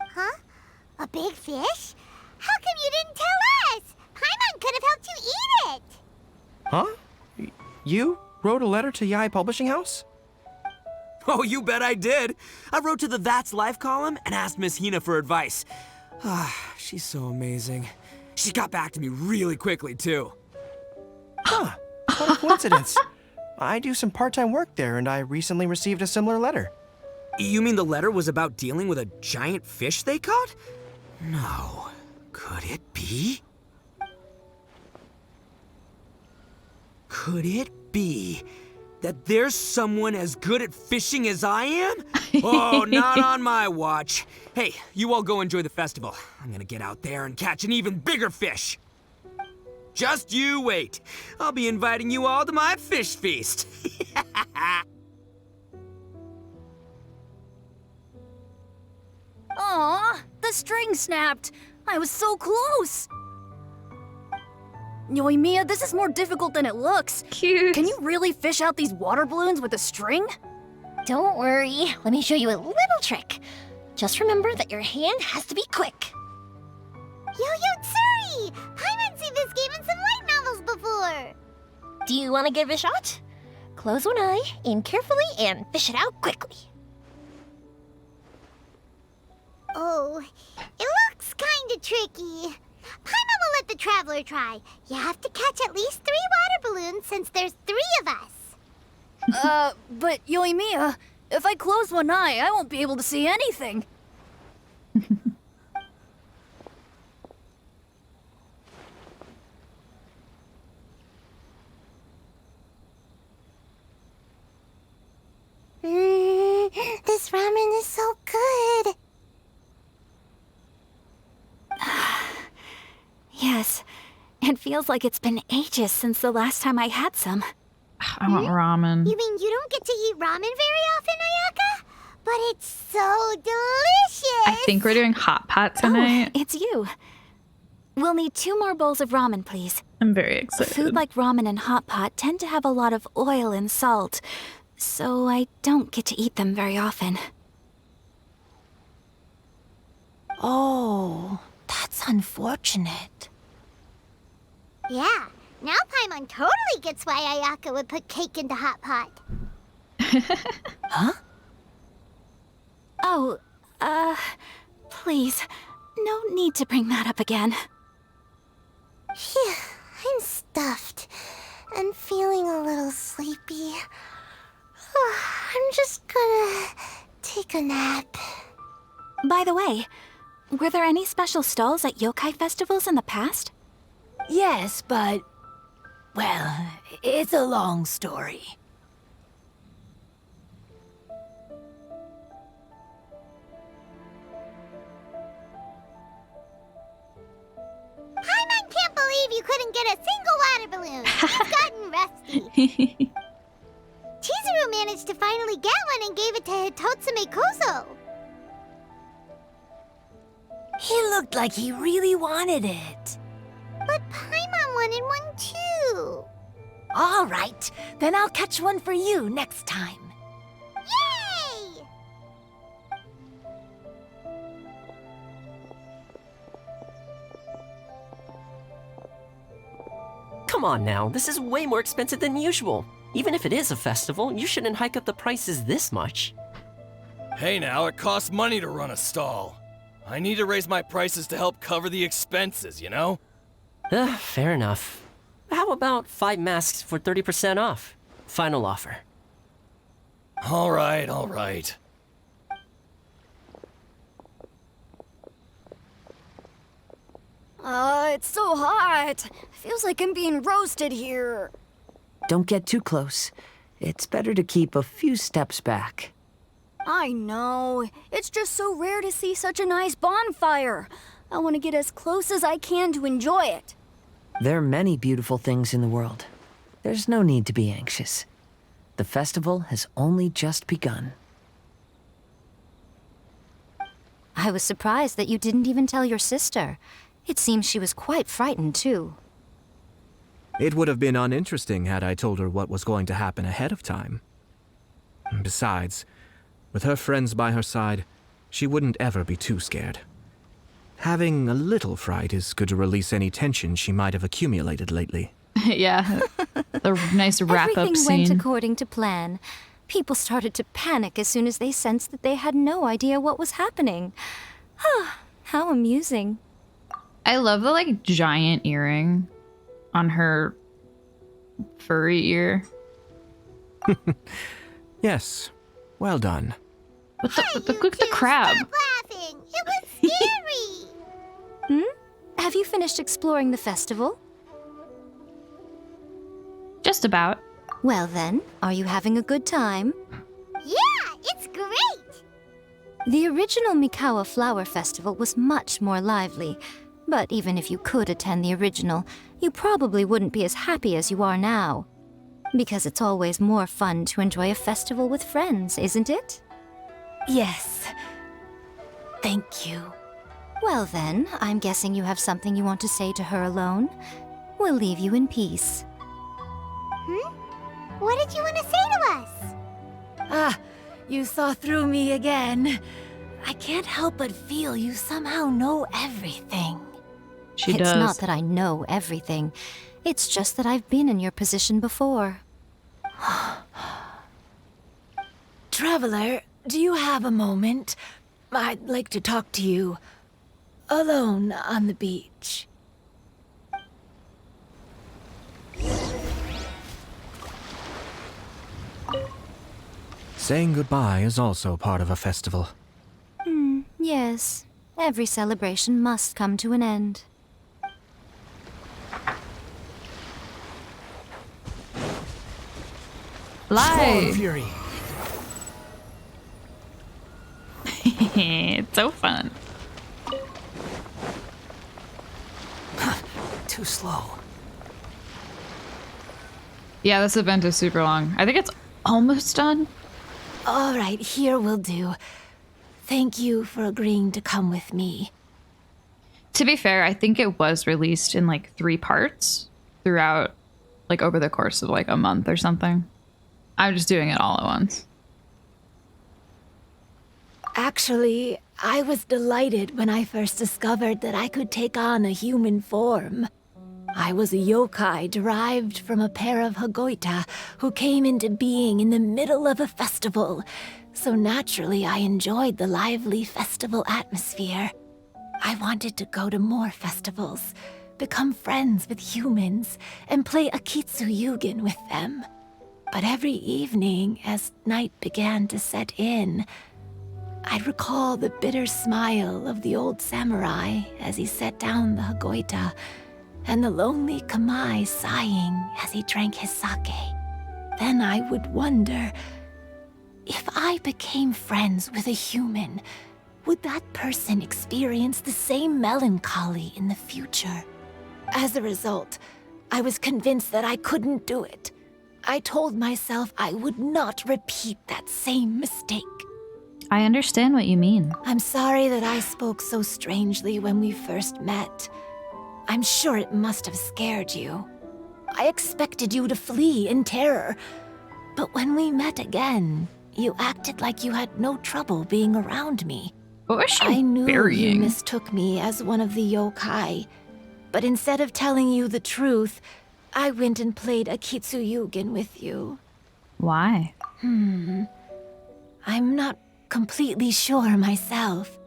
Huh? A big fish? How come you didn't tell us? Paimon could have helped you eat it! Huh? You wrote a letter to Yae Publishing House? Oh, you bet I did. I wrote to the That's Life column and asked Miss Hina for advice. She's so amazing. She got back to me really quickly, too. Huh. What a coincidence. I do some part-time work there, and I recently received a similar letter. You mean the letter was about dealing with a giant fish they caught? No. Could it be? Could it be that there's someone as good at fishing as I am? Oh, not on my watch. Hey, you all go enjoy the festival. I'm gonna get out there and catch an even bigger fish. Just you wait. I'll be inviting you all to my fish feast. Aw, the string snapped. I was so close. Yoimiya, this is more difficult than it looks. Cute. Can you really fish out these water balloons with a string? Don't worry. Let me show you a little trick. Just remember that your hand has to be quick. Yo-Yo Tsuri! Paimon's seen this game in some light novels before! Do you want to give it a shot? Close one eye, aim carefully, and fish it out quickly. Oh, it looks kinda tricky. Paimon will let the traveler try. You have to catch at least 3 water balloons since there's 3 of us. But Yoimiya, if I close one eye, I won't be able to see anything. This ramen is so good. Yes, it feels like it's been ages since the last time I had some. I want ramen. You mean you don't get to eat ramen very often, Ayaka? But it's so delicious! I think we're doing hot pot tonight. Oh, it's you. We'll need 2 more bowls of ramen, please. I'm very excited. Food like ramen and hot pot tend to have a lot of oil and salt, so I don't get to eat them very often. Oh, that's unfortunate. Yeah, now Paimon totally gets why Ayaka would put cake into hot pot. Huh? Oh, please, no need to bring that up again. Phew, I'm stuffed and feeling a little sleepy. I'm just gonna take a nap. By the way, were there any special stalls at yokai festivals in the past? Yes, but... well, it's a long story. Paimon can't believe you couldn't get a single water balloon. He's gotten rusty. Chizuru managed to finally get one and gave it to Hitotsume Kozo. He looked like he really wanted it. But Paimon wanted one too. All right, then I'll catch one for you next time. Yay! Come on now, this is way more expensive than usual. Even if it is a festival, you shouldn't hike up the prices this much. Hey now, it costs money to run a stall. I need to raise my prices to help cover the expenses, you know? Fair enough. How about 5 masks for 30% off? Final offer. All right, all right. It's so hot. Feels like I'm being roasted here. Don't get too close. It's better to keep a few steps back. I know. It's just so rare to see such a nice bonfire. I want to get as close as I can to enjoy it. There are many beautiful things in the world. There's no need to be anxious. The festival has only just begun. I was surprised that you didn't even tell your sister. It seems she was quite frightened, too. It would have been uninteresting had I told her what was going to happen ahead of time. Besides, with her friends by her side, she wouldn't ever be too scared. Having a little fright is good to release any tension she might have accumulated lately. Yeah, the nice wrap-up Everything scene. went according to plan. People started to panic as soon as they sensed that they had no idea what was happening. How amusing. I love the, like, giant earring on her furry ear. Yes, well done. With the crab. Stop laughing. It was scary. Have you finished exploring the festival? Just about. Well then, are you having a good time? Yeah, it's great. The original Mikawa Flower Festival was much more lively, but even if you could attend the original, you probably wouldn't be as happy as you are now. Because it's always more fun to enjoy a festival with friends, isn't it? Yes. Thank you. Well then, I'm guessing you have something you want to say to her alone. We'll leave you in peace. What did you want to say to us? Ah, you saw through me again. I can't help but feel you somehow know everything. She It's does. not that I know everything. It's just that I've been in your position before. Traveler, do you have a moment? I'd like to talk to you. Alone on the beach. Saying goodbye is also part of a festival. Yes. Every celebration must come to an end. Live. Fury. It's so fun. Too slow. Yeah, this event is super long. I think it's almost done. All right, here will do. Thank you for agreeing to come with me. To be fair, I think it was released in like 3 parts throughout, like over the course of like a month or something. I'm just doing it all at once. Actually, I was delighted when I first discovered that I could take on a human form. I was a yokai derived from a pair of Hagoita who came into being in the middle of a festival, so naturally I enjoyed the lively festival atmosphere. I wanted to go to more festivals, become friends with humans, and play Akitsu Yugen with them. But every evening, as night began to set in, I'd recall the bitter smile of the old samurai as he set down the Hagoita, and the lonely Kamai sighing as he drank his sake. Then I would wonder, if I became friends with a human, would that person experience the same melancholy in the future? As a result, I was convinced that I couldn't do it. I told myself I would not repeat that same mistake. I understand what you mean. I'm sorry that I spoke so strangely when we first met. I'm sure it must have scared you. I expected you to flee in terror, but when we met again, you acted like you had no trouble being around me. What was she I knew burying? you mistook me as one of the yokai, but instead of telling you the truth, I went and played Akitsu Yugen with you. Why? I'm not completely sure myself.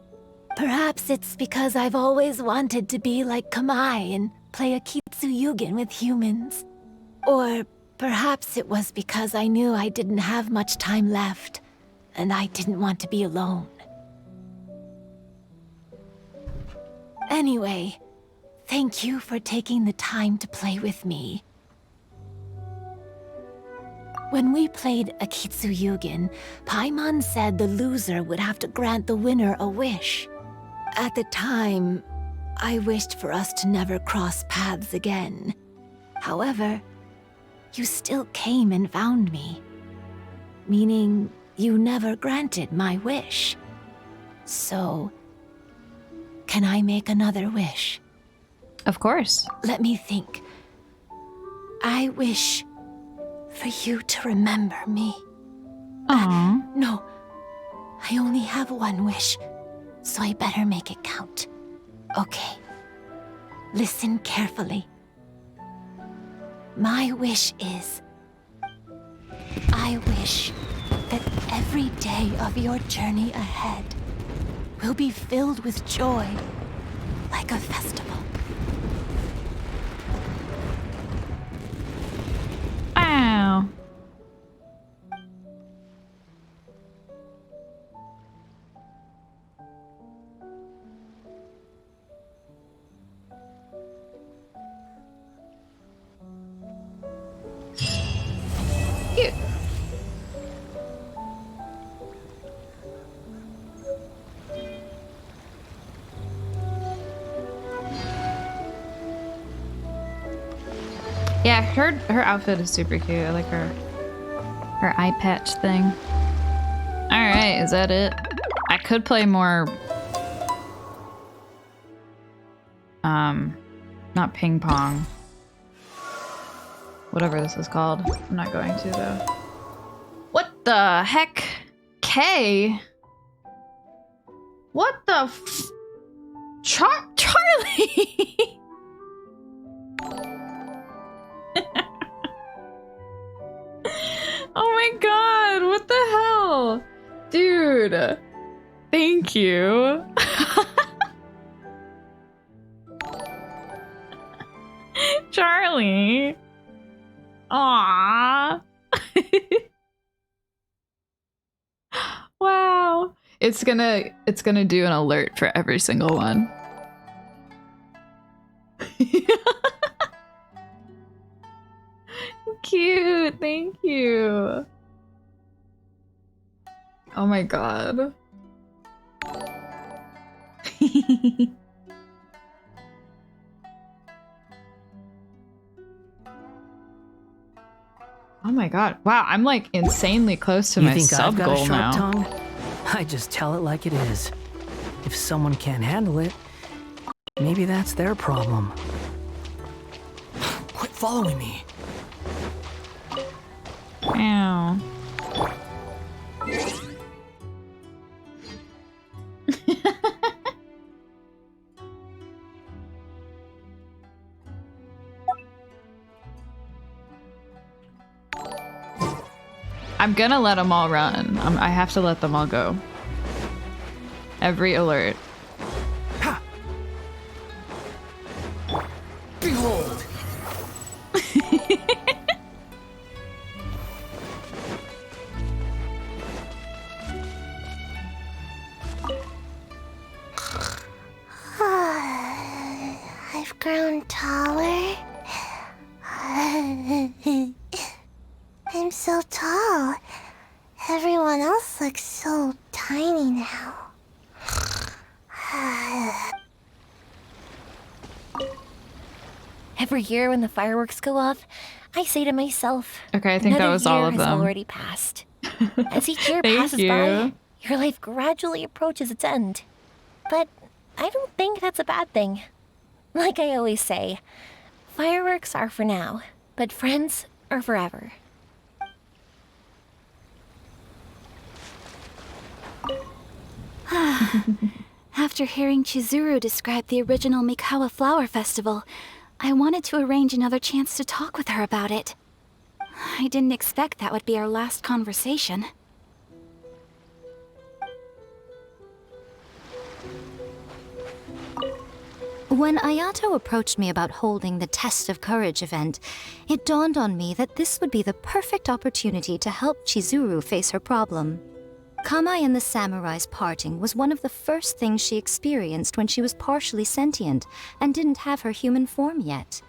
Perhaps it's because I've always wanted to be like Kamai and play a Kitsuyugen with humans. Or perhaps it was because I knew I didn't have much time left, and I didn't want to be alone. Anyway, thank you for taking the time to play with me. When we played a Kitsuyugen, Paimon said the loser would have to grant the winner a wish. At the time, I wished for us to never cross paths again. However, you still came and found me, meaning you never granted my wish. So, can I make another wish? Of course. Let me think. I wish for you to remember me. No, I only have one wish, so I better make it count. Okay, listen carefully. My wish is, I wish that every day of your journey ahead will be filled with joy, like a festival. Wow. Cute. Yeah, her outfit is super cute. I like her eye patch thing. Alright, is that it? I could play more not ping pong. Whatever this is called. I'm not going to though. What the heck? K? What the Charlie! Oh my god, what the hell? Dude, thank you. Charlie. Aww. Wow. It's gonna do an alert for every single one. Cute, thank you. Oh my god. Oh my god. Wow, I'm like insanely close to You my think sub I've got goal a now. sharp tongue? I just tell it like it is. If someone can't handle it, maybe that's their problem. Quit following me. Ow. I'm gonna let them all run. I have to let them all go. Every alert. Ha! Behold! I've grown taller. I'm so tall. Everyone else looks so tiny now. Every year when the fireworks go off, I say to myself, Okay, I think that another was all year of has them. already passed. As each year Thank passes you. by, your life gradually approaches its end. But I don't think that's a bad thing. Like I always say, fireworks are for now, but friends are forever. After hearing Chizuru describe the original Mikawa Flower Festival, I wanted to arrange another chance to talk with her about it. I didn't expect that would be our last conversation. When Ayato approached me about holding the Test of Courage event, it dawned on me that this would be the perfect opportunity to help Chizuru face her problem. Kamai and the samurai's parting was one of the first things she experienced when she was partially sentient and didn't have her human form yet.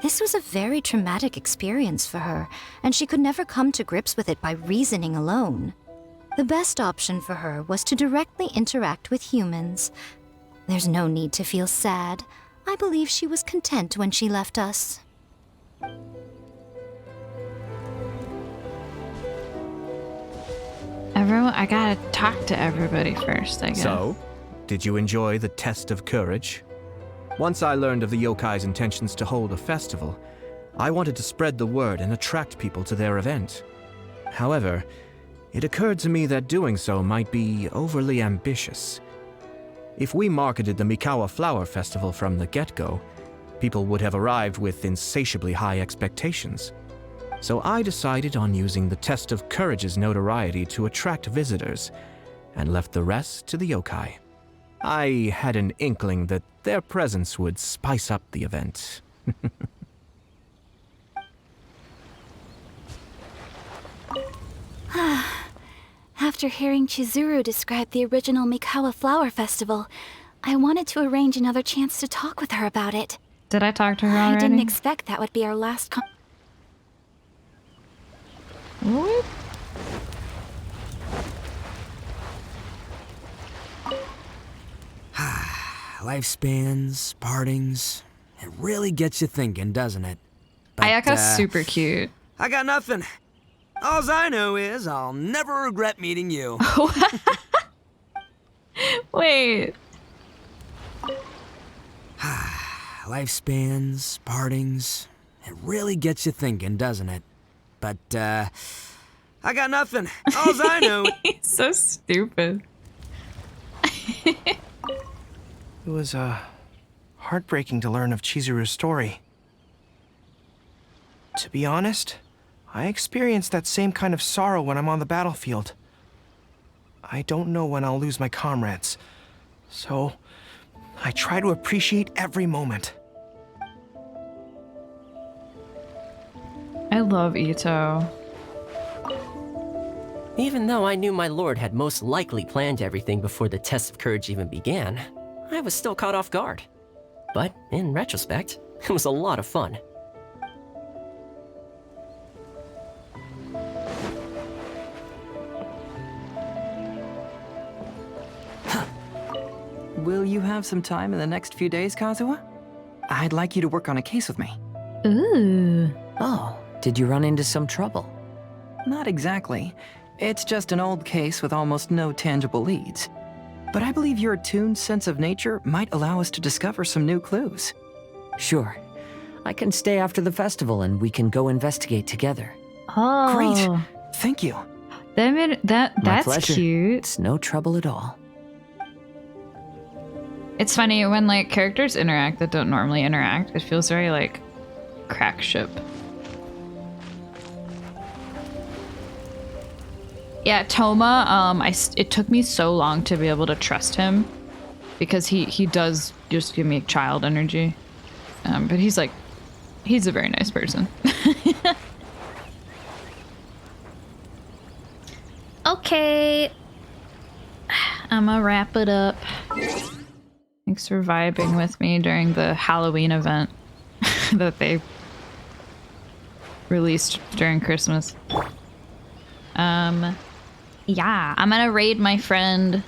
This was a very traumatic experience for her, and she could never come to grips with it by reasoning alone. The best option for her was to directly interact with humans. There's no need to feel sad. I believe she was content when she left us. I gotta talk to everybody first, I guess. So, did you enjoy the Test of Courage? Once I learned of the yokai's intentions to hold a festival, I wanted to spread the word and attract people to their event. However, it occurred to me that doing so might be overly ambitious. If we marketed the Mikawa Flower Festival from the get-go, people would have arrived with insatiably high expectations. So I decided on using the Test of Courage's notoriety to attract visitors, and left the rest to the yokai. I had an inkling that their presence would spice up the event. After hearing Chizuru describe the original Mikawa Flower Festival, I wanted to arrange another chance to talk with her about it. Did I talk to her already? I didn't expect that would be our last What? Lifespans, partings. It really gets you thinking, doesn't it? Ayaka's super cute. I got nothing. Alls I know is I'll never regret meeting you. Wait. Lifespans, partings. It really gets you thinking, doesn't it? But, I got nothing. Alls I know. He's so stupid. It was, heartbreaking to learn of Chizuru's story. To be honest, I experienced that same kind of sorrow when I'm on the battlefield. I don't know when I'll lose my comrades, so I try to appreciate every moment. I love Ito. Even though I knew my lord had most likely planned everything before the test of courage even began, I was still caught off guard. But in retrospect, it was a lot of fun. Will you have some time in the next few days, Kazuha? I'd like you to work on a case with me. Ooh. Oh, did you run into some trouble? Not exactly. It's just an old case with almost no tangible leads. But I believe your attuned sense of nature might allow us to discover some new clues. Sure. I can stay after the festival and we can go investigate together. Oh. Great. Thank you. My That's pleasure. cute. It's no trouble at all. It's funny when like characters interact that don't normally interact. It feels very like crack ship. Yeah, Toma. It took me so long to be able to trust him because he does just give me child energy. But he's a very nice person. Okay, I'm gonna wrap it up. Thanks for vibing with me during the Halloween event that they released during Christmas. Yeah, I'm gonna raid my friend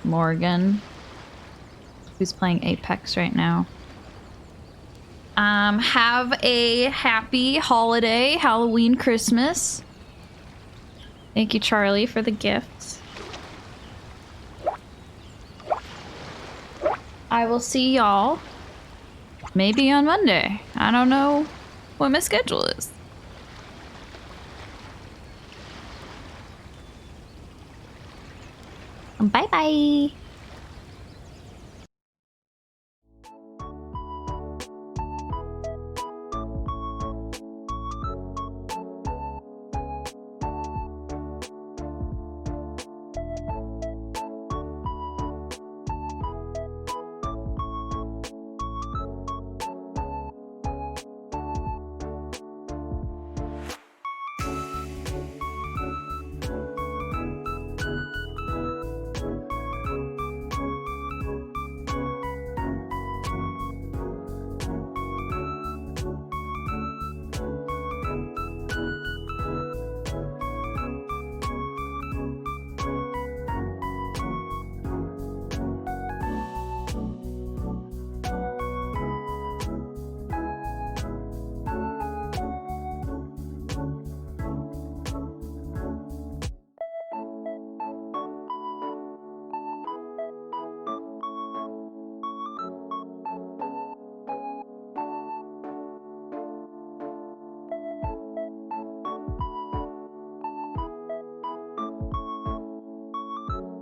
Morgan, who's playing Apex right now. Have a happy holiday, Halloween, Christmas. Thank you, Charlie, for the gifts. I will see y'all maybe on Monday. I don't know what my schedule is. Bye-bye.